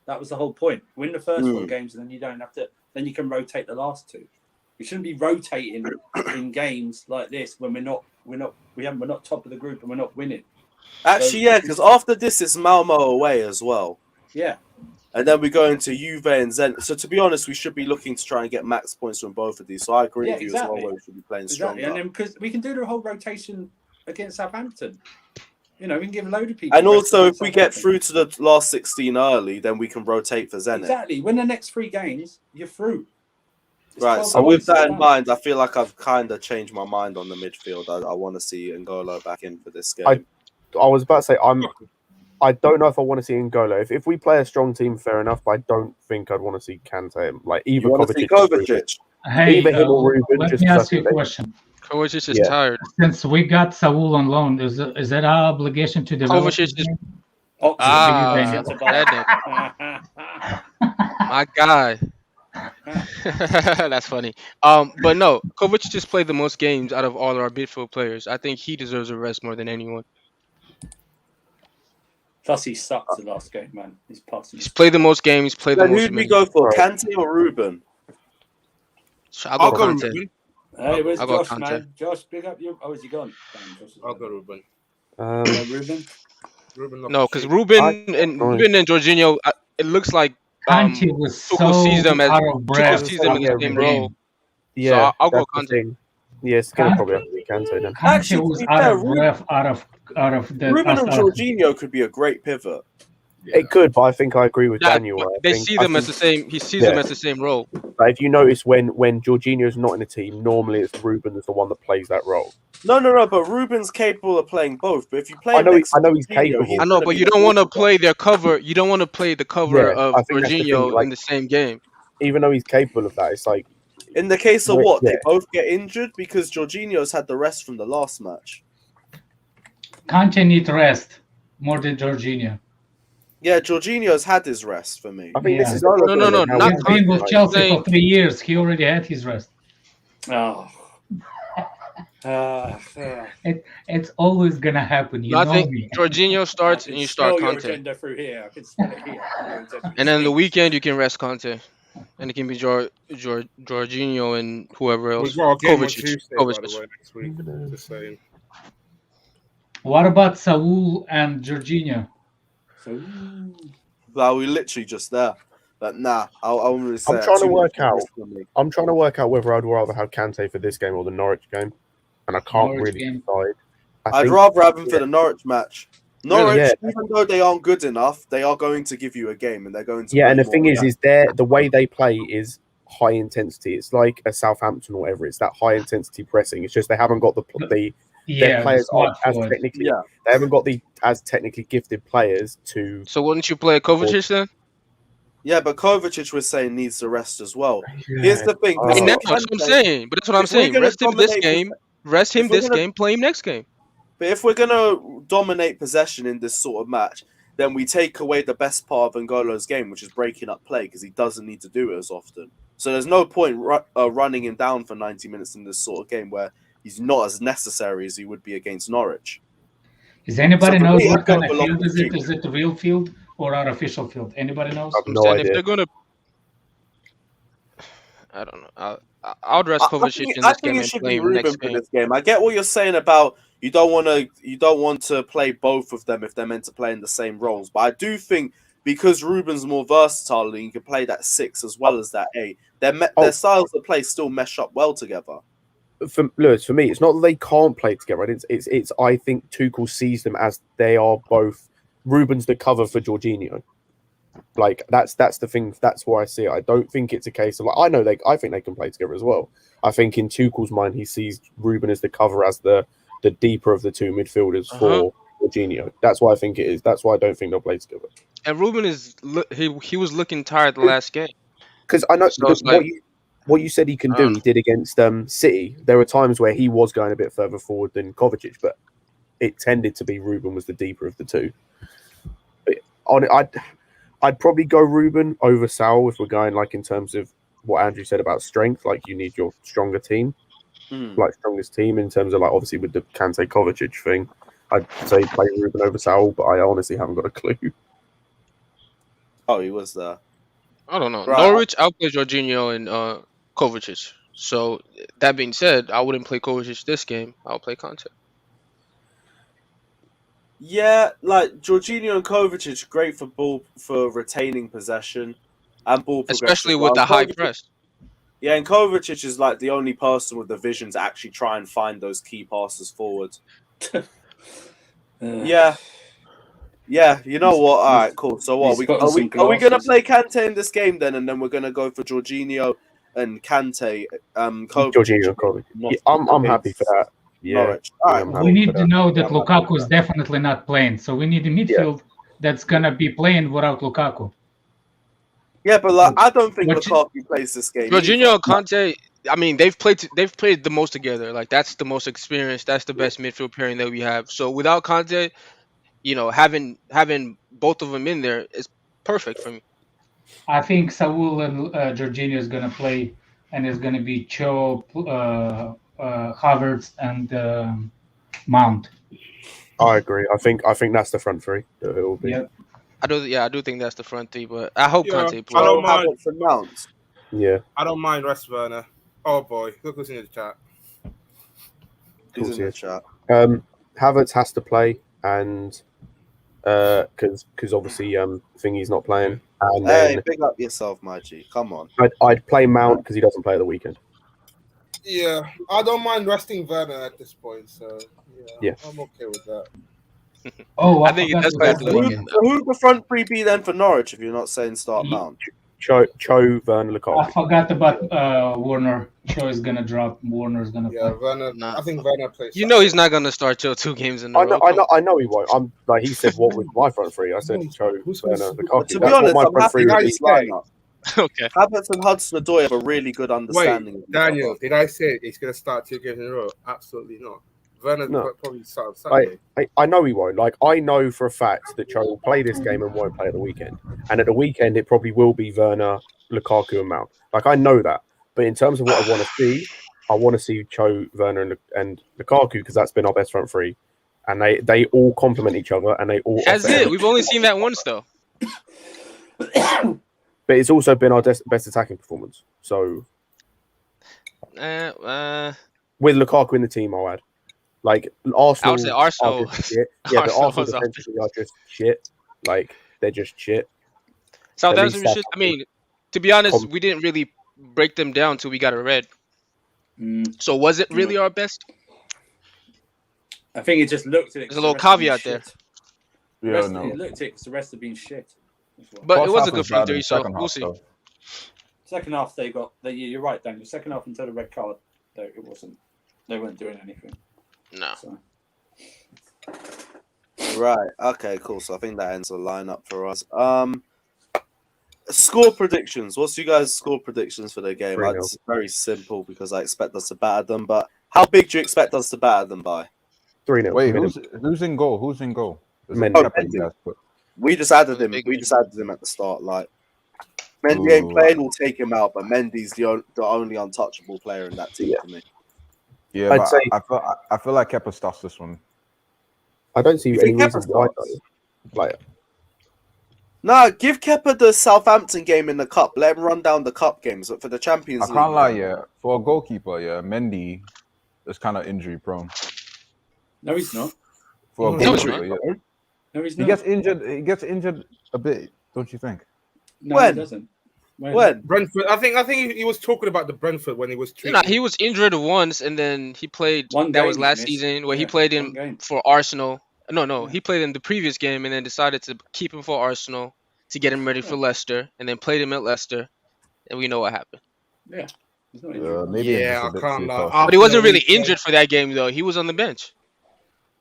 [SPEAKER 8] That was the whole point. Win the first 4 games, and then you don't have to. Then you can rotate the last 2. We shouldn't be rotating in games like this when we're not top of the group and we're not winning.
[SPEAKER 1] Actually, yeah, because after this it's Malmo away as well.
[SPEAKER 8] Yeah.
[SPEAKER 1] And then we go into Juve and Zenit. So to be honest, we should be looking to try and get max points from both of these. So I agree with you as well, where we should be playing stronger.
[SPEAKER 8] And then because we can do the whole rotation against Southampton. We can give a load of people.
[SPEAKER 1] And also, if we get through to the last 16 early, then we can rotate for Zenit.
[SPEAKER 8] Exactly. Win the next 3 games, you're through.
[SPEAKER 1] Right. So with that in mind, I feel like I've kind of changed my mind on the midfield. I want to see N'Golo back in for this game.
[SPEAKER 2] I was about to say I don't know if I want to see N'Golo. If we play a strong team, fair enough. But I don't think I'd want to see Kante. Like either
[SPEAKER 1] Kovacic.
[SPEAKER 3] Hey,
[SPEAKER 2] either him or Ruben.
[SPEAKER 3] let me ask you a question.
[SPEAKER 7] Kovacic is tired.
[SPEAKER 3] Since we got Saul on loan, is that our obligation to develop?
[SPEAKER 7] Kovacic is. My guy. That's funny. But no, Kovacic just played the most games out of all our midfield players. I think he deserves a rest more than anyone.
[SPEAKER 8] Plus, he sucked the last game, man. He's
[SPEAKER 7] played the most games. He's played the most.
[SPEAKER 1] Who did we go for? Kante or Ruben?
[SPEAKER 7] I'll go Kante.
[SPEAKER 4] Ruben.
[SPEAKER 8] Hey, where's
[SPEAKER 7] I'll
[SPEAKER 8] Josh,
[SPEAKER 7] go
[SPEAKER 8] man? Josh, big up you. Oh, is he gone?
[SPEAKER 4] I'll go Ruben.
[SPEAKER 8] Ruben?
[SPEAKER 7] No, because Ruben and Jorginho, it looks like
[SPEAKER 3] Kante was
[SPEAKER 7] Tuchel sees them as
[SPEAKER 3] out of breath.
[SPEAKER 7] Tuchel sees them in the same role.
[SPEAKER 2] Yeah,
[SPEAKER 7] so I'll go Kante.
[SPEAKER 2] Yeah, it's gonna probably have to be Kante then.
[SPEAKER 3] Kante was out of breath, out of the.
[SPEAKER 1] Ruben and Jorginho could be a great pivot.
[SPEAKER 2] Yeah. It could, but I think I agree with Daniel.
[SPEAKER 7] They see them as the same. He sees them as the same role.
[SPEAKER 2] But if you notice, when Jorginho's not in a team, normally it's Ruben that's the one that plays that role.
[SPEAKER 1] No. But Ruben's capable of playing both. But if you play,
[SPEAKER 2] I know he's capable.
[SPEAKER 7] I know, but you don't want to play their cover. You don't want to play the cover of Jorginho in the same game.
[SPEAKER 2] Even though he's capable of that, it's like
[SPEAKER 1] in the case of what they both get injured because Jorginho's had the rest from the last match.
[SPEAKER 3] Kante needs rest more than Jorginho.
[SPEAKER 1] Yeah, Jorginho's had his rest for me.
[SPEAKER 2] I think this is
[SPEAKER 7] no. Not
[SPEAKER 3] He's been with Chelsea for 3 years. He already had his rest.
[SPEAKER 8] Oh.
[SPEAKER 3] It's always gonna happen. You
[SPEAKER 7] I
[SPEAKER 3] know
[SPEAKER 7] think
[SPEAKER 3] me.
[SPEAKER 7] Jorginho starts and you start Kante.
[SPEAKER 8] Through here. I can smell it here.
[SPEAKER 7] And then the weekend you can rest Kante, and it can be Jorginho and whoever else.
[SPEAKER 4] Kovacic.
[SPEAKER 3] What about Saul and Jorginho?
[SPEAKER 1] Well, we literally just there. But nah, I'm really say
[SPEAKER 2] I'm trying to work whether I'd rather have Kante for this game or the Norwich game, and I can't really decide.
[SPEAKER 1] I'd rather have him for the Norwich match. Norwich,
[SPEAKER 2] Yeah.
[SPEAKER 1] even though they aren't good enough, they are going to give you a game, and they're going to.
[SPEAKER 2] Yeah, and the
[SPEAKER 1] play
[SPEAKER 2] thing
[SPEAKER 1] more.
[SPEAKER 2] is the way they play is high intensity. It's like a Southampton or whatever. It's that high intensity pressing. It's just they haven't got their players aren't as technically.
[SPEAKER 1] Yeah.
[SPEAKER 2] They haven't got the as technically gifted players to.
[SPEAKER 7] So wouldn't you play Kovacic then?
[SPEAKER 1] Yeah, but Kovacic was saying needs to rest as well. Here's the thing.
[SPEAKER 7] I know, that's what I'm saying. But that's what I'm saying. Rest him this game. Rest him this game. Play him next game.
[SPEAKER 1] But if we're gonna dominate possession in this sort of match, then we take away the best part of N'Golo's game, which is breaking up play, because he doesn't need to do it as often. So there's no point running him down for 90 minutes in this sort of game where he's not as necessary as he would be against Norwich.
[SPEAKER 3] Is anybody knows what kind of field is it? Is it the real field or artificial field? Anybody knows?
[SPEAKER 2] I have no idea.
[SPEAKER 7] If they're gonna, I don't know. I'll dress Kovacic in this game and play him next game.
[SPEAKER 1] This game. I get what you're saying about you don't want to play both of them if they're meant to play in the same roles. But I do think because Ruben's more versatile and he can play that 6 as well as that 8, their styles of play still mesh up well together.
[SPEAKER 2] For Lewis, for me, it's not that they can't play together. It's I think Tuchel sees them as they are both Ruben's the cover for Jorginho. Like that's the thing. That's why I see it. I don't think it's a case of I think they can play together as well. I think in Tuchel's mind, he sees Ruben as the cover, as the deeper of the two midfielders for Jorginho. That's why I think it is. That's why I don't think they'll play together.
[SPEAKER 7] And Ruben he was looking tired the last game.
[SPEAKER 2] Because I know what you said he can do. He did against City. There were times where he was going a bit further forward than Kovacic, but it tended to be Ruben was the deeper of the two. But I'd probably go Ruben over Saul if we're going like in terms of what Andrew said about strength. Like you need your stronger team, like strongest team in terms of like obviously with the Kante Kovacic thing. I'd say play Ruben over Saul, but I honestly haven't got a clue.
[SPEAKER 1] Oh, he was there.
[SPEAKER 7] I don't know.
[SPEAKER 1] Right.
[SPEAKER 7] Norwich outplays Jorginho and Kovacic. So that being said, I wouldn't play Kovacic this game. I'll play Kante.
[SPEAKER 1] Yeah, like Jorginho and Kovacic, great for retaining possession and ball progression,
[SPEAKER 7] especially with the high press.
[SPEAKER 1] Yeah, and Kovacic is like the only person with the vision to actually try and find those key passes forward. Yeah. You know what? All right, cool. So what? Are we going to play Kante in this game then, and then we're going to go for Jorginho and Kante?
[SPEAKER 2] Jorginho and Kovacic. Yeah, I'm happy for that. Yeah.
[SPEAKER 1] Right.
[SPEAKER 3] We need to know that Lukaku is definitely not playing, so we need a midfield that's gonna be playing without Lukaku.
[SPEAKER 1] Yeah, but like I don't think Lukaku plays this game.
[SPEAKER 7] Jorginho and Kante, I mean, they've played the most together. Like that's the most experienced. That's the best midfield pairing that we have. So without Kante, you know, having both of them in there is perfect for me.
[SPEAKER 3] I think Saul and Jorginho is gonna play, and it's gonna be Cho, Havertz, and Mount.
[SPEAKER 2] I agree. I think that's the front three that it will be.
[SPEAKER 3] Yep.
[SPEAKER 7] I do think that's the front three, but I hope Kante plays.
[SPEAKER 4] I don't mind
[SPEAKER 1] Havertz and Mount.
[SPEAKER 2] Yeah.
[SPEAKER 4] I don't mind rest Werner. Oh boy, look who's in the chat.
[SPEAKER 1] Who's in the chat?
[SPEAKER 2] Havertz has to play, and because obviously Thingy's not playing. And
[SPEAKER 1] hey, pick up yourself, my G. Come on.
[SPEAKER 2] I'd play Mount because he doesn't play at the weekend.
[SPEAKER 4] Yeah, I don't mind resting Werner at this point, so
[SPEAKER 2] yeah.
[SPEAKER 4] I'm okay with that.
[SPEAKER 3] Oh,
[SPEAKER 7] I think that's why
[SPEAKER 1] who'd the front three be then for Norwich if you're not saying start Mount?
[SPEAKER 2] Cho, Werner, Lukaku.
[SPEAKER 3] I forgot about Werner. Cho is gonna drop. Werner's gonna play.
[SPEAKER 4] Werner. Nah. I think Werner plays.
[SPEAKER 7] You know he's not gonna start Cho 2 games in a row.
[SPEAKER 2] I know he won't. I'm like he said. What was my front three? I said Cho, Werner, Lukaku.
[SPEAKER 1] To be honest, I'm happy with this lineup.
[SPEAKER 7] Okay.
[SPEAKER 1] Havertz and Hudson-Odoi have a really good understanding.
[SPEAKER 4] Wait, Daniel, did I say he's going to start 2 games in a row? Absolutely not. Werner probably start Saturday.
[SPEAKER 2] I know he won't. Like I know for a fact that Cho will play this game and won't play at the weekend. And at the weekend, it probably will be Werner, Lukaku, and Mount. Like I know that. But in terms of what I want to see, I want to see Cho, Werner, and Lukaku because that's been our best front three, and they all complement each other and they all.
[SPEAKER 7] That's it. We've only seen that once though.
[SPEAKER 2] But it's also been our best attacking performance. So, with Lukaku in the team, I'll add. Like Arsenal,
[SPEAKER 7] I would say Arsenal.
[SPEAKER 2] Are just shit. Yeah, but Arsenal defensively are just shit. Like they're just shit.
[SPEAKER 7] Southampton shit. I mean, to be honest, we didn't really break them down till we got a red. So was it really our best?
[SPEAKER 8] I think it just looked at it.
[SPEAKER 7] There's a little caveat there.
[SPEAKER 6] Yeah,
[SPEAKER 8] He looked it because the rest have been shit.
[SPEAKER 7] But
[SPEAKER 6] First
[SPEAKER 7] it was
[SPEAKER 6] half
[SPEAKER 7] a good
[SPEAKER 6] was
[SPEAKER 7] front
[SPEAKER 6] bad in
[SPEAKER 7] three,
[SPEAKER 6] the
[SPEAKER 7] so
[SPEAKER 6] second
[SPEAKER 7] we'll
[SPEAKER 6] half,
[SPEAKER 7] see.
[SPEAKER 6] though.
[SPEAKER 8] Second half, you're right, Daniel. Second half until the red card, it wasn't. They weren't doing anything.
[SPEAKER 7] No.
[SPEAKER 8] So.
[SPEAKER 1] Right. Okay. Cool. So I think that ends the lineup for us. Score predictions. What's you guys' score predictions for the game?
[SPEAKER 2] 3-0.
[SPEAKER 1] It's very simple because I expect us to batter them. But how big do you expect us to batter them by?
[SPEAKER 2] 3-0.
[SPEAKER 6] Wait,
[SPEAKER 2] minimum.
[SPEAKER 6] who's in goal? Who's in goal? Is it
[SPEAKER 2] Mendy.
[SPEAKER 6] Kepa you guys put?
[SPEAKER 1] We just added him.
[SPEAKER 7] Big
[SPEAKER 1] We
[SPEAKER 7] man.
[SPEAKER 1] just added him at the start. Like Mendy ain't
[SPEAKER 6] Ooh.
[SPEAKER 1] playing, we'll take him out. But Mendy's the only untouchable player in that team for me.
[SPEAKER 6] Yeah,
[SPEAKER 2] I'd
[SPEAKER 6] but
[SPEAKER 2] say-
[SPEAKER 6] I feel like Kepa starts this one.
[SPEAKER 2] I don't see
[SPEAKER 1] You
[SPEAKER 2] any
[SPEAKER 1] think Kepa
[SPEAKER 2] reason why.
[SPEAKER 1] starts?
[SPEAKER 2] Like,
[SPEAKER 1] No, give Kepa the Southampton game in the cup. Let him run down the cup games for the Champions
[SPEAKER 6] I
[SPEAKER 1] League.
[SPEAKER 6] can't lie, yeah. For a goalkeeper, yeah, Mendy is kind of injury prone.
[SPEAKER 8] No, he's not.
[SPEAKER 6] For a
[SPEAKER 4] No,
[SPEAKER 7] he's
[SPEAKER 6] goalkeeper, yeah.
[SPEAKER 8] No, he's
[SPEAKER 6] He
[SPEAKER 8] not.
[SPEAKER 6] gets injured. He gets injured a bit, don't you think?
[SPEAKER 8] No,
[SPEAKER 1] When?
[SPEAKER 8] he doesn't.
[SPEAKER 1] When?
[SPEAKER 4] Brentford. I think he was talking about the Brentford when he was treated.
[SPEAKER 7] No, he was injured once, and then he played.
[SPEAKER 8] One
[SPEAKER 7] That
[SPEAKER 8] game
[SPEAKER 7] was
[SPEAKER 8] he
[SPEAKER 7] last
[SPEAKER 8] missed.
[SPEAKER 7] season where he
[SPEAKER 8] Yeah,
[SPEAKER 7] played
[SPEAKER 8] one
[SPEAKER 7] in
[SPEAKER 8] game.
[SPEAKER 7] for Arsenal. No,
[SPEAKER 8] Yeah.
[SPEAKER 7] he played in the previous game, and then decided to keep him for Arsenal to get him ready for Leicester, and then played him at Leicester, and we know what happened.
[SPEAKER 8] Yeah. He's not injured.
[SPEAKER 6] Maybe it's
[SPEAKER 4] Yeah,
[SPEAKER 6] just a
[SPEAKER 4] I
[SPEAKER 6] bit
[SPEAKER 4] can't
[SPEAKER 6] too
[SPEAKER 4] lie.
[SPEAKER 6] close.
[SPEAKER 7] But he wasn't
[SPEAKER 4] After the
[SPEAKER 7] really
[SPEAKER 4] weekend-
[SPEAKER 7] injured for that game though. He was on the bench.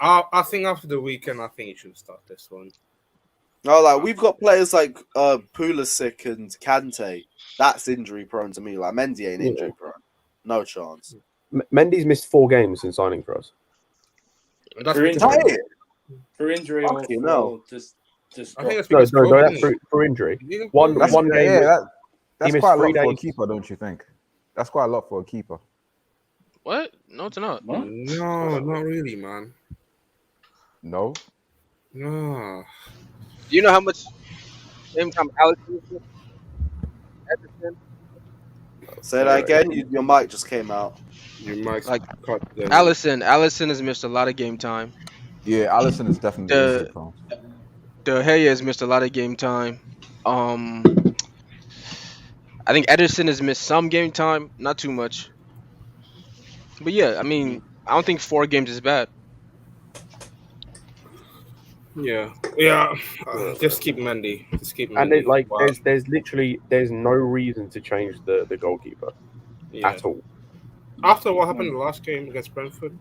[SPEAKER 4] I think after the weekend, I think he should start this one.
[SPEAKER 1] No, like we've got players like Pulisic and Kante. That's injury prone to me. Like Mendy ain't injury prone. No chance.
[SPEAKER 2] Mendy's missed 4 games since signing for us.
[SPEAKER 4] And that's
[SPEAKER 8] For
[SPEAKER 4] because-
[SPEAKER 8] injury.
[SPEAKER 1] Hey,
[SPEAKER 8] For injury or
[SPEAKER 1] Fucking
[SPEAKER 8] for
[SPEAKER 1] hell.
[SPEAKER 8] just
[SPEAKER 4] I think
[SPEAKER 8] drop.
[SPEAKER 4] that's
[SPEAKER 2] No,
[SPEAKER 4] because
[SPEAKER 2] that's for injury.
[SPEAKER 4] He-
[SPEAKER 2] One
[SPEAKER 6] That's,
[SPEAKER 2] game.
[SPEAKER 6] that's
[SPEAKER 2] missed
[SPEAKER 6] quite a
[SPEAKER 2] 3
[SPEAKER 6] lot for a
[SPEAKER 2] days.
[SPEAKER 6] keeper, don't you think? That's quite a lot for a keeper.
[SPEAKER 7] What? No, it's not.
[SPEAKER 8] What?
[SPEAKER 4] No, not really, man.
[SPEAKER 6] No.
[SPEAKER 4] No.
[SPEAKER 7] Do you know how much game time Alex is? Everton?
[SPEAKER 1] Say that again. Your mic just came out.
[SPEAKER 4] You might
[SPEAKER 7] Like,
[SPEAKER 4] cut them.
[SPEAKER 7] Allison has missed a lot of game time.
[SPEAKER 6] Yeah, Allison is definitely
[SPEAKER 7] The-
[SPEAKER 6] injury prone.
[SPEAKER 7] De Gea has missed a lot of game time. I think Ederson has missed some game time, not too much. But yeah, I mean, I don't think 4 games is bad.
[SPEAKER 4] Yeah. Just keep Mendy. Just keep Mendy.
[SPEAKER 2] And it, like,
[SPEAKER 4] Wow.
[SPEAKER 2] there's no reason to change the goalkeeper
[SPEAKER 4] Yeah.
[SPEAKER 2] at all.
[SPEAKER 4] After what happened in the last game against Brentford,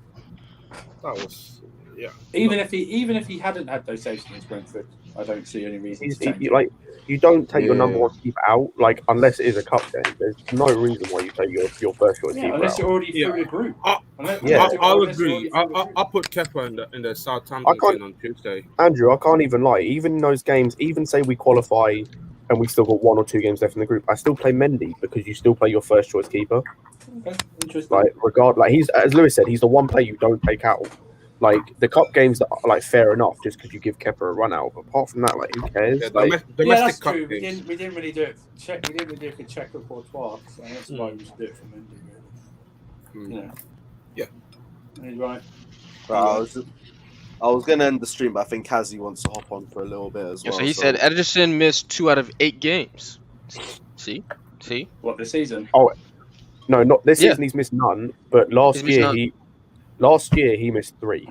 [SPEAKER 4] that was
[SPEAKER 8] Even if he hadn't had those saves against Brentford, I don't see any reason to change.
[SPEAKER 2] Like, you don't take your
[SPEAKER 6] Yeah.
[SPEAKER 2] number 1 keeper out, like, unless it is a cup game. There's no reason why you take your first choice
[SPEAKER 8] Yeah,
[SPEAKER 2] keeper
[SPEAKER 8] unless
[SPEAKER 2] out.
[SPEAKER 8] you're already
[SPEAKER 4] Yeah.
[SPEAKER 8] through the group.
[SPEAKER 4] I'll
[SPEAKER 8] Unless
[SPEAKER 2] Yeah.
[SPEAKER 8] you're
[SPEAKER 4] I'll
[SPEAKER 8] already
[SPEAKER 4] agree.
[SPEAKER 8] through the group.
[SPEAKER 4] I'll put Kepa in the
[SPEAKER 2] I
[SPEAKER 4] Southampton
[SPEAKER 2] can't-
[SPEAKER 4] game on Tuesday.
[SPEAKER 2] Andrew, I can't even lie. Even in those games, even say we qualify and we still got 1 or 2 games left in the group, I still play Mendy because you still play your first choice keeper.
[SPEAKER 8] Okay, interesting.
[SPEAKER 2] Like he's, as Lewis said, he's the one player you don't take out. Like the cup games that are like fair enough, just because you give Kepa a run out. But apart from that, like who cares?
[SPEAKER 4] Yeah,
[SPEAKER 2] Like,
[SPEAKER 4] domestic
[SPEAKER 8] Yeah, that's
[SPEAKER 4] cup
[SPEAKER 8] true. We
[SPEAKER 4] games.
[SPEAKER 8] didn't really do it. We didn't really do it for Czech or Courtois, so that's why we should do it for Mendy. Really.
[SPEAKER 4] Mm.
[SPEAKER 8] Yeah.
[SPEAKER 4] Yeah.
[SPEAKER 8] He's right.
[SPEAKER 1] I was gonna end the stream, but I think Kazi wants to hop on for a little bit as
[SPEAKER 7] Yeah,
[SPEAKER 1] well.
[SPEAKER 7] so he said Ederson missed 2 out of 8 games. See?
[SPEAKER 8] What, the season?
[SPEAKER 2] no, not this
[SPEAKER 7] Yeah.
[SPEAKER 2] season. He's missed none. But last
[SPEAKER 7] missed none.
[SPEAKER 2] year he missed 3.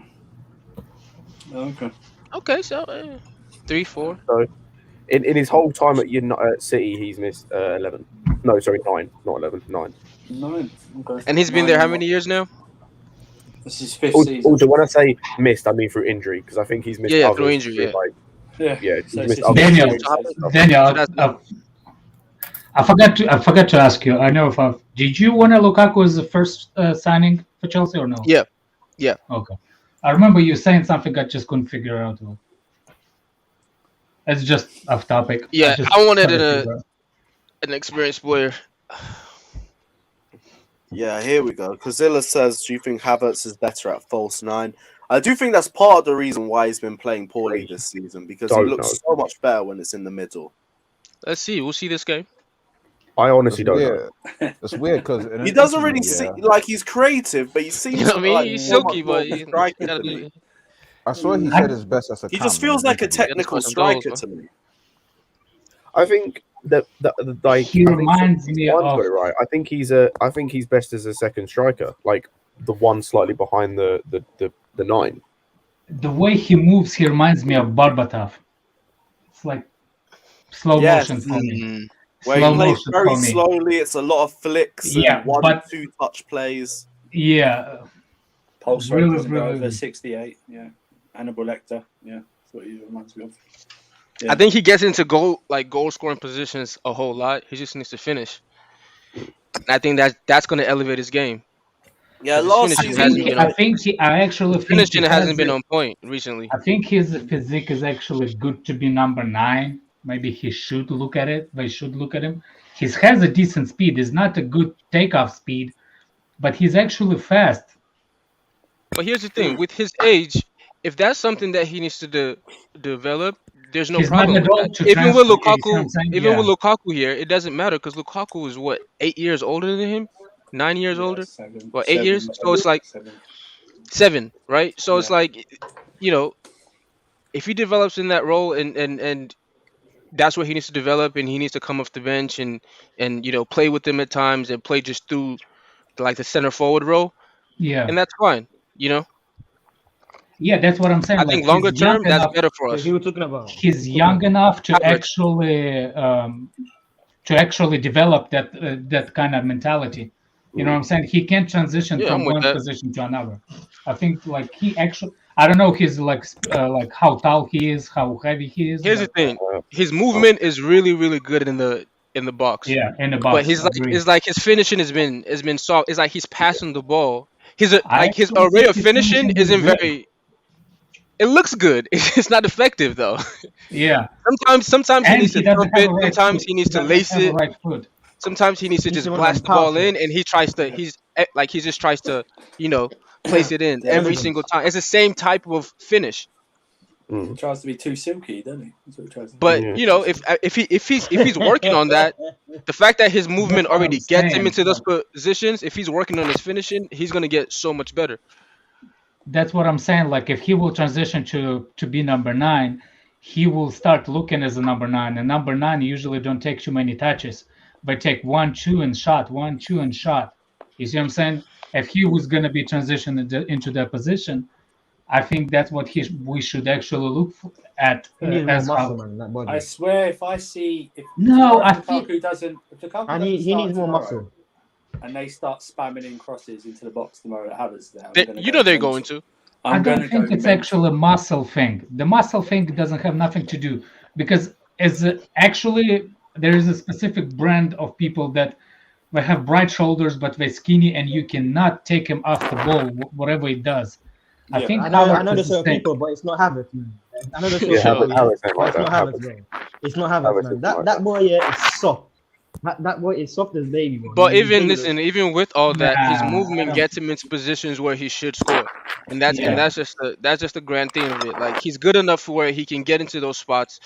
[SPEAKER 8] Oh, okay.
[SPEAKER 7] Okay, so 3, 4.
[SPEAKER 2] In his whole time at City, he's missed 11. No, sorry, 9, not 11, 9.
[SPEAKER 8] 9. Okay.
[SPEAKER 7] And he's been there how many years now?
[SPEAKER 8] This is 5th
[SPEAKER 2] Also,
[SPEAKER 8] season.
[SPEAKER 2] when I say missed, I mean through injury because I think he's missed.
[SPEAKER 7] Yeah,
[SPEAKER 2] others
[SPEAKER 7] through injury, yeah.
[SPEAKER 2] Like,
[SPEAKER 8] Yeah.
[SPEAKER 2] yeah,
[SPEAKER 8] So
[SPEAKER 2] he's missed
[SPEAKER 8] it's
[SPEAKER 2] others.
[SPEAKER 3] Daniel, I forgot to ask you. I know did you want a Lukaku as the first signing for Chelsea or no?
[SPEAKER 7] Yeah.
[SPEAKER 3] Okay. I remember you saying something I just couldn't figure out. It's just off topic.
[SPEAKER 7] Yeah,
[SPEAKER 3] just
[SPEAKER 7] I wanted
[SPEAKER 3] tried to figure out.
[SPEAKER 7] an experienced player.
[SPEAKER 1] Yeah, here we go. Kazilla says, do you think Havertz is better at false 9? I do think that's part of the reason why he's been playing poorly this season, because he
[SPEAKER 2] Don't
[SPEAKER 1] looks
[SPEAKER 2] know.
[SPEAKER 1] so much better when it's in the middle.
[SPEAKER 7] Let's see. We'll see this game.
[SPEAKER 2] I honestly
[SPEAKER 6] That's
[SPEAKER 2] don't know.
[SPEAKER 6] weird. It's weird because
[SPEAKER 1] He doesn't really seem like he's creative, but he seems
[SPEAKER 7] You know what I mean?
[SPEAKER 1] like
[SPEAKER 7] He's
[SPEAKER 1] so much
[SPEAKER 7] silky,
[SPEAKER 1] more
[SPEAKER 7] but
[SPEAKER 1] of a
[SPEAKER 7] he
[SPEAKER 1] striker
[SPEAKER 7] gotta
[SPEAKER 1] to
[SPEAKER 7] do
[SPEAKER 1] me.
[SPEAKER 7] it.
[SPEAKER 6] I saw he said his best as a
[SPEAKER 1] He just
[SPEAKER 6] cam
[SPEAKER 1] feels
[SPEAKER 6] in an
[SPEAKER 1] like a
[SPEAKER 6] interview.
[SPEAKER 1] technical
[SPEAKER 7] some goals,
[SPEAKER 1] striker
[SPEAKER 7] man.
[SPEAKER 1] to me.
[SPEAKER 2] I think that like
[SPEAKER 3] He
[SPEAKER 2] I think
[SPEAKER 3] reminds me
[SPEAKER 2] Juan's
[SPEAKER 3] of-
[SPEAKER 2] got it right. I think he's best as a second striker, like the one slightly behind the 9.
[SPEAKER 3] the way he moves, he reminds me of Barbatov. It's like slow motion for me.
[SPEAKER 1] Where
[SPEAKER 3] Slow
[SPEAKER 1] he plays
[SPEAKER 3] motion
[SPEAKER 1] very
[SPEAKER 3] for me.
[SPEAKER 1] slowly. It's a lot of flicks
[SPEAKER 3] Yeah,
[SPEAKER 1] and one,
[SPEAKER 3] but-
[SPEAKER 1] two touch plays.
[SPEAKER 3] Yeah.
[SPEAKER 8] Pulse rate
[SPEAKER 3] Really,
[SPEAKER 8] doesn't go
[SPEAKER 3] really
[SPEAKER 8] over
[SPEAKER 3] good.
[SPEAKER 8] 68. Yeah. Hannibal Lecter. Yeah. That's what he reminds me of.
[SPEAKER 7] I think he gets into goal scoring positions a whole lot. He just needs to finish. And I think that's going to elevate his game.
[SPEAKER 1] Yeah,
[SPEAKER 7] His
[SPEAKER 1] last
[SPEAKER 7] finishing
[SPEAKER 1] season.
[SPEAKER 7] hasn't been on,
[SPEAKER 3] I actually think
[SPEAKER 7] finishing
[SPEAKER 3] he
[SPEAKER 7] hasn't
[SPEAKER 3] has
[SPEAKER 7] been
[SPEAKER 3] it.
[SPEAKER 7] on point recently.
[SPEAKER 3] I think his physique is actually good to be number 9. Maybe he should look at it. They should look at him. He has a decent speed. He's not a good takeoff speed, but he's actually fast.
[SPEAKER 7] But here's the thing: with his age, if that's something that he needs to develop, there's no
[SPEAKER 3] He's
[SPEAKER 7] problem
[SPEAKER 3] not
[SPEAKER 7] with
[SPEAKER 3] adult
[SPEAKER 7] that.
[SPEAKER 3] to
[SPEAKER 7] Even with
[SPEAKER 3] transfer, you see what
[SPEAKER 7] Lukaku,
[SPEAKER 3] I'm saying?
[SPEAKER 7] even
[SPEAKER 3] Yeah.
[SPEAKER 7] with Lukaku here, it doesn't matter because Lukaku is what 8 years older than him, 9 years older, 8 years. So it's like 7, right? So it's like, if he develops in that role and that's what he needs to develop, and he needs to come off the bench and play with them at times and play just through like the center forward role,
[SPEAKER 3] Yeah.
[SPEAKER 7] and that's fine.
[SPEAKER 3] Yeah, that's what I'm saying.
[SPEAKER 7] I
[SPEAKER 3] Like,
[SPEAKER 7] think longer
[SPEAKER 3] he's young
[SPEAKER 7] term, that's
[SPEAKER 3] enough-
[SPEAKER 7] better for us.
[SPEAKER 9] Who were talking about?
[SPEAKER 3] He's young enough to
[SPEAKER 7] Havertz.
[SPEAKER 3] actually develop that kind of mentality. You know what I'm saying? He can transition
[SPEAKER 7] Yeah,
[SPEAKER 3] from
[SPEAKER 7] I'm with
[SPEAKER 3] one
[SPEAKER 7] that.
[SPEAKER 3] position to another. I think like he actually, I don't know his like how tall he is, how heavy he is.
[SPEAKER 7] Here's the
[SPEAKER 3] but-
[SPEAKER 7] thing: his movement is really, really good in the box.
[SPEAKER 3] Yeah, in the box.
[SPEAKER 7] But he's like,
[SPEAKER 3] agree.
[SPEAKER 7] it's like his finishing has been soft. It's like he's passing the ball. His his
[SPEAKER 3] actually
[SPEAKER 7] array
[SPEAKER 3] think
[SPEAKER 7] of
[SPEAKER 3] his
[SPEAKER 7] finishing
[SPEAKER 3] finishing is
[SPEAKER 7] isn't
[SPEAKER 3] good.
[SPEAKER 7] very. It looks good. It's not effective though.
[SPEAKER 3] Yeah,
[SPEAKER 7] Sometimes he
[SPEAKER 3] and
[SPEAKER 7] needs
[SPEAKER 3] he
[SPEAKER 7] to
[SPEAKER 3] doesn't
[SPEAKER 7] jump
[SPEAKER 3] have
[SPEAKER 7] it.
[SPEAKER 3] a right
[SPEAKER 7] Sometimes
[SPEAKER 3] foot.
[SPEAKER 7] he needs to
[SPEAKER 3] doesn't
[SPEAKER 7] lace
[SPEAKER 3] have a
[SPEAKER 7] it.
[SPEAKER 3] right foot.
[SPEAKER 7] Sometimes he needs to
[SPEAKER 9] He's
[SPEAKER 7] just
[SPEAKER 9] one of
[SPEAKER 7] blast
[SPEAKER 9] them
[SPEAKER 7] the ball
[SPEAKER 9] power
[SPEAKER 7] in,
[SPEAKER 9] foot.
[SPEAKER 7] and he just tries to place it in every
[SPEAKER 9] Elegance.
[SPEAKER 7] single time. It's the same type of finish.
[SPEAKER 8] He tries to be too silky, doesn't he? That's what he tries to
[SPEAKER 7] But
[SPEAKER 2] Yeah.
[SPEAKER 7] if he's working on that, the fact that his movement
[SPEAKER 3] That's what
[SPEAKER 7] already
[SPEAKER 3] I'm
[SPEAKER 7] gets him
[SPEAKER 3] saying.
[SPEAKER 7] into those positions, if he's working on his finishing, he's gonna get so much better.
[SPEAKER 3] That's what I'm saying. Like if he will transition to be number 9, he will start looking as a number 9. And number 9 usually don't take too many touches, but take 1, 2 and shot, 1, 2 and shot. You see what I'm saying? If he was going to be transitioned into that position, I think that's what we should actually look at.
[SPEAKER 9] He needs more
[SPEAKER 3] as
[SPEAKER 9] muscle,
[SPEAKER 3] how-
[SPEAKER 9] man. That body.
[SPEAKER 8] I swear, if I see if
[SPEAKER 3] No, I
[SPEAKER 8] Lukaku doesn't, if Lukaku
[SPEAKER 9] And
[SPEAKER 8] doesn't
[SPEAKER 9] he
[SPEAKER 8] start
[SPEAKER 9] needs more
[SPEAKER 8] tomorrow,
[SPEAKER 9] muscle.
[SPEAKER 8] and they start spamming in crosses into the box tomorrow at Havertz, there,
[SPEAKER 7] They're going to.
[SPEAKER 3] I don't think it's actually a muscle thing. The muscle thing doesn't have nothing to do because actually there is a specific brand of people that they have bright shoulders but they're skinny and you cannot take him off the ball whatever he does. I think
[SPEAKER 9] I know
[SPEAKER 3] Havertz
[SPEAKER 9] there's
[SPEAKER 3] is the
[SPEAKER 9] certain
[SPEAKER 3] same.
[SPEAKER 9] people, but it's not Havertz, man. I know there's
[SPEAKER 2] Yeah,
[SPEAKER 9] certain people,
[SPEAKER 2] Havertz ain't
[SPEAKER 9] but
[SPEAKER 2] like
[SPEAKER 9] it's not
[SPEAKER 2] that.
[SPEAKER 9] Havertz, bro. It's not Havertz,
[SPEAKER 2] Havertz
[SPEAKER 9] man.
[SPEAKER 2] is like
[SPEAKER 9] That boy, yeah, is soft. That boy is soft as baby, bro.
[SPEAKER 7] But
[SPEAKER 9] He's dangerous.
[SPEAKER 7] even with all that, his
[SPEAKER 3] Nah, I
[SPEAKER 7] movement
[SPEAKER 3] don't-
[SPEAKER 7] gets him into positions where he should score, and that's
[SPEAKER 3] Yeah.
[SPEAKER 7] that's just the grand thing of it. Like he's good enough for where he can get into those spots,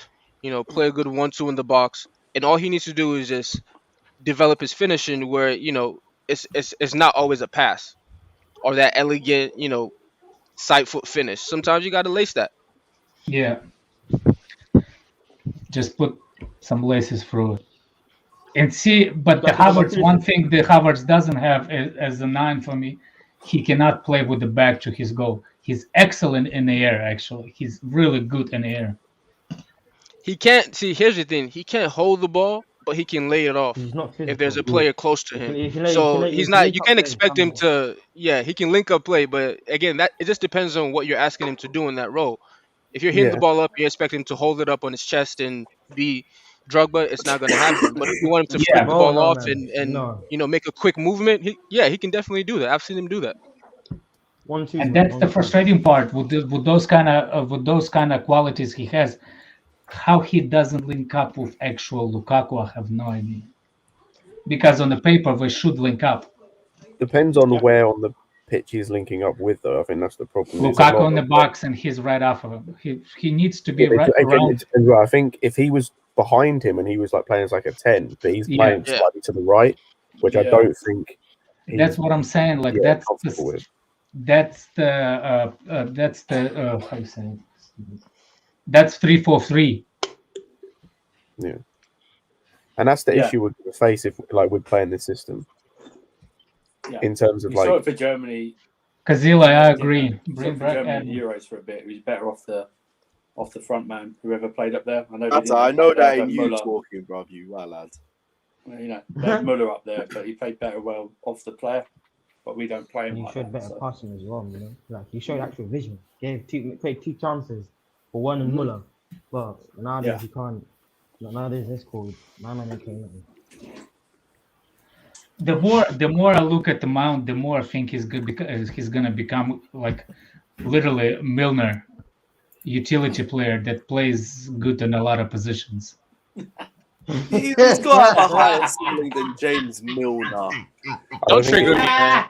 [SPEAKER 7] play a good 1-2 in the box, and all he needs to do is just develop his finishing where it's not always a pass or that elegant side foot finish. Sometimes you got to lace that.
[SPEAKER 3] Yeah. Just put some laces through it. And see, but the Havertz, one thing the Havertz doesn't have as a 9 for me, he cannot play with the back to his goal. He's excellent in the air, actually. He's really good in the air.
[SPEAKER 7] He can't see. Here's the thing: he can't hold the ball, but he can lay it off
[SPEAKER 9] He's not physical.
[SPEAKER 7] if there's a player close to him.
[SPEAKER 9] He can lay-
[SPEAKER 7] So
[SPEAKER 9] he can
[SPEAKER 7] he's
[SPEAKER 9] lay
[SPEAKER 7] not. You
[SPEAKER 9] up
[SPEAKER 7] can't
[SPEAKER 9] play
[SPEAKER 7] expect him
[SPEAKER 9] somehow.
[SPEAKER 7] to. Yeah, he can link up play, but again, that it just depends on what you're asking him to do in that role. If you're hitting the
[SPEAKER 2] Yeah.
[SPEAKER 7] ball up, you expect him to hold it up on his chest and be Drogba. It's not going to happen. But if you want him to
[SPEAKER 3] Yeah.
[SPEAKER 7] flick the ball
[SPEAKER 9] No,
[SPEAKER 7] off
[SPEAKER 9] man.
[SPEAKER 7] and
[SPEAKER 9] No.
[SPEAKER 7] make a quick movement, he can definitely do that. I've seen him do that.
[SPEAKER 9] 1-2.
[SPEAKER 3] And that's the frustrating part with those kind of qualities he has. How he doesn't link up with actual Lukaku, I have no idea. Because on the paper they should link up.
[SPEAKER 2] Depends on where on the pitch he's linking up with, though. I think that's the problem. There's a
[SPEAKER 3] Lukaku
[SPEAKER 2] lot
[SPEAKER 3] in the
[SPEAKER 2] of-
[SPEAKER 3] box and he's right off of him. He needs to be
[SPEAKER 2] Yeah,
[SPEAKER 3] right
[SPEAKER 2] again,
[SPEAKER 3] around.
[SPEAKER 2] it depends, right? I think if he was behind him and he was like playing as like a 10, but he's
[SPEAKER 3] Yeah.
[SPEAKER 2] playing
[SPEAKER 7] Yeah.
[SPEAKER 2] slightly to the right, which I
[SPEAKER 8] Yeah.
[SPEAKER 2] don't think
[SPEAKER 3] That's what I'm saying. Like
[SPEAKER 2] yeah,
[SPEAKER 3] that's
[SPEAKER 2] comfortable
[SPEAKER 3] the
[SPEAKER 2] with.
[SPEAKER 3] how you say it? That's 3-4-3.
[SPEAKER 2] Yeah. And that's the
[SPEAKER 8] Yeah.
[SPEAKER 2] issue we're face if like we're playing this system.
[SPEAKER 8] Yeah.
[SPEAKER 2] In terms of
[SPEAKER 8] You saw
[SPEAKER 2] like
[SPEAKER 8] it for Germany
[SPEAKER 3] Kazila, I agree.
[SPEAKER 8] He's
[SPEAKER 3] Bring
[SPEAKER 8] up for
[SPEAKER 3] back
[SPEAKER 8] Germany
[SPEAKER 3] Adam.
[SPEAKER 8] in Euros for a bit. He was better off the front man, whoever played up there. I know.
[SPEAKER 1] I know that ain't you talking, bro. You well, lad.
[SPEAKER 8] You know, they had Muller up there, but he played better well off the player. But we don't play him.
[SPEAKER 9] He
[SPEAKER 8] like
[SPEAKER 9] showed
[SPEAKER 8] that,
[SPEAKER 9] better
[SPEAKER 8] so.
[SPEAKER 9] passing as well, you know. Like he showed actual vision. Create 2 chances for one and Muller. But nowadays you can't. Nowadays this called my man ain't playing nothing.
[SPEAKER 3] The more I look at the Mount, the more I think he's good because he's gonna become like literally Milner, utility player that plays good in a lot of positions.
[SPEAKER 1] He's got a higher ceiling than James Milner.
[SPEAKER 7] Don't trigger me, man.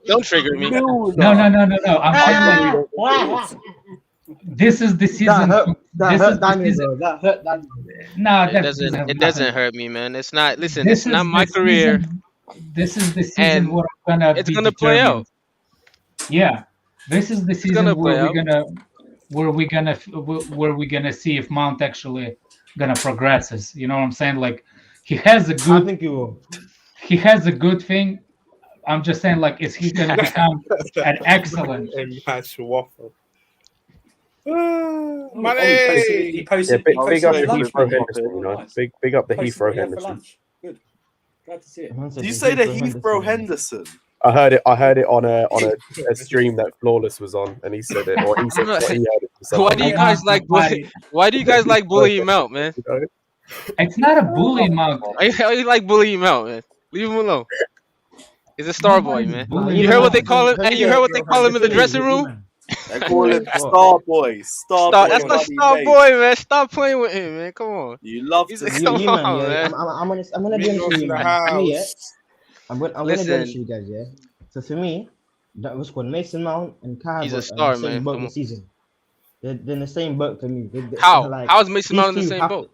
[SPEAKER 7] Don't trigger me.
[SPEAKER 3] No. I'm saying like, this is the season.
[SPEAKER 9] That hurt Daniel.
[SPEAKER 3] No,
[SPEAKER 7] It doesn't hurt me, man. It's not. Listen, it's not my career.
[SPEAKER 3] This is the season
[SPEAKER 7] And
[SPEAKER 3] where
[SPEAKER 7] it's gonna play out.
[SPEAKER 3] Yeah, this is the season
[SPEAKER 7] gonna
[SPEAKER 3] where
[SPEAKER 7] play
[SPEAKER 3] we're gonna see if Mount actually gonna progresses. You know what I'm saying? Like he has a good.
[SPEAKER 9] I think he will.
[SPEAKER 3] He has a good thing. I'm just saying, like, is he gonna become an excellent?
[SPEAKER 4] Match waffle.
[SPEAKER 8] He
[SPEAKER 2] Yeah,
[SPEAKER 8] posted.
[SPEAKER 2] big up the
[SPEAKER 8] lunch
[SPEAKER 2] Heathrow
[SPEAKER 8] with him.
[SPEAKER 2] Henderson, you know.
[SPEAKER 8] Nice.
[SPEAKER 2] Big up the
[SPEAKER 8] Posted
[SPEAKER 2] Heathrow
[SPEAKER 8] here for
[SPEAKER 2] Henderson.
[SPEAKER 8] lunch. Good. Glad to see it.
[SPEAKER 1] Do you say the Heathrow Henderson?
[SPEAKER 2] I heard it on a stream that Flawless was on, and he said it, or he said what he heard it from
[SPEAKER 7] Why
[SPEAKER 2] someone.
[SPEAKER 7] do you guys like? Why do you guys like bullying him out, man?
[SPEAKER 2] You know?
[SPEAKER 3] It's not a bully, Mount.
[SPEAKER 7] Why you like bullying him out, man? Leave him alone. He's a star boy, man.
[SPEAKER 3] Bullying
[SPEAKER 7] You heard
[SPEAKER 3] him
[SPEAKER 7] what they
[SPEAKER 3] out.
[SPEAKER 7] call him? Hey, you heard what they call him in the dressing room?
[SPEAKER 1] They call him Star Boy. Star Boy.
[SPEAKER 7] That's not
[SPEAKER 1] Buddy
[SPEAKER 7] star
[SPEAKER 1] Mate.
[SPEAKER 7] boy, man. Stop playing with him, man. Come on.
[SPEAKER 1] You love
[SPEAKER 7] He's
[SPEAKER 1] to
[SPEAKER 7] a-
[SPEAKER 1] see
[SPEAKER 7] Come
[SPEAKER 9] You
[SPEAKER 7] on,
[SPEAKER 9] man, yeah.
[SPEAKER 7] man.
[SPEAKER 9] I'm gonna be honest with you, man. For me, yeah. I'm gonna be
[SPEAKER 7] Listen.
[SPEAKER 9] honest with you guys, yeah. So for me, that was called Mason Mount and Kai.
[SPEAKER 7] He's a
[SPEAKER 9] in
[SPEAKER 7] star,
[SPEAKER 9] the same
[SPEAKER 7] man.
[SPEAKER 9] boat
[SPEAKER 7] Come
[SPEAKER 9] this
[SPEAKER 7] on.
[SPEAKER 9] season. They're in the same boat for me.
[SPEAKER 7] How?
[SPEAKER 9] Like,
[SPEAKER 7] How is Mason
[SPEAKER 9] these
[SPEAKER 7] Mount in the
[SPEAKER 9] two
[SPEAKER 7] same
[SPEAKER 9] have
[SPEAKER 7] boat?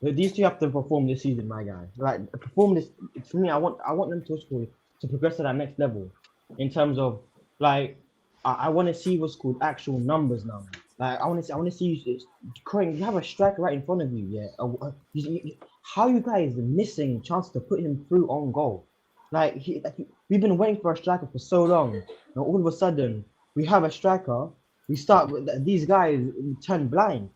[SPEAKER 9] These two have to perform this season, my guy. Like perform this for me. I want them to score to progress to that next level in terms of like I want to see what's called actual numbers now. Like I want to see you have a striker right in front of you. Yeah, how you guys are missing chance to put him through on goal? We've been waiting for a striker for so long. Now all of a sudden we have a striker. We start with these guys turn blind.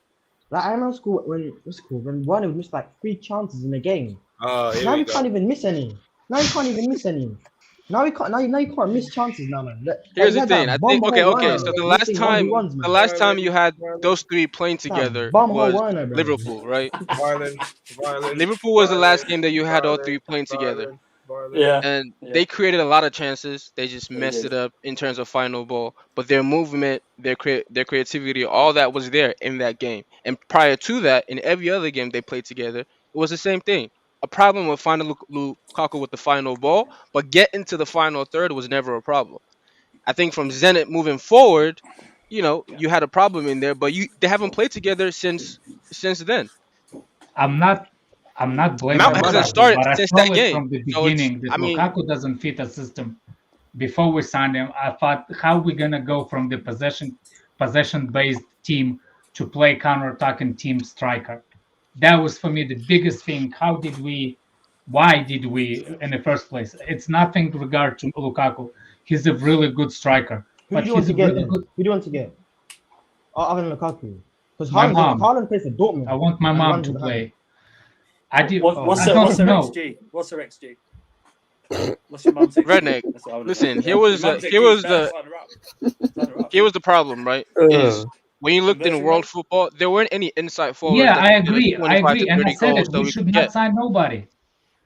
[SPEAKER 9] Like I remember when one of missed like 3 chances in a game. Now you can't even miss any. Now you can't miss chances now, man.
[SPEAKER 7] Here's the thing. I think okay. So the last time you had those 3 playing together was Liverpool, right?
[SPEAKER 4] Violent.
[SPEAKER 7] Liverpool was the last game that you had all 3 playing together.
[SPEAKER 8] Yeah.
[SPEAKER 7] And they created a lot of chances. They just messed it up in terms of final ball. But their movement, their creativity, all that was there in that game. And prior to that, in every other game they played together, it was the same thing. A problem with finding Lukaku with the final ball, but getting to the final third was never a problem. I think from Zenit moving forward, you know, you had a problem in there, but they haven't played together since then.
[SPEAKER 3] I'm not blaming
[SPEAKER 7] Mount hasn't started
[SPEAKER 3] but I
[SPEAKER 7] since
[SPEAKER 3] saw
[SPEAKER 7] that
[SPEAKER 3] it
[SPEAKER 7] game.
[SPEAKER 3] from the
[SPEAKER 7] So
[SPEAKER 3] beginning that Lukaku doesn't fit the system. Before we signed him, I thought, how are we gonna go from the possession-based team to play counter-attacking team striker? That was for me the biggest thing. Why did we in the first place? It's nothing regard to Lukaku. He's a really good striker.
[SPEAKER 9] Who do you want to get? Other than Lukaku? Because Haaland plays for Dortmund.
[SPEAKER 3] I want my mom to play.
[SPEAKER 8] What's her XG? What's her XG? What's your mom's XG?
[SPEAKER 7] Redneck. Listen, here was the problem, right? Is when you looked in world football, there weren't any inside forwards.
[SPEAKER 3] Yeah, I agree. And I said it. We should not sign nobody.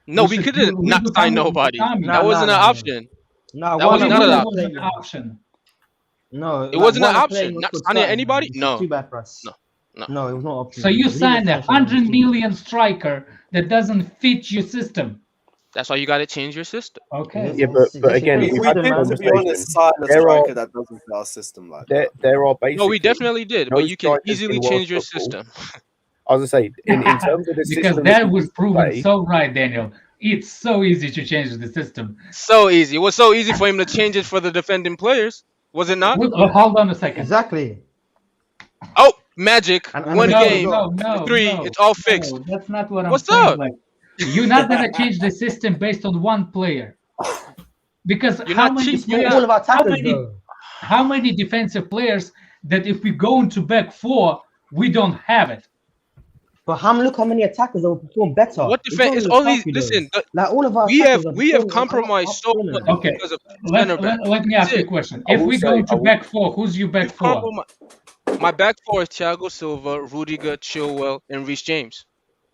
[SPEAKER 7] No, we couldn't not sign nobody. That wasn't an option.
[SPEAKER 9] No,
[SPEAKER 7] that was not
[SPEAKER 3] an option.
[SPEAKER 9] No,
[SPEAKER 7] it wasn't an option. Not signing anybody. No,
[SPEAKER 9] too bad for us. No, it was not option.
[SPEAKER 3] So you signed a 100 million striker that doesn't fit your system.
[SPEAKER 7] That's why you got to change your system.
[SPEAKER 3] Okay.
[SPEAKER 2] Yeah, but again,
[SPEAKER 1] we did, to be honest, sign a striker that doesn't fit our system like that.
[SPEAKER 2] There are basically.
[SPEAKER 7] No, we definitely did, but you can easily change your system.
[SPEAKER 2] I was gonna say, in terms of the system,
[SPEAKER 3] because that was proven so right, Daniel. It's so easy to change the system.
[SPEAKER 7] So easy. It was so easy for him to change it for the defending players, was it not?
[SPEAKER 3] Hold on a second.
[SPEAKER 9] Exactly.
[SPEAKER 7] Oh, magic! One game, 3. It's all fixed.
[SPEAKER 3] No, that's not what I'm
[SPEAKER 7] What's
[SPEAKER 3] saying.
[SPEAKER 7] up?
[SPEAKER 3] Like, you're not gonna change the system based on one player. Because
[SPEAKER 7] You're
[SPEAKER 3] how
[SPEAKER 7] not
[SPEAKER 3] many
[SPEAKER 7] cheap. You're
[SPEAKER 3] players?
[SPEAKER 9] all of our
[SPEAKER 3] How
[SPEAKER 9] attackers,
[SPEAKER 3] many?
[SPEAKER 9] though.
[SPEAKER 3] How many defensive players that if we go into back four, we don't have it?
[SPEAKER 9] But look how many attackers that will perform better.
[SPEAKER 7] What defense? It's only listen.
[SPEAKER 9] Like all of our
[SPEAKER 7] We have
[SPEAKER 9] attackers are
[SPEAKER 7] compromised so much
[SPEAKER 3] Okay,
[SPEAKER 7] because of
[SPEAKER 3] let
[SPEAKER 7] center back.
[SPEAKER 3] me
[SPEAKER 7] That's
[SPEAKER 3] ask you a
[SPEAKER 7] it.
[SPEAKER 3] question.
[SPEAKER 2] I
[SPEAKER 3] If
[SPEAKER 2] will
[SPEAKER 3] we
[SPEAKER 2] say-
[SPEAKER 3] go into
[SPEAKER 2] I will-
[SPEAKER 3] back four, who's your back
[SPEAKER 7] We've
[SPEAKER 3] four?
[SPEAKER 7] compromised. My back four is Thiago Silva, Rudiger, Chilwell, and Reece James.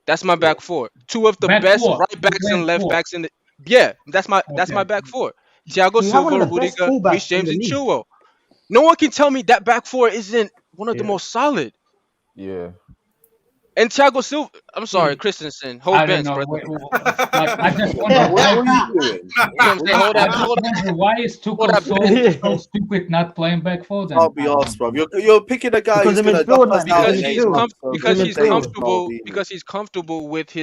[SPEAKER 7] That's my back four. Two of the
[SPEAKER 3] Back
[SPEAKER 7] best
[SPEAKER 3] four.
[SPEAKER 7] right backs and
[SPEAKER 3] Back
[SPEAKER 7] left
[SPEAKER 3] four.
[SPEAKER 7] backs in the. Yeah, that's my
[SPEAKER 3] Okay.
[SPEAKER 7] back four. Thiago
[SPEAKER 9] We have one
[SPEAKER 7] Silva,
[SPEAKER 9] of the best
[SPEAKER 7] Rudiger,
[SPEAKER 9] fullbacks
[SPEAKER 7] Reece James,
[SPEAKER 9] in
[SPEAKER 7] and
[SPEAKER 9] the league.
[SPEAKER 7] Chilwell. No one can tell me that back four isn't one of the
[SPEAKER 3] Yeah.
[SPEAKER 7] most solid.
[SPEAKER 6] Yeah.
[SPEAKER 7] And Thiago Silva, I'm sorry, Christensen, whole
[SPEAKER 3] I don't
[SPEAKER 7] bench,
[SPEAKER 3] know.
[SPEAKER 7] brother.
[SPEAKER 3] Like, I just wonder
[SPEAKER 2] What
[SPEAKER 3] why.
[SPEAKER 2] are you doing?
[SPEAKER 7] You know what I'm saying? Hold
[SPEAKER 3] I
[SPEAKER 7] up,
[SPEAKER 3] just
[SPEAKER 7] hold up.
[SPEAKER 3] wonder why is
[SPEAKER 7] Hold up.
[SPEAKER 3] Tuchel so stupid not playing back four? Then
[SPEAKER 1] I'll be honest, bro. You're picking a guy
[SPEAKER 9] Because
[SPEAKER 1] who's
[SPEAKER 9] the
[SPEAKER 1] going to
[SPEAKER 9] midfield,
[SPEAKER 1] knock us
[SPEAKER 9] man,
[SPEAKER 1] out
[SPEAKER 7] Because
[SPEAKER 1] in
[SPEAKER 9] the
[SPEAKER 7] he's
[SPEAKER 1] 8
[SPEAKER 9] midfield.
[SPEAKER 1] months. So
[SPEAKER 7] because
[SPEAKER 9] the
[SPEAKER 7] he's
[SPEAKER 9] midfield.
[SPEAKER 7] comfortable because he's comfortable with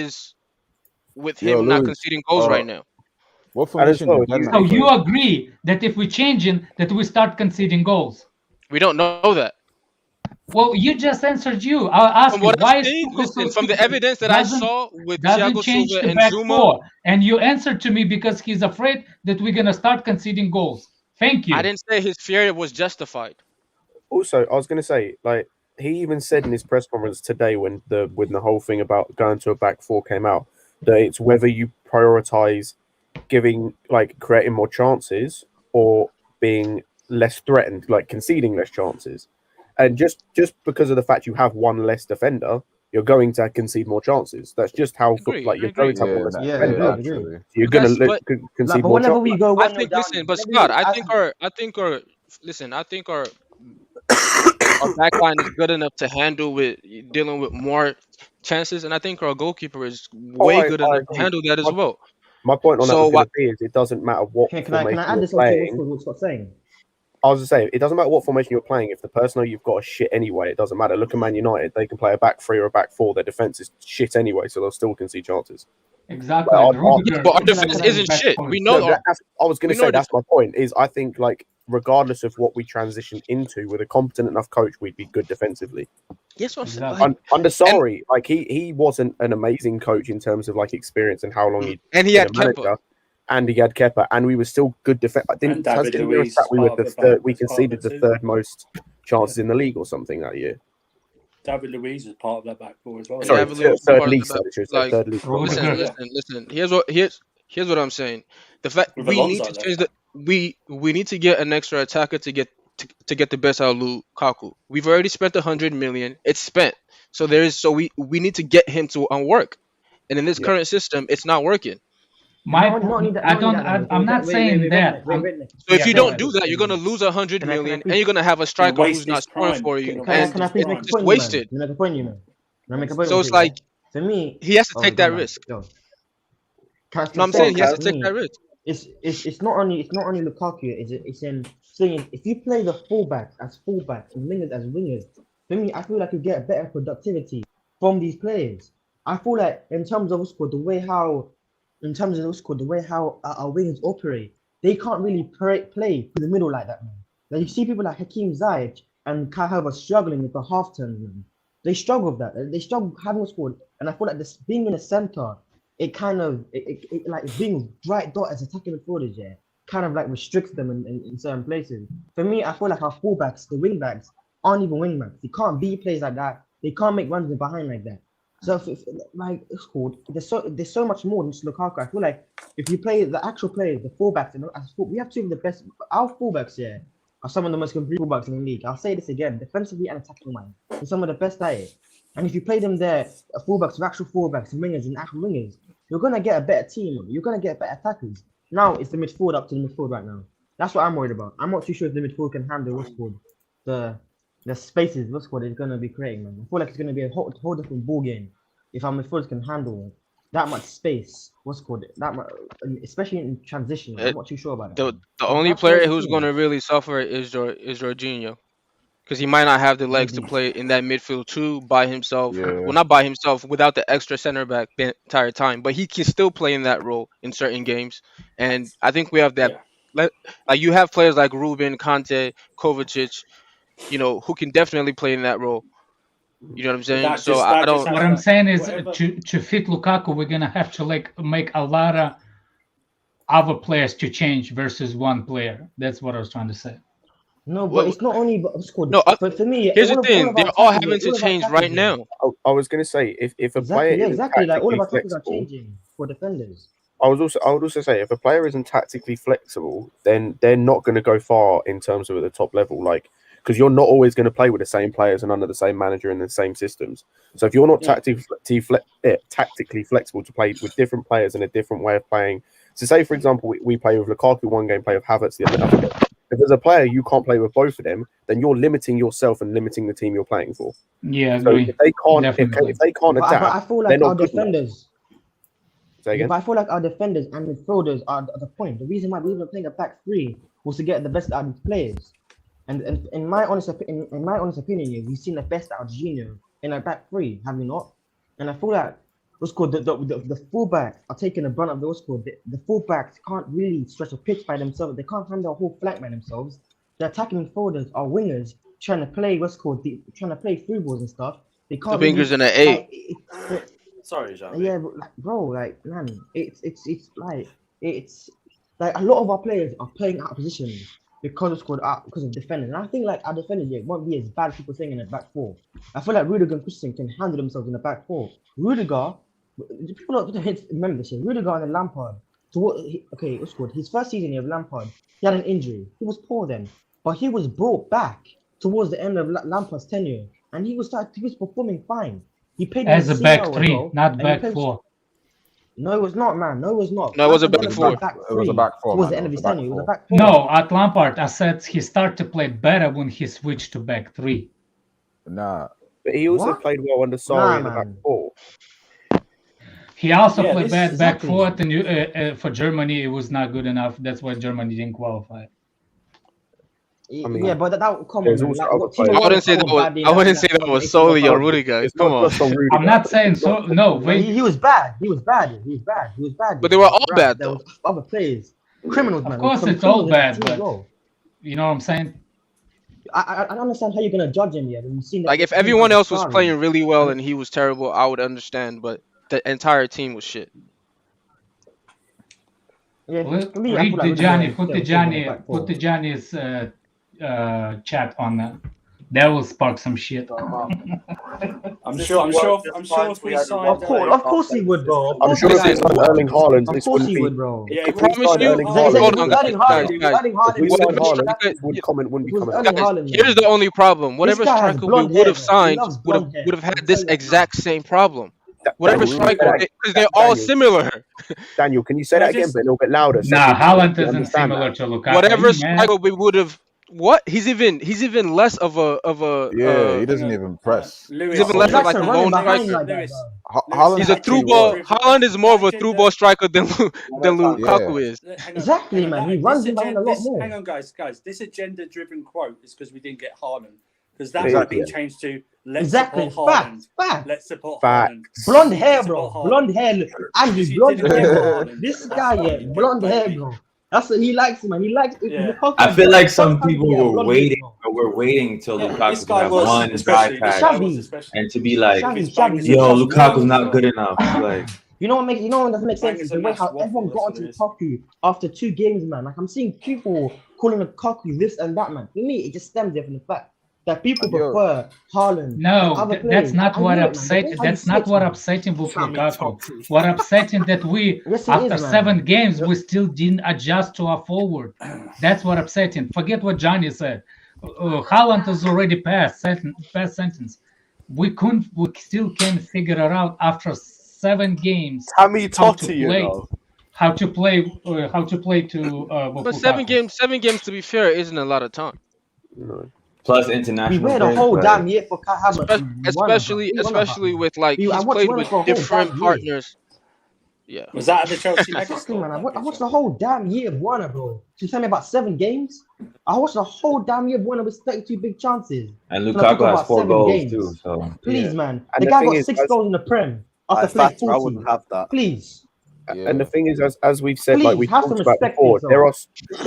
[SPEAKER 6] Yo,
[SPEAKER 7] him not
[SPEAKER 6] Louis,
[SPEAKER 7] conceding goals right now.
[SPEAKER 6] What
[SPEAKER 2] And as
[SPEAKER 6] formation
[SPEAKER 2] well,
[SPEAKER 6] did Ben
[SPEAKER 2] you-
[SPEAKER 3] So
[SPEAKER 6] not
[SPEAKER 3] you
[SPEAKER 6] play?
[SPEAKER 3] agree that if we change in, that we start conceding goals?
[SPEAKER 7] We don't know that.
[SPEAKER 3] Well, you just answered you. I'll ask
[SPEAKER 7] From
[SPEAKER 3] you,
[SPEAKER 7] what
[SPEAKER 3] why
[SPEAKER 7] I've
[SPEAKER 3] is
[SPEAKER 7] seen,
[SPEAKER 3] Tuchel
[SPEAKER 7] listen,
[SPEAKER 3] so
[SPEAKER 7] from the
[SPEAKER 3] stupid?
[SPEAKER 7] evidence that I
[SPEAKER 3] Doesn't-
[SPEAKER 7] saw with
[SPEAKER 3] Doesn't
[SPEAKER 7] Thiago
[SPEAKER 3] change
[SPEAKER 7] Silva
[SPEAKER 3] the
[SPEAKER 7] and
[SPEAKER 3] back
[SPEAKER 7] Zuma,
[SPEAKER 3] four. And you answered to me because he's afraid that we're going to start conceding goals. Thank you.
[SPEAKER 7] I didn't say his fear was justified.
[SPEAKER 2] Also, I was going to say, like, he even said in his press conference today when the whole thing about going to a back four came out, that it's whether you prioritize creating more chances or being less threatened, like conceding less chances. And just because of the fact you have one less defender, you're going to concede more chances. That's just how
[SPEAKER 7] Agree,
[SPEAKER 2] you're
[SPEAKER 7] I
[SPEAKER 2] going to have one
[SPEAKER 6] Yeah,
[SPEAKER 2] less
[SPEAKER 6] that-
[SPEAKER 9] Yeah,
[SPEAKER 2] defender.
[SPEAKER 9] agree.
[SPEAKER 6] actually.
[SPEAKER 2] You're
[SPEAKER 7] But
[SPEAKER 2] going
[SPEAKER 7] that's-
[SPEAKER 2] to
[SPEAKER 7] but-
[SPEAKER 2] concede
[SPEAKER 9] Like, but
[SPEAKER 2] more
[SPEAKER 9] whenever
[SPEAKER 2] chances.
[SPEAKER 9] we go
[SPEAKER 7] I
[SPEAKER 9] 1-0
[SPEAKER 7] think,
[SPEAKER 9] down,
[SPEAKER 7] listen, but
[SPEAKER 9] whenever
[SPEAKER 7] Scott,
[SPEAKER 9] we-
[SPEAKER 7] I think our back line is good enough to handle with dealing with more chances, and I think our goalkeeper is way
[SPEAKER 2] I
[SPEAKER 7] good enough to
[SPEAKER 2] agree.
[SPEAKER 7] handle that as well.
[SPEAKER 2] My point on that
[SPEAKER 7] So
[SPEAKER 2] was going
[SPEAKER 7] what?
[SPEAKER 2] to be is it doesn't matter what
[SPEAKER 9] Can I
[SPEAKER 2] formation
[SPEAKER 9] add
[SPEAKER 2] you're
[SPEAKER 9] this on to
[SPEAKER 2] playing.
[SPEAKER 9] what Scott's saying?
[SPEAKER 2] I was to say, it doesn't matter what formation you're playing. If the personnel you've got is shit anyway, it doesn't matter. Look at Man United; they can play a back three or a back four. Their defense is shit anyway, so they'll still concede chances.
[SPEAKER 3] Exactly.
[SPEAKER 2] Well,
[SPEAKER 3] Rudiger-
[SPEAKER 7] Yeah, but our
[SPEAKER 3] Rudiger
[SPEAKER 7] defense
[SPEAKER 3] is
[SPEAKER 7] isn't
[SPEAKER 3] back
[SPEAKER 7] shit.
[SPEAKER 3] four.
[SPEAKER 7] We know.
[SPEAKER 2] No, I was going
[SPEAKER 7] we
[SPEAKER 2] to
[SPEAKER 7] know
[SPEAKER 2] say
[SPEAKER 7] our
[SPEAKER 2] that's my point. Is I think regardless of what we transition into, with a competent enough coach, we'd be good defensively.
[SPEAKER 7] Yes, what I'm saying.
[SPEAKER 3] Exactly.
[SPEAKER 7] Like,
[SPEAKER 2] Under Sarri, he wasn't an amazing coach in terms of experience and how long he'd
[SPEAKER 7] and he
[SPEAKER 2] been
[SPEAKER 7] had
[SPEAKER 2] a
[SPEAKER 7] Kepa.
[SPEAKER 2] manager. And he had Kepa, and we were still good defense.
[SPEAKER 8] And David
[SPEAKER 2] Tasmania
[SPEAKER 8] Luiz
[SPEAKER 2] sat we were
[SPEAKER 8] part
[SPEAKER 2] the
[SPEAKER 8] of the
[SPEAKER 2] third.
[SPEAKER 8] back-
[SPEAKER 2] We
[SPEAKER 8] was part of
[SPEAKER 2] conceded
[SPEAKER 8] it
[SPEAKER 2] the
[SPEAKER 8] too.
[SPEAKER 2] third most chances in the league or something that year.
[SPEAKER 8] David Luiz was part of that back four as well.
[SPEAKER 2] Sorry,
[SPEAKER 7] David Luiz was
[SPEAKER 2] third
[SPEAKER 7] part of the
[SPEAKER 2] least.
[SPEAKER 7] back.
[SPEAKER 2] I should say
[SPEAKER 7] Like,
[SPEAKER 2] third least.
[SPEAKER 3] Rudiger.
[SPEAKER 7] Listen. Here's what I'm saying. The fact
[SPEAKER 8] With
[SPEAKER 7] we
[SPEAKER 8] Alonso
[SPEAKER 7] need to
[SPEAKER 8] there.
[SPEAKER 7] change we need to get an extra attacker to get the best out of Lukaku. We've already spent 100 million. It's spent. So we need to get him to work. And in this current system, it's not working.
[SPEAKER 3] I'm not saying that.
[SPEAKER 7] So if you don't do that, you're gonna lose 100
[SPEAKER 9] Can I
[SPEAKER 7] million,
[SPEAKER 9] please-
[SPEAKER 7] and you're gonna have a striker
[SPEAKER 8] waste
[SPEAKER 7] who's not
[SPEAKER 8] his
[SPEAKER 7] scoring
[SPEAKER 8] prime.
[SPEAKER 7] for you,
[SPEAKER 8] Can
[SPEAKER 7] and
[SPEAKER 9] Can I please make a
[SPEAKER 7] it's
[SPEAKER 9] point,
[SPEAKER 7] just wasted.
[SPEAKER 9] man? Can I make a point, man? Can I make a point?
[SPEAKER 7] So
[SPEAKER 9] on
[SPEAKER 7] it's
[SPEAKER 9] it,
[SPEAKER 7] like
[SPEAKER 9] yeah? For me,
[SPEAKER 7] he has to
[SPEAKER 9] oh,
[SPEAKER 7] take that
[SPEAKER 9] go on,
[SPEAKER 7] risk.
[SPEAKER 9] go.
[SPEAKER 7] No, I'm saying he has to take that risk.
[SPEAKER 9] It's not only Lukaku. It's in saying if you play the fullbacks as fullbacks and wingers as wingers, for me, I feel like you get better productivity from these players. I feel like in terms of the way how our wingers operate, they can't really play through the middle like that, man. Like you see people like Hakeem Ziyech and Kai Havertz struggling with the half turns, man. They struggle with that. They struggle having a squad, and I feel like this being in the center, it kind of like being right dot as attacking midfielders, yeah, kind of like restricts them in certain places. For me, I feel like our fullbacks, the wing backs, aren't even wing backs. They can't be plays like that. They can't make runs in behind like that. So it's called. There's so much more than just Lukaku. I feel like if you play the actual players, the fullbacks, we have two of the best. Our fullbacks, yeah, are some of the most complete fullbacks in the league. I'll say this again: defensively and attacking wise, they're some of the best at it. And if you play them there, fullbacks, actual fullbacks, and wingers, and actual wingers, you're gonna get a better team. You're gonna get better attackers. Now it's the midfield up to the midfield right now. That's what I'm worried about. I'm not too sure if the midfield can handle what's called the spaces what's called is gonna be creating, man. I feel like it's gonna be a whole different ball game if our midfielders can handle that much space. What's called it? That much, especially in transition. I'm not too sure about it.
[SPEAKER 7] The only player who's gonna really suffer is Jorginho. Because he might not have the legs to play in that midfield too by himself.
[SPEAKER 6] Yeah.
[SPEAKER 7] Well, not by himself, without the extra center back the entire time. But he can still play in that role in certain games. And I think we have that. Like you have players like Ruben, Kante, Kovacic, who can definitely play in that role. You know what I'm saying? So I don't.
[SPEAKER 3] What I'm saying is to fit Lukaku, we're gonna have to make a lot of other players to change versus one player. That's what I was trying to say.
[SPEAKER 9] No, but it's not only what's called.
[SPEAKER 7] No,
[SPEAKER 9] But for me,
[SPEAKER 7] here's the
[SPEAKER 9] all
[SPEAKER 7] thing:
[SPEAKER 9] of
[SPEAKER 7] they're
[SPEAKER 9] our
[SPEAKER 7] all
[SPEAKER 9] tackles,
[SPEAKER 7] having to
[SPEAKER 9] all of our
[SPEAKER 7] change
[SPEAKER 9] tackles,
[SPEAKER 7] right now.
[SPEAKER 2] I was going to say if a player isn't
[SPEAKER 9] exactly, like all of our
[SPEAKER 2] tactically
[SPEAKER 9] tackles are
[SPEAKER 2] flexible,
[SPEAKER 9] changing for defenders.
[SPEAKER 2] I would also say if a player isn't tactically flexible, then they're not going to go far in terms of at the top level. Like, because you're not always going to play with the same players and under the same manager and the same systems. So if you're not tactically flexible to play with different players and a different way of playing, so say for example we play with Lukaku one game, play with Havertz the other. If there's a player you can't play with both of them, then you're limiting yourself and limiting the team you're playing for.
[SPEAKER 3] Yeah,
[SPEAKER 2] so
[SPEAKER 3] agree.
[SPEAKER 2] if they can't adapt,
[SPEAKER 9] I feel like our defenders.
[SPEAKER 2] Say again?
[SPEAKER 9] But I feel like our defenders and midfielders are the point. The reason why we were playing a back three was to get the best out of these players. And in my honest opinion, we've seen the best out of Junior in a back three, have we not? And I feel like what's called the fullbacks are taking the brunt of what's called the fullbacks can't really stretch a pitch by themselves. They can't handle a whole flank by themselves. The attacking midfielders are wingers trying to play trying to play through balls and stuff. They can't.
[SPEAKER 7] The fingers in the eight.
[SPEAKER 1] Sorry, Jean.
[SPEAKER 9] Yeah, but man, it's like a lot of our players are playing out of position because of defending. And I think like our defenders won't be as bad as people saying in the back four. I feel like Rudiger and Christian can handle themselves in the back four. Rudiger, people don't remember this shit. Rudiger and Lampard. What's called his first season of Lampard, he had an injury. He was poor then, but he was brought back towards the end of Lampard's tenure, and he was performing fine. He played
[SPEAKER 3] as a back three, not back four.
[SPEAKER 9] No, it was not, man. No, it was not.
[SPEAKER 7] No, it was a back four.
[SPEAKER 6] It was a back four.
[SPEAKER 9] Towards the end of his tenure, it was a back four.
[SPEAKER 3] No, at Lampard, I said he started to play better when he switched to back three.
[SPEAKER 6] Nah.
[SPEAKER 2] But he also played well under Sarri in the back four.
[SPEAKER 3] He also played bad back four, and for Germany, it was not good enough. That's why Germany didn't qualify.
[SPEAKER 9] I mean, yeah, but that come
[SPEAKER 7] on. I wouldn't say that was solely on Rudiger. Come on.
[SPEAKER 3] I'm not saying so. No,
[SPEAKER 9] he was bad. He was bad.
[SPEAKER 7] But they were all bad though.
[SPEAKER 9] There was other players, criminals, man.
[SPEAKER 3] Of course, it's all bad, but you know what I'm saying.
[SPEAKER 9] I don't understand how you're gonna judge him yet. When you've seen
[SPEAKER 7] like if everyone else was playing really well and he was terrible, I would understand. But the entire team was shit.
[SPEAKER 9] Yeah,
[SPEAKER 3] put Tijani's chat on that. That will spark some shit.
[SPEAKER 8] I'm sure if we signed,
[SPEAKER 9] of course he would, bro.
[SPEAKER 2] I'm sure if he signed Erling Haaland,
[SPEAKER 9] of course he would, bro.
[SPEAKER 7] Yeah, I promise you. Hold on, guys.
[SPEAKER 2] Comment wouldn't be coming.
[SPEAKER 7] Here's the only problem. Whatever striker we would have signed would have had this exact same problem. Whatever striker, because they're all similar.
[SPEAKER 2] Daniel, can you say that again, but a little bit louder?
[SPEAKER 3] Nah, Haaland isn't similar to Lukaku.
[SPEAKER 7] Whatever striker we would have. What? He's even less of a
[SPEAKER 6] he doesn't even press.
[SPEAKER 7] He's even less of like a lone striker. He's a through ball. Haaland is more of a through ball striker than Lukaku is.
[SPEAKER 9] Exactly, man. He runs behind a lot more.
[SPEAKER 8] Hang on, guys. This agenda-driven quote is because we didn't get Haaland. Because that would have been changed to let's support Haaland. Let's support Haaland.
[SPEAKER 9] Blonde hair, bro. Blonde hair. Andrew, blonde hair. This guy, blonde hair, bro. That's what he likes, man. He likes.
[SPEAKER 10] Yeah. I feel like some people were waiting, but we're waiting till Lukaku to have one dry pack and to be like, "Yo, Lukaku's not good enough." Like,
[SPEAKER 9] you know what doesn't make sense is the way how everyone got onto Lukaku after 2 games, man. Like I'm seeing people calling Lukaku this and that, man. For me, it just stems from the fact that people prefer Haaland.
[SPEAKER 3] No, that's not what upsetting. That's not what upsetting with Lukaku. What upsetting that we after 7 games we still didn't adjust to our forward. That's what upsetting. Forget what Johnny said. Haaland is already past sentence. We still can't figure it out after 7 games.
[SPEAKER 1] How to play to.
[SPEAKER 7] But 7 games to be fair isn't a lot of time.
[SPEAKER 2] No.
[SPEAKER 10] Plus international.
[SPEAKER 9] We waited a whole damn year for Kai Havertz.
[SPEAKER 7] Especially with like he's played with different partners. Yeah.
[SPEAKER 8] Was that at the Chelsea match?
[SPEAKER 9] Exactly, man. I watched the whole damn year of Warner, bro. You tell me about 7 games? I watched the whole damn year of Warner with 32 big chances.
[SPEAKER 10] And Lukaku has 4 goals too. So
[SPEAKER 9] please, man. The guy got 6 goals in the Prem after playing 40.
[SPEAKER 1] I wouldn't have that.
[SPEAKER 9] Please.
[SPEAKER 2] Yeah. And the thing is, as we've said, like we talked about before, there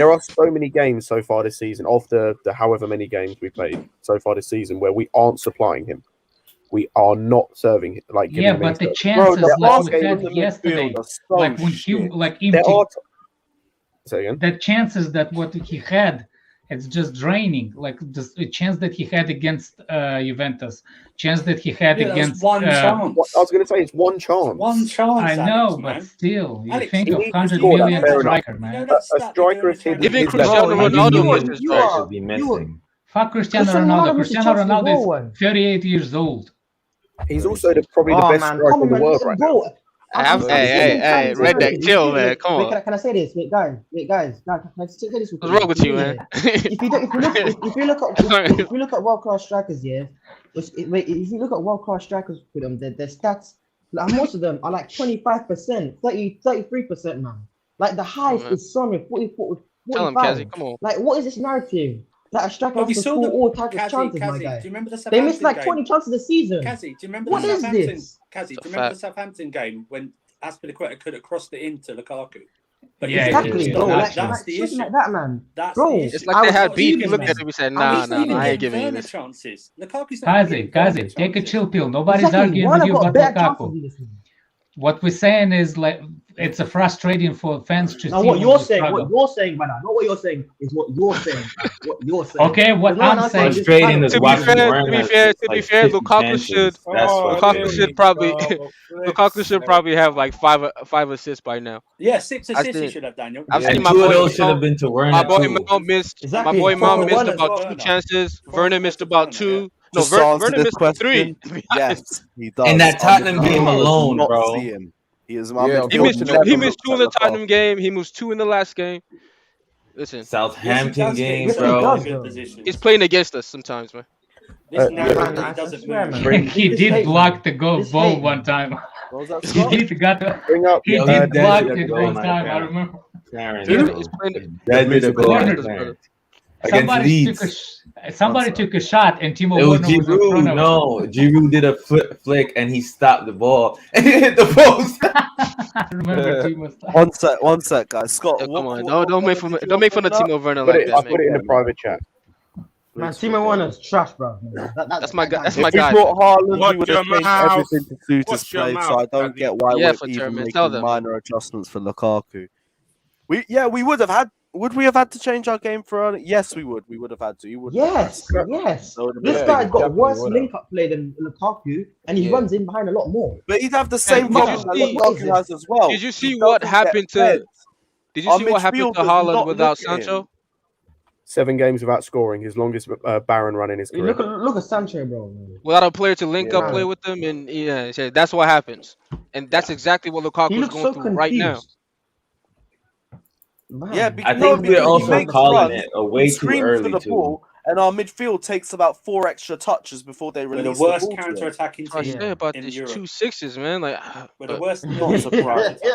[SPEAKER 2] are so many games so far this season, of the however many games we played so far this season, where we aren't supplying him. We are not serving him. Like
[SPEAKER 3] but the chances, like we said yesterday, like when he, like in
[SPEAKER 2] Say again.
[SPEAKER 3] The chances that what he had, it's just draining. Like the chance that he had against Juventus, chance that he had against
[SPEAKER 8] one chance.
[SPEAKER 2] I was going to say it's one chance.
[SPEAKER 8] One chance.
[SPEAKER 3] I know,
[SPEAKER 8] Alex,
[SPEAKER 3] but still, you
[SPEAKER 8] Alex,
[SPEAKER 3] think
[SPEAKER 2] you
[SPEAKER 3] of
[SPEAKER 2] need to
[SPEAKER 3] 100
[SPEAKER 2] score that,
[SPEAKER 3] million
[SPEAKER 2] fair
[SPEAKER 3] striker,
[SPEAKER 2] enough.
[SPEAKER 3] man.
[SPEAKER 2] A striker is hidden.
[SPEAKER 7] Even
[SPEAKER 2] his
[SPEAKER 7] Cristiano
[SPEAKER 2] level.
[SPEAKER 7] Ronaldo misses strikes.
[SPEAKER 10] Would be missing.
[SPEAKER 3] Fuck Cristiano Ronaldo. Cristiano Ronaldo is 38 years old.
[SPEAKER 2] He's also probably the best striker in the world right now.
[SPEAKER 7] Hey, Redneck, chill, man. Come on.
[SPEAKER 9] Can I say this? Wait, guys. Can I say this?
[SPEAKER 7] What's wrong with you, man?
[SPEAKER 9] If you look at world class strikers, yeah. If you look at world class strikers for them, their stats, like most of them are like 25%, 33%, man. Like the highest is Son with 44, 45.
[SPEAKER 7] Tell him, Kazi, come on.
[SPEAKER 9] Like, what is this narrative? That a striker has to score all types of chances, my guy.
[SPEAKER 8] Do you remember the
[SPEAKER 9] They missed like
[SPEAKER 8] game?
[SPEAKER 9] 20 chances a season.
[SPEAKER 8] Kazi, do you remember
[SPEAKER 9] What
[SPEAKER 8] the
[SPEAKER 9] is
[SPEAKER 8] Southampton?
[SPEAKER 9] this?
[SPEAKER 8] Kazi, do you remember the Southampton game when Aspilicueta could have crossed it into Lukaku? But
[SPEAKER 3] Yeah,
[SPEAKER 9] Exactly, bro. Like,
[SPEAKER 8] that's the issue.
[SPEAKER 9] Like that, man.
[SPEAKER 8] That's
[SPEAKER 9] Bro,
[SPEAKER 8] the issue.
[SPEAKER 7] It's like they had beef. You look at it, we said, nah, I ain't giving you this.
[SPEAKER 8] Chances. Lukaku's not giving
[SPEAKER 3] Kazi,
[SPEAKER 8] Werner
[SPEAKER 3] take a
[SPEAKER 8] chances.
[SPEAKER 3] chill pill. Nobody's
[SPEAKER 9] Exactly.
[SPEAKER 3] arguing
[SPEAKER 9] Werner
[SPEAKER 3] with you
[SPEAKER 9] got
[SPEAKER 3] about
[SPEAKER 9] better
[SPEAKER 3] Lukaku.
[SPEAKER 9] chances in this one.
[SPEAKER 3] What we're saying is like it's a frustrating for fans to
[SPEAKER 9] Now,
[SPEAKER 3] see.
[SPEAKER 9] what you're
[SPEAKER 3] we
[SPEAKER 9] saying,
[SPEAKER 3] struggle.
[SPEAKER 9] not what you're saying is what you're saying. What you're saying.
[SPEAKER 3] Okay, what
[SPEAKER 9] Because
[SPEAKER 3] I'm saying.
[SPEAKER 10] Frustrating is
[SPEAKER 7] To be
[SPEAKER 10] watching
[SPEAKER 7] fair,
[SPEAKER 10] Werner
[SPEAKER 7] to be fair, Lukaku should Lukaku should probably have like five assists by now.
[SPEAKER 8] Yeah, 6
[SPEAKER 7] I
[SPEAKER 8] assists he
[SPEAKER 7] think-
[SPEAKER 8] should have, Daniel.
[SPEAKER 7] I've
[SPEAKER 10] And
[SPEAKER 7] seen my
[SPEAKER 10] two of
[SPEAKER 7] boy
[SPEAKER 10] those should have been to Werner
[SPEAKER 7] My boy
[SPEAKER 10] too.
[SPEAKER 7] Mal missed.
[SPEAKER 9] Exactly.
[SPEAKER 7] My boy Mal
[SPEAKER 9] For
[SPEAKER 7] missed
[SPEAKER 9] Werner
[SPEAKER 7] about
[SPEAKER 8] as
[SPEAKER 7] 2
[SPEAKER 8] well, no.
[SPEAKER 7] chances.
[SPEAKER 8] For
[SPEAKER 7] Werner missed about
[SPEAKER 8] Werner,
[SPEAKER 7] 2. No,
[SPEAKER 1] Just to answer
[SPEAKER 7] Werner
[SPEAKER 1] this
[SPEAKER 7] missed
[SPEAKER 1] question,
[SPEAKER 7] 3. To be honest.
[SPEAKER 1] yes, he does.
[SPEAKER 10] In that Tottenham game
[SPEAKER 1] I
[SPEAKER 10] alone,
[SPEAKER 1] not
[SPEAKER 10] bro.
[SPEAKER 1] see him. He is
[SPEAKER 6] Yeah,
[SPEAKER 7] He missed
[SPEAKER 6] unfortunately,
[SPEAKER 7] he missed 2 in the Tottenham game. He missed 2 in the last game. Listen,
[SPEAKER 10] Southampton game,
[SPEAKER 9] Yes, he
[SPEAKER 10] bro.
[SPEAKER 9] does,
[SPEAKER 8] Good
[SPEAKER 9] though.
[SPEAKER 8] positions.
[SPEAKER 7] he's playing against us sometimes, man.
[SPEAKER 8] This
[SPEAKER 9] Yeah,
[SPEAKER 8] narrative
[SPEAKER 9] man, I
[SPEAKER 8] doesn't
[SPEAKER 9] swear,
[SPEAKER 8] move.
[SPEAKER 9] man.
[SPEAKER 3] He
[SPEAKER 9] This
[SPEAKER 3] did
[SPEAKER 9] hate,
[SPEAKER 3] block
[SPEAKER 9] man.
[SPEAKER 3] the goal
[SPEAKER 9] This
[SPEAKER 3] ball
[SPEAKER 9] hate,
[SPEAKER 3] one
[SPEAKER 9] man.
[SPEAKER 3] time.
[SPEAKER 1] What was that,
[SPEAKER 3] He
[SPEAKER 1] Scott?
[SPEAKER 3] did got the,
[SPEAKER 2] Bring up.
[SPEAKER 3] he
[SPEAKER 10] Yo,
[SPEAKER 3] did
[SPEAKER 10] he
[SPEAKER 3] block
[SPEAKER 10] dead
[SPEAKER 3] it
[SPEAKER 10] to
[SPEAKER 3] one
[SPEAKER 10] go, my
[SPEAKER 3] time. I
[SPEAKER 10] friend.
[SPEAKER 3] remember.
[SPEAKER 7] He's playing.
[SPEAKER 10] Dead to go, my
[SPEAKER 7] Werner's
[SPEAKER 10] friend.
[SPEAKER 3] Somebody
[SPEAKER 10] Leeds.
[SPEAKER 3] took a shot and Timo
[SPEAKER 10] It was
[SPEAKER 3] Werner was in front
[SPEAKER 10] Giroud.
[SPEAKER 3] of him.
[SPEAKER 10] No, Giroud did a flick and he stopped the ball and it hit the post.
[SPEAKER 3] I remember Timo.
[SPEAKER 1] One sec, guys. Scott,
[SPEAKER 7] Yeah, come on,
[SPEAKER 1] what
[SPEAKER 7] don't make fun of Timo Werner
[SPEAKER 2] Put
[SPEAKER 7] like
[SPEAKER 2] it,
[SPEAKER 7] that,
[SPEAKER 2] I put it in
[SPEAKER 7] man.
[SPEAKER 2] the private chat.
[SPEAKER 9] Man, Timo Werner's trash, bro.
[SPEAKER 7] That's my guy. That's
[SPEAKER 1] If
[SPEAKER 7] my
[SPEAKER 1] we
[SPEAKER 7] guy.
[SPEAKER 1] brought Haaland,
[SPEAKER 4] Watch
[SPEAKER 1] we would have
[SPEAKER 4] your
[SPEAKER 1] changed
[SPEAKER 4] mouth.
[SPEAKER 1] everything to suit his
[SPEAKER 4] Watch your
[SPEAKER 1] play. So I
[SPEAKER 4] mouth,
[SPEAKER 1] don't
[SPEAKER 4] Daddy.
[SPEAKER 1] get why
[SPEAKER 7] Yeah,
[SPEAKER 1] we're
[SPEAKER 7] for
[SPEAKER 1] even
[SPEAKER 7] sure, man.
[SPEAKER 1] making
[SPEAKER 7] Tell them.
[SPEAKER 1] minor adjustments for Lukaku. We would have had. Would we have had to change our game for? Yes, we would. We would have had to. You would.
[SPEAKER 9] Yes.
[SPEAKER 1] That would have
[SPEAKER 9] This
[SPEAKER 1] been-
[SPEAKER 9] guy's got
[SPEAKER 6] definitely
[SPEAKER 9] worse
[SPEAKER 6] would have.
[SPEAKER 9] link-up play than Lukaku, and he
[SPEAKER 7] Yeah.
[SPEAKER 9] runs in behind a lot more.
[SPEAKER 1] But he'd have the same
[SPEAKER 7] Did
[SPEAKER 1] problem
[SPEAKER 7] you
[SPEAKER 1] that
[SPEAKER 7] see-
[SPEAKER 1] Lukaku has as well.
[SPEAKER 7] Did you see
[SPEAKER 1] He
[SPEAKER 7] what
[SPEAKER 1] doesn't
[SPEAKER 7] happened
[SPEAKER 1] get
[SPEAKER 7] to?
[SPEAKER 1] fed.
[SPEAKER 7] Did you
[SPEAKER 1] Our
[SPEAKER 7] see what happened
[SPEAKER 1] midfield
[SPEAKER 7] to
[SPEAKER 1] does
[SPEAKER 7] Haaland
[SPEAKER 1] not
[SPEAKER 7] without
[SPEAKER 1] look at him.
[SPEAKER 7] Sancho?
[SPEAKER 2] 7 games without scoring, his longest Baron run in his career.
[SPEAKER 9] Look at Sancho, bro.
[SPEAKER 7] Without a player to link up
[SPEAKER 9] Yeah.
[SPEAKER 7] play with them, and yeah, so that's what happens, and that's exactly what
[SPEAKER 9] He
[SPEAKER 7] Lukaku's
[SPEAKER 9] looks
[SPEAKER 7] going
[SPEAKER 9] so
[SPEAKER 7] through
[SPEAKER 9] confused.
[SPEAKER 7] right now.
[SPEAKER 9] Man.
[SPEAKER 1] Yeah,
[SPEAKER 10] I
[SPEAKER 1] because
[SPEAKER 10] think we're
[SPEAKER 1] he
[SPEAKER 10] also
[SPEAKER 1] makes
[SPEAKER 10] calling
[SPEAKER 1] runs,
[SPEAKER 10] it a way
[SPEAKER 1] he
[SPEAKER 10] too
[SPEAKER 1] screams
[SPEAKER 10] early
[SPEAKER 1] for the
[SPEAKER 10] too.
[SPEAKER 1] ball, and our midfield takes about 4 extra touches before they
[SPEAKER 8] We're
[SPEAKER 1] release
[SPEAKER 8] the worst
[SPEAKER 1] the ball to him.
[SPEAKER 8] counter-attacking
[SPEAKER 7] I
[SPEAKER 8] team
[SPEAKER 7] say about
[SPEAKER 8] in
[SPEAKER 7] these
[SPEAKER 8] Europe.
[SPEAKER 7] 2 6s, man. Like,
[SPEAKER 8] We're the
[SPEAKER 7] but
[SPEAKER 8] worst.
[SPEAKER 1] Not surprised.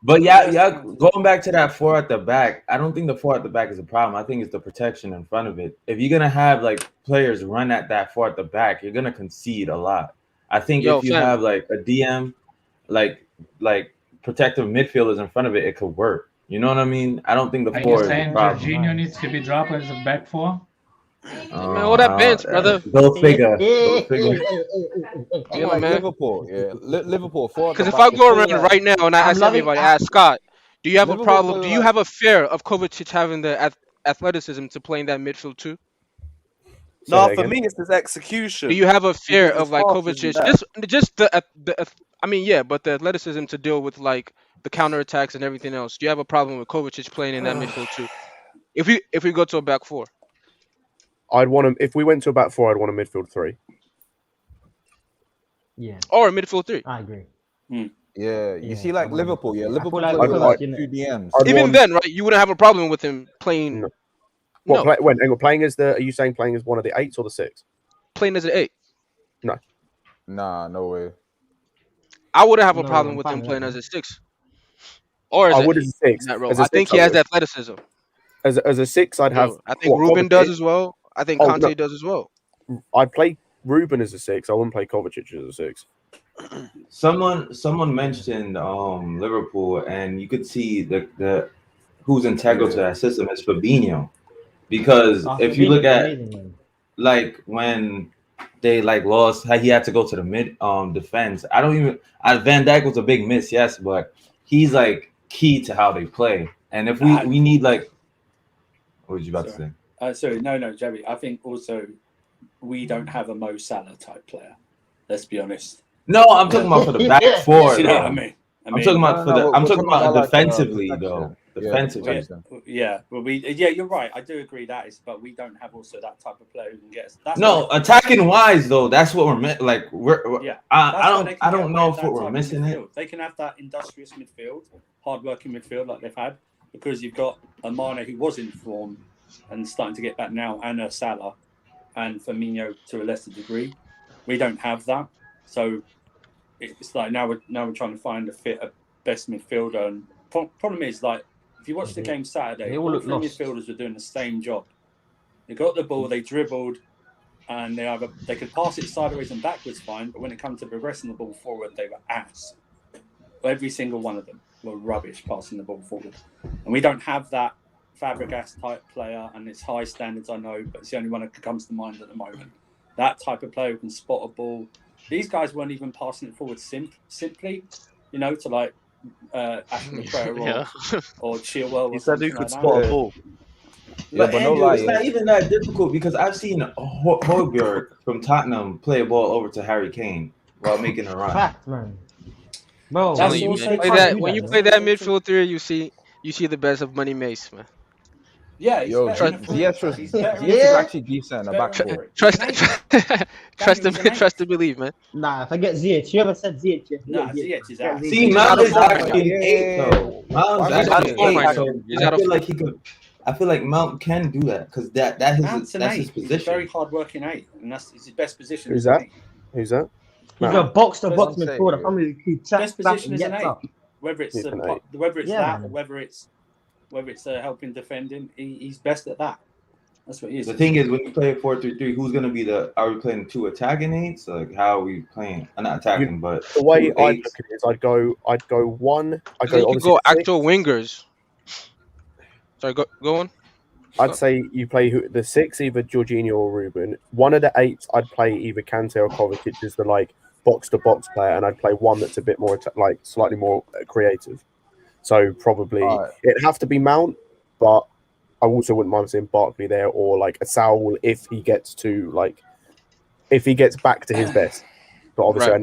[SPEAKER 10] But yeah, going back to that 4 at the back, I don't think the 4 at the back is a problem. I think it's the protection in front of it. If you're gonna have like players run at that 4 at the back, you're gonna concede a lot. I think if you have like a DM, like protective midfielders in front of it, it could work. You know what I mean? I don't think the
[SPEAKER 3] Are
[SPEAKER 10] 4
[SPEAKER 3] you
[SPEAKER 10] is a
[SPEAKER 3] saying
[SPEAKER 10] problem.
[SPEAKER 3] Jorginho needs to be dropped as a back 4?
[SPEAKER 7] man, all that bench, brother.
[SPEAKER 10] Go figure. Go figure.
[SPEAKER 6] Yeah, like Liverpool. Yeah, Liverpool.
[SPEAKER 7] Because if I go around right now and I ask everybody, ask Scott, do you have a problem? Do you have a fear of Kovacic having the athleticism to play in that midfield too?
[SPEAKER 1] No, for me, it's his execution.
[SPEAKER 7] Do you have a fear
[SPEAKER 1] Because
[SPEAKER 7] of like
[SPEAKER 1] his
[SPEAKER 7] Kovacic?
[SPEAKER 1] pass is
[SPEAKER 7] Just the I mean, yeah, but the athleticism to deal with like the counterattacks and everything else. Do you have a problem with Kovacic playing in that midfield too? If we go to a back 4,
[SPEAKER 2] I'd want him. If we went to a back 4, I'd want a midfield 3.
[SPEAKER 9] Yeah.
[SPEAKER 7] Or a midfield 3.
[SPEAKER 9] I agree.
[SPEAKER 6] Yeah, you see, like Liverpool. Yeah, Liverpool.
[SPEAKER 9] like
[SPEAKER 6] play with, like,
[SPEAKER 9] Liverpool,
[SPEAKER 6] 2 DMs.
[SPEAKER 7] Even then, right? You wouldn't have a problem with him playing.
[SPEAKER 2] What? When playing as the? Are you saying playing as one of the 8s or the 6?
[SPEAKER 7] Playing as an 8.
[SPEAKER 2] No.
[SPEAKER 6] Nah, no way.
[SPEAKER 7] I wouldn't have a
[SPEAKER 9] No,
[SPEAKER 7] problem
[SPEAKER 9] I'm
[SPEAKER 7] with
[SPEAKER 9] fine
[SPEAKER 7] him
[SPEAKER 9] with
[SPEAKER 7] playing
[SPEAKER 9] that.
[SPEAKER 7] as a 6. Or as
[SPEAKER 2] I
[SPEAKER 7] a
[SPEAKER 2] would
[SPEAKER 7] 8
[SPEAKER 2] as a 6.
[SPEAKER 7] in that role.
[SPEAKER 2] As a
[SPEAKER 7] I think
[SPEAKER 2] 6,
[SPEAKER 7] he
[SPEAKER 2] I
[SPEAKER 7] has
[SPEAKER 2] would.
[SPEAKER 7] the athleticism.
[SPEAKER 2] As a 6, I'd have.
[SPEAKER 7] I think Ruben does as well. I think Kante does as well.
[SPEAKER 2] I'd play Ruben as a 6. I wouldn't play Kovacic as a 6.
[SPEAKER 10] Someone mentioned Liverpool, and you could see the who's integral to that system is Fabinho, because if you look at like when they like lost, he had to go to the mid defense. Van Dijk was a big miss, yes, but he's like key to how they play. And if we need like, what was you about to say?
[SPEAKER 8] Sorry, no, Javi. I think also we don't have a Mo Salah type player. Let's be honest.
[SPEAKER 10] No, I'm talking about for the back four.
[SPEAKER 8] You know what I mean?
[SPEAKER 10] I'm talking about I'm talking about defensively though. Defensively.
[SPEAKER 8] Yeah, well, you're right. I do agree but we don't have also that type of player who can get us.
[SPEAKER 10] Attacking wise though, that's what we're like. I don't know if we're missing it.
[SPEAKER 8] They can have that industrious midfield, hard-working midfield like they've had, because you've got a Mane who was in form and starting to get back now, and a Salah, and Firmino to a lesser degree. We don't have that, so it's like now we're trying to find a best midfielder. And problem is, like, if you watch the game Saturday, all three midfielders were doing the same job. They got the ball, they dribbled, and they could pass it sideways and backwards fine, but when it comes to progressing the ball forward, they were ass. Every single one of them were rubbish passing the ball forward. And we don't have that Fabregas type player, and it's high standards, I know, but it's the only one that comes to mind at the moment. That type of player who can spot a ball. These guys weren't even passing it forward simply, to like Ashton Prayer or Chilwell.
[SPEAKER 1] He said he could spot a ball.
[SPEAKER 10] But Andrew, it's not even that difficult because I've seen Højbjerg from Tottenham play a ball over to Harry Kane while making a run.
[SPEAKER 9] Fact, man. Bro,
[SPEAKER 7] when you play that midfield three, you see the best of Money Mace, man.
[SPEAKER 8] Yeah,
[SPEAKER 6] Ziyech is actually decent in the back four.
[SPEAKER 7] Trust to believe, man.
[SPEAKER 9] Nah, forget Ziyech. You ever said Ziyech?
[SPEAKER 8] Ziyech is out.
[SPEAKER 10] See, Mount is actually 8 though. Mount is actually 8, so I feel like Mount can do that because that's his position.
[SPEAKER 8] He's a very hard-working 8, and that's his best position.
[SPEAKER 2] Who's that?
[SPEAKER 9] He's a box-to-box midfielder.
[SPEAKER 8] Best position is an 8. Whether it's that, or whether it's helping defending, he's best at that. That's what he is.
[SPEAKER 10] The thing is, when you play a 4-3-3, who's going to be are we playing 2 attacking 8s? Like, how are we playing? Not attacking, but
[SPEAKER 2] the way I look at it is, I'd go one.
[SPEAKER 7] You go actual wingers. Sorry, go on.
[SPEAKER 2] I'd say you play the 6, either Jorginho or Ruben. One of the 8s, I'd play either Kante or Kovacic as the like box-to-box player, and I'd play one that's a bit more slightly more creative. So probably it'd have to be Mount, but I also wouldn't mind seeing Barkley there or like a Saul if he gets back to his best. But obviously,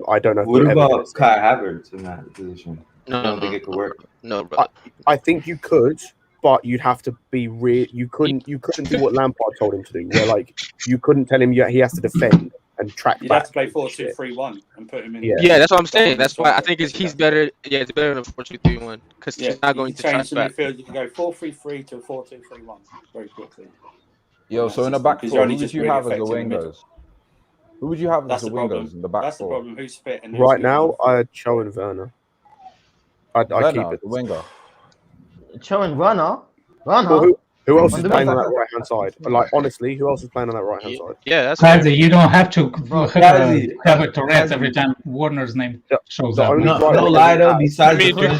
[SPEAKER 2] I don't know.
[SPEAKER 10] What about Kai Havertz in that position? I don't think it could work.
[SPEAKER 7] No, bro.
[SPEAKER 2] I think you could, but you'd have to be real. You couldn't do what Lampard told him to do. Where like you couldn't tell him he has to defend and track back.
[SPEAKER 8] You'd have to play 4-2-3-1 and put him in.
[SPEAKER 7] Yeah, that's what I'm saying. That's why I think he's better. Yeah, it's better than a 4-2-3-1 because he's not going to
[SPEAKER 8] change
[SPEAKER 7] track back.
[SPEAKER 8] Midfield, you can go 4-3-3 to a 4-2-3-1 very quickly.
[SPEAKER 6] So in the back four, who would you have as the wingers? Who would you have as the wingers in the back four?
[SPEAKER 8] That's the problem. Who's fit? And
[SPEAKER 2] right now, Cho and Werner. I'd keep it.
[SPEAKER 6] The winger.
[SPEAKER 9] Cho and Werner?
[SPEAKER 2] Well, who else is playing on that right-hand side? Like, honestly, who else is playing on that right-hand side?
[SPEAKER 7] Yeah, that's
[SPEAKER 3] Kante, you don't have to have a Tourette every time Warner's name shows up.
[SPEAKER 10] No lie though, besides
[SPEAKER 7] we can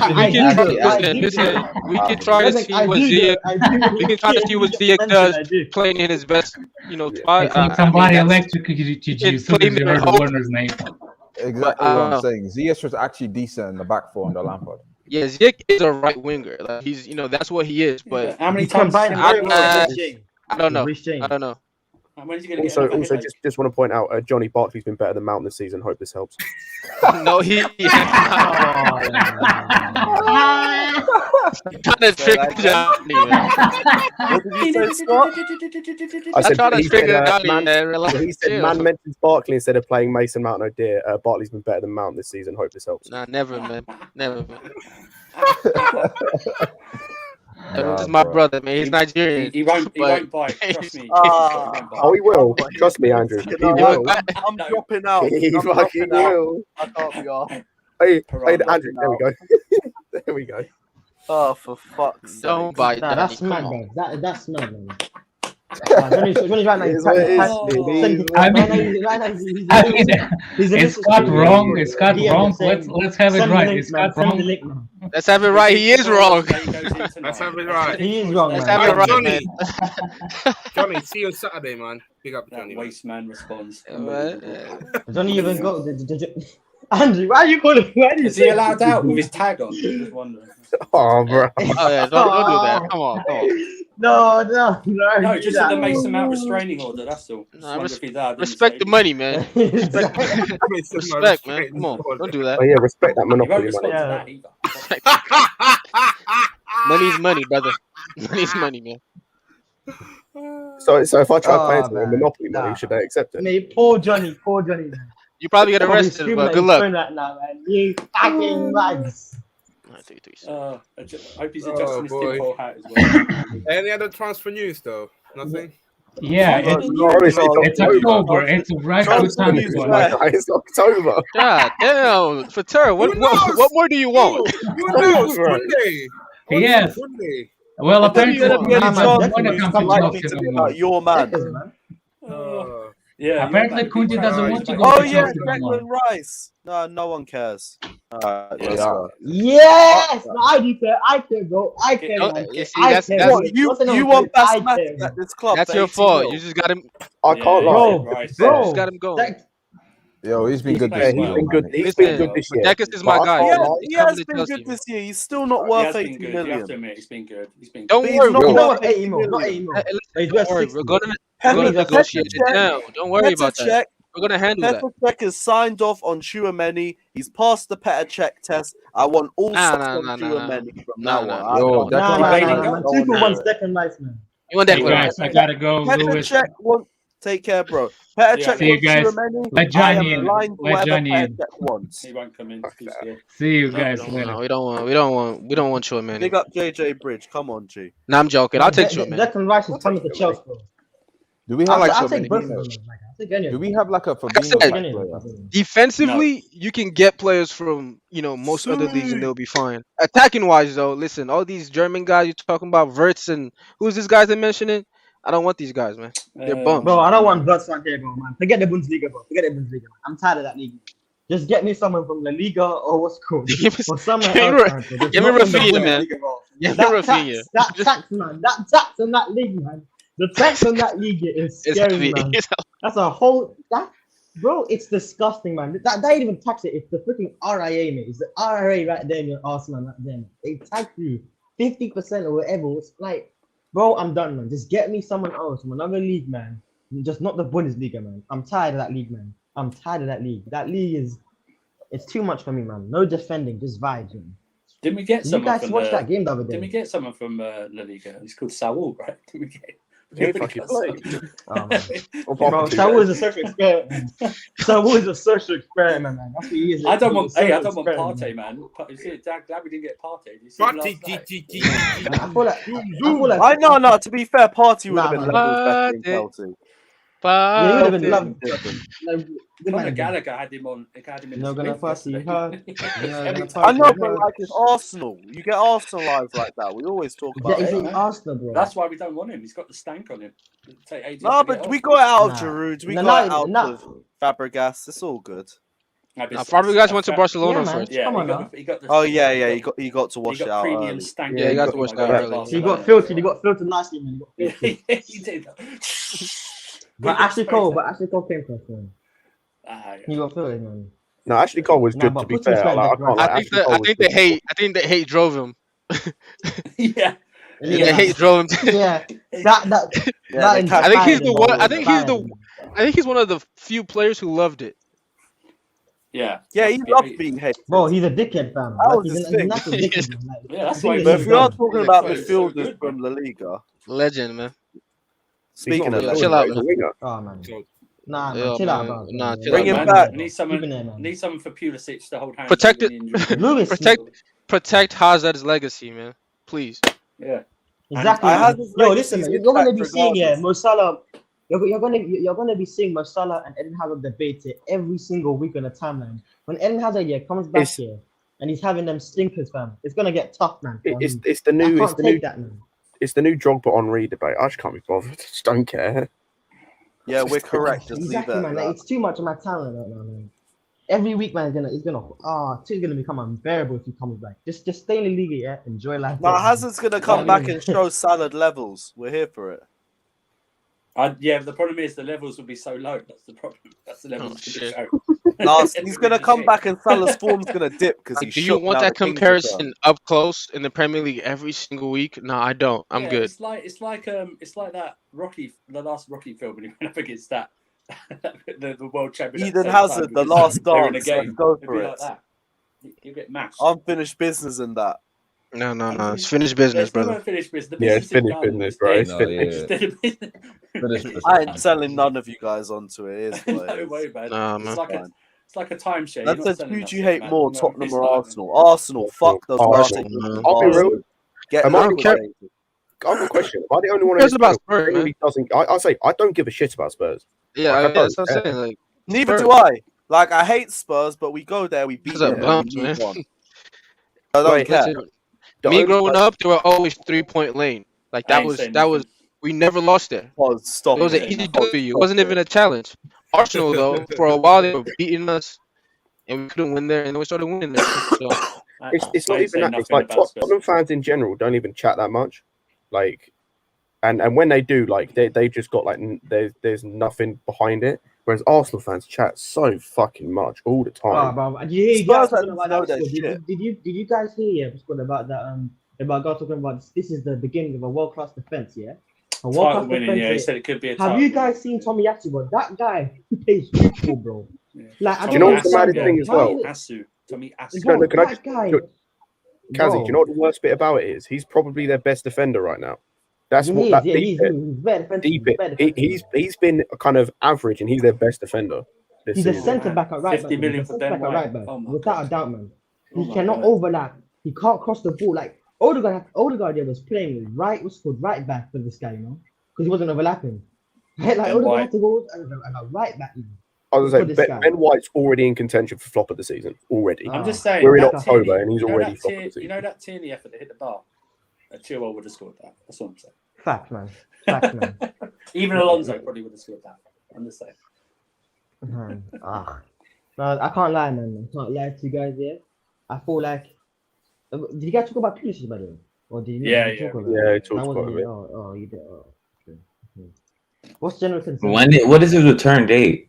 [SPEAKER 7] try to see what Ziyech does playing in his best, spot.
[SPEAKER 3] Somebody electric to use Warner's name.
[SPEAKER 6] Exactly what I'm saying. Ziyech was actually decent in the back four under Lampard.
[SPEAKER 7] Yeah, Ziyech is a right winger. Like he's, that's what he is. But
[SPEAKER 8] how many times? I
[SPEAKER 7] don't know.
[SPEAKER 8] When's he gonna
[SPEAKER 2] also, just want to point out, Johnny Barkley's been better than Mount this season. Hope this helps.
[SPEAKER 7] No, he kind of tricked Johnny.
[SPEAKER 2] What did you say, Scott? I tried to trigger Johnny. He said, "Man mentions Barkley instead of playing Mason Mount." Oh dear, Barkley's been better than Mount this season. Hope this helps.
[SPEAKER 7] Nah, never, man. This is my brother, man. He's Nigerian.
[SPEAKER 8] He won't bite. Trust me.
[SPEAKER 2] He will. Trust me, Andrew. He will.
[SPEAKER 1] I'm dropping out.
[SPEAKER 2] He fucking will.
[SPEAKER 1] I can't be off.
[SPEAKER 2] Hey, Andrew. There we go. There we go.
[SPEAKER 1] Oh, for fuck's sake!
[SPEAKER 7] Don't bite.
[SPEAKER 9] That's mad, man. That's mad, man. Johnny's right now.
[SPEAKER 3] Is Scott wrong? Is Scott wrong? Let's have it right. Is Scott wrong?
[SPEAKER 7] Let's have it right. He is wrong.
[SPEAKER 4] Let's have it right.
[SPEAKER 9] He is wrong.
[SPEAKER 7] Let's have it right,
[SPEAKER 4] Johnny, see you on Saturday, man. Big up, Johnny.
[SPEAKER 8] Waste man responds.
[SPEAKER 9] Johnny even got the Andrew, why are you calling?
[SPEAKER 8] Is he allowed out with his tag on? Just wondering.
[SPEAKER 2] Oh, bro.
[SPEAKER 7] Oh yeah, don't do that. Come on.
[SPEAKER 9] No,
[SPEAKER 8] just the Mason Mount restraining order. That's all.
[SPEAKER 7] Respect the money, man. Respect, man. Come on, don't do that.
[SPEAKER 2] Oh yeah, respect that monopoly
[SPEAKER 8] money.
[SPEAKER 7] Money's money, brother. Money's money, man.
[SPEAKER 2] So if I try playing some monopoly money, should I accept it?
[SPEAKER 9] Mate, poor Johnny, man.
[SPEAKER 7] You probably get arrested, but good luck.
[SPEAKER 9] Right now, man. You fucking lads.
[SPEAKER 8] I hope he's adjusting his tinfoil hat as well.
[SPEAKER 4] Any other transfer news though? Nothing.
[SPEAKER 3] Yeah, it's October. It's a right good time.
[SPEAKER 2] It's October.
[SPEAKER 7] God damn, Fatera, what more do you want?
[SPEAKER 4] Who knows? Monday.
[SPEAKER 3] Yes. Well, apparently,
[SPEAKER 1] your man.
[SPEAKER 8] Yeah.
[SPEAKER 3] Apparently, Kunti doesn't want to go.
[SPEAKER 1] Oh yeah, Declan Rice. No one cares.
[SPEAKER 9] Yes, no, I care, bro. I care.
[SPEAKER 1] You want Basmati at this club?
[SPEAKER 7] That's your fault. You just got him.
[SPEAKER 2] I can't lie,
[SPEAKER 9] bro.
[SPEAKER 7] Just got him going.
[SPEAKER 6] Yo, he's been good this year.
[SPEAKER 2] He's been good this year.
[SPEAKER 7] Dekus is my guy.
[SPEAKER 1] He has been good this year. He's still not worth 80 million.
[SPEAKER 8] You have to admit, he's been good.
[SPEAKER 7] Don't worry,
[SPEAKER 9] not 80 million. Not 80 million.
[SPEAKER 7] We're gonna negotiate it down. Don't worry about that. We're gonna handle that.
[SPEAKER 1] Petr Cech is signed off on Tchouaméni. He's passed the Petr Cech test. I want all shots on Tchouaméni from now on.
[SPEAKER 9] Two for one second life, man.
[SPEAKER 7] You want that?
[SPEAKER 3] Guys, I gotta go.
[SPEAKER 1] Petr Cech won't take care, bro. Petr Cech
[SPEAKER 3] see you guys. Let Johnny in.
[SPEAKER 1] Let Johnny in.
[SPEAKER 8] He won't come in.
[SPEAKER 3] See you guys later.
[SPEAKER 7] No, we don't want Tchouaméni.
[SPEAKER 1] Big up JJ Bridge. Come on, G.
[SPEAKER 7] Nah, I'm joking. I'll take Tchouaméni.
[SPEAKER 9] Declan Rice is coming to Chelsea, bro.
[SPEAKER 6] Do we have
[SPEAKER 9] I'll take both of them.
[SPEAKER 6] Do we have like a Fabinho player?
[SPEAKER 7] Defensively, you can get players from most other leagues and they'll be fine. Attacking wise, though, listen, all these German guys you're talking about, Wirtz and who's this guy they're mentioning? I don't want these guys, man. They're bums.
[SPEAKER 9] Bro, I don't want Wirtz right here, bro, man. Forget the Bundesliga, bro. Forget the Bundesliga. I'm tired of that league. Just get me someone from La Liga or what's called. Or somewhere else.
[SPEAKER 7] Give me Raphinha, man. Give me Raphinha.
[SPEAKER 9] That tax, man. That tax in that league, man. The tax on that league is scary, man. That's a whole bro. It's disgusting, man. That ain't even tax it. It's the freaking RIA, mate. It's the RIA right there in your Arsenal right there. They tax you 50% or whatever. It's like, bro, I'm done, man. Just get me someone else from another league, man. Just not the Bundesliga, man. I'm tired of that league, man. I'm tired of that league. That league it's too much for me, man. No defending, just vibes, man.
[SPEAKER 8] Didn't we get someone?
[SPEAKER 9] You guys watched that game the other day?
[SPEAKER 8] Didn't we get someone from La Liga? He's called Saul, right? Didn't we get?
[SPEAKER 9] Bro, Saul is a social experiment. Saul is a social experiment, man. That's what he is.
[SPEAKER 8] I don't want Partey, man. You see, glad we didn't get Partey.
[SPEAKER 1] I feel like to be fair, Partey would have been better in Chelsea.
[SPEAKER 9] Yeah, he would have been loved.
[SPEAKER 8] Conor Gallagher had him on.
[SPEAKER 9] No gonna fuss you, huh?
[SPEAKER 1] I know, but like it's Arsenal. You get Arsenalised like that. We always talk about
[SPEAKER 9] it. Arsenal, bro.
[SPEAKER 8] That's why we don't want him. He's got the stank on him.
[SPEAKER 1] No, but we got it out of Giroud. We got it out of Fabregas. It's all good.
[SPEAKER 7] Fabregas went to Barcelona first.
[SPEAKER 8] Yeah,
[SPEAKER 9] come on now.
[SPEAKER 8] He got
[SPEAKER 1] he got to wash it out early.
[SPEAKER 7] Yeah, he got to wash that early.
[SPEAKER 9] He got filtered. He got filtered nicely, man.
[SPEAKER 8] He did.
[SPEAKER 9] But Ashley Cole came first, man. He got filtered, man.
[SPEAKER 2] No, Ashley Cole was good, to be fair.
[SPEAKER 7] I think the hate drove him.
[SPEAKER 8] Yeah.
[SPEAKER 7] The hate drove him.
[SPEAKER 9] Yeah. I
[SPEAKER 7] think he's one of the few players who loved it.
[SPEAKER 8] Yeah.
[SPEAKER 1] Yeah, he loved being hated.
[SPEAKER 9] Bro, he's a dickhead, fam.
[SPEAKER 8] That's why.
[SPEAKER 1] But if we are talking about midfielders from La Liga,
[SPEAKER 7] legend, man.
[SPEAKER 1] Speaking of
[SPEAKER 7] chill out,
[SPEAKER 9] man. Oh man. Nah, chill out, bro.
[SPEAKER 7] Nah, chill
[SPEAKER 1] bring
[SPEAKER 7] out,
[SPEAKER 1] him back.
[SPEAKER 8] Need someone for Pulisic to hold hands.
[SPEAKER 7] Protect Hazard's legacy, man. Please.
[SPEAKER 8] Yeah.
[SPEAKER 9] Exactly. Yo, listen, man. You're gonna be seeing Mo Salah. You're gonna be seeing Mo Salah and Eden Hazard debate it every single week on the timeline. When Eden Hazard comes back here and he's having them stinkers, fam, it's gonna get tough, man.
[SPEAKER 2] It's the new Drogba Henry debate. I just can't be bothered. I just don't care.
[SPEAKER 1] Yeah, we're correct. Just
[SPEAKER 9] exactly,
[SPEAKER 1] leave it.
[SPEAKER 9] Man. Like, it's too much of my talent right now, man. Every week, man, it's gonna become unbearable if he comes back. Just stay in the league, yeah. Enjoy life.
[SPEAKER 1] No, Hazard's gonna come back and show salad levels. We're here for it.
[SPEAKER 8] Yeah, the problem is the levels will be so low. That's the problem. That's the levels.
[SPEAKER 1] He's going to come back and Salah's form's going to dip because
[SPEAKER 7] Like,
[SPEAKER 1] he's
[SPEAKER 7] do you want that comparison up close in the Premier League every single week? No, I don't. I'm good.
[SPEAKER 8] It's like that the last Rocky film when he went up against that the world champion.
[SPEAKER 1] Eden Hazard, the last dance.
[SPEAKER 8] Game.
[SPEAKER 1] Go for
[SPEAKER 8] it.
[SPEAKER 1] it.
[SPEAKER 8] Like that. You get mashed.
[SPEAKER 1] Unfinished business in that.
[SPEAKER 7] No. It's finished business, brother.
[SPEAKER 8] Finished business.
[SPEAKER 2] It's finished business, bro. It's
[SPEAKER 1] finished. I ain't selling none of you guys onto it. It is what
[SPEAKER 8] no way, man. It's like a timeshare.
[SPEAKER 1] That says, who do you hate more, Tottenham or Arsenal? Arsenal. Fuck those Arsenal.
[SPEAKER 2] I'll be real.
[SPEAKER 1] I
[SPEAKER 2] have a question. Am I the only one who
[SPEAKER 7] about Spurs, man?
[SPEAKER 2] doesn't? I say I don't give a shit about Spurs.
[SPEAKER 7] Yeah, that's what I'm saying. Like,
[SPEAKER 1] neither do I. Like, I hate Spurs, but we go there, we beat them.
[SPEAKER 7] Bumps, man.
[SPEAKER 1] I don't care.
[SPEAKER 7] Me growing up, there were always 3-point lane. Like that was we never lost there.
[SPEAKER 1] Stop.
[SPEAKER 7] It was an easy W. It wasn't even a challenge. Arsenal though, for a while they were beating us, and we couldn't win there, and then we started winning there. So
[SPEAKER 2] it's not even that. It's like Tottenham fans in general don't even chat that much. Like, and when they do, like they just got like there's nothing behind it. Whereas Arsenal fans chat so fucking much all the time.
[SPEAKER 9] Did you guys hear about that? About God talking about this is the beginning of a world class defense, yeah. A world class defense.
[SPEAKER 8] Yeah, he said it could be.
[SPEAKER 9] Have you guys seen Tommy Yasu? Bro? That guy he plays football, bro.
[SPEAKER 8] Yeah.
[SPEAKER 9] Like,
[SPEAKER 2] do you know what's the maddest thing as well?
[SPEAKER 8] Tommy Asu.
[SPEAKER 2] Kazzy, do you know what the worst bit about it is? He's probably their best defender right now. That's what that he's been kind of average, and he's their best defender.
[SPEAKER 9] He's a centre back at right back.
[SPEAKER 8] 50 million for Ben White.
[SPEAKER 9] Without a doubt, man. He cannot overlap. He can't cross the ball. Like Odegaard was playing right back for this guy, you know, because he wasn't overlapping. Like Odegaard had to go a right back.
[SPEAKER 2] I was going to say Ben White's already in contention for flop of the season already.
[SPEAKER 8] I'm just saying
[SPEAKER 2] we're in October and he's already flop of the season.
[SPEAKER 8] You know that Tierney effort that hit the bar. Chilwell would have scored that. That's what I'm saying.
[SPEAKER 9] Fact, man.
[SPEAKER 8] Even Alonso probably would have scored that. I'm just saying.
[SPEAKER 9] No, I can't lie, man. I can't lie to you guys here. I feel like. Did you guys talk about Pulisic, by the way? Or did you talk about it?
[SPEAKER 2] Yeah, he talked about it.
[SPEAKER 9] Oh, you did. Oh, okay. What's general concern?
[SPEAKER 10] What is his return date?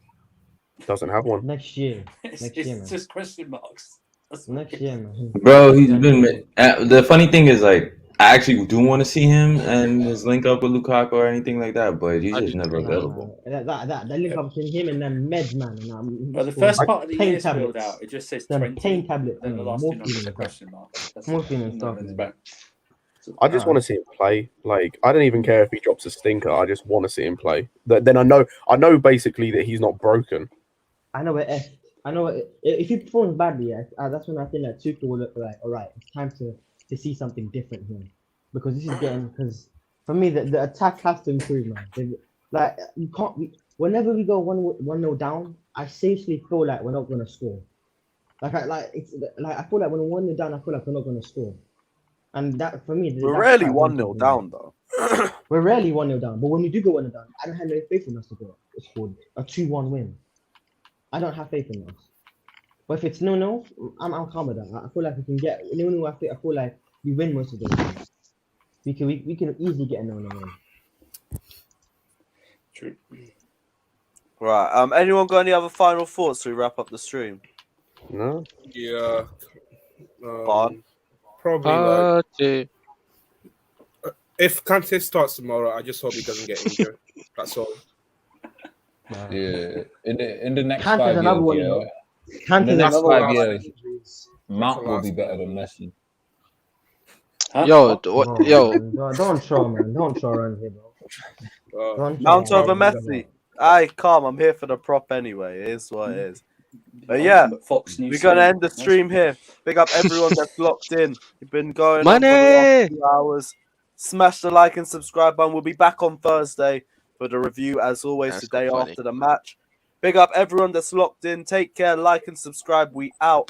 [SPEAKER 2] Doesn't have one.
[SPEAKER 9] Next year.
[SPEAKER 8] It's just question marks.
[SPEAKER 9] Next year, man.
[SPEAKER 10] Bro, he's been. The funny thing is, like, I actually do want to see him and his link up with Lukaku or anything like that, but he's just never available.
[SPEAKER 9] That link up between him and then Meds, man.
[SPEAKER 8] But the first part of the year filled out, it just says 20.
[SPEAKER 9] Pain tablet.
[SPEAKER 8] Then the last two numbers are question mark.
[SPEAKER 9] Morphine and stuff.
[SPEAKER 2] I just want to see him play. Like, I don't even care if he drops a stinker. I just want to see him play. Then I know basically that he's not broken.
[SPEAKER 9] I know if he performs badly, that's when I think that Tuchel will look like, all right, it's time to see something different here, because this is because for me the attack has to improve, man. Like, you can't. Whenever we go 1-0 down, I seriously feel like we're not gonna score. I feel like when we're 1-0 down, I feel like we're not gonna score. And that for me,
[SPEAKER 1] we're rarely 1-0 down though.
[SPEAKER 9] We're rarely 1-0 down, but when we do go 1-0 down, I don't have no faith in us to go score a 2-1 win. I don't have faith in us. But if it's 0-0, I'm calm with that. I feel like we can get 0-0. I feel like we win most of those games. We can easily get a 0-0 win.
[SPEAKER 8] True.
[SPEAKER 1] Right. Anyone got any other final thoughts to wrap up the stream?
[SPEAKER 2] No.
[SPEAKER 4] Yeah.
[SPEAKER 1] Probably.
[SPEAKER 4] If Kante starts tomorrow, I just hope he doesn't get injured. That's all.
[SPEAKER 6] Yeah. In the next
[SPEAKER 9] Kante's
[SPEAKER 6] 5 years, in the next 5 years, Mount will be better than Messi.
[SPEAKER 8] Huh?
[SPEAKER 7] Yo.
[SPEAKER 9] Don't show, man. Don't show around here, bro.
[SPEAKER 1] Mount over Messi. Aye, calm. I'm here for the prop anyway. It is what it is. But yeah, we're gonna end the stream here. Big up everyone that's locked in. We've been going on for the last 2 hours. Smash the like and subscribe button. We'll be back on Thursday for the review, as always, the day after the match. Big up everyone that's locked in. Take care, like and subscribe. We out.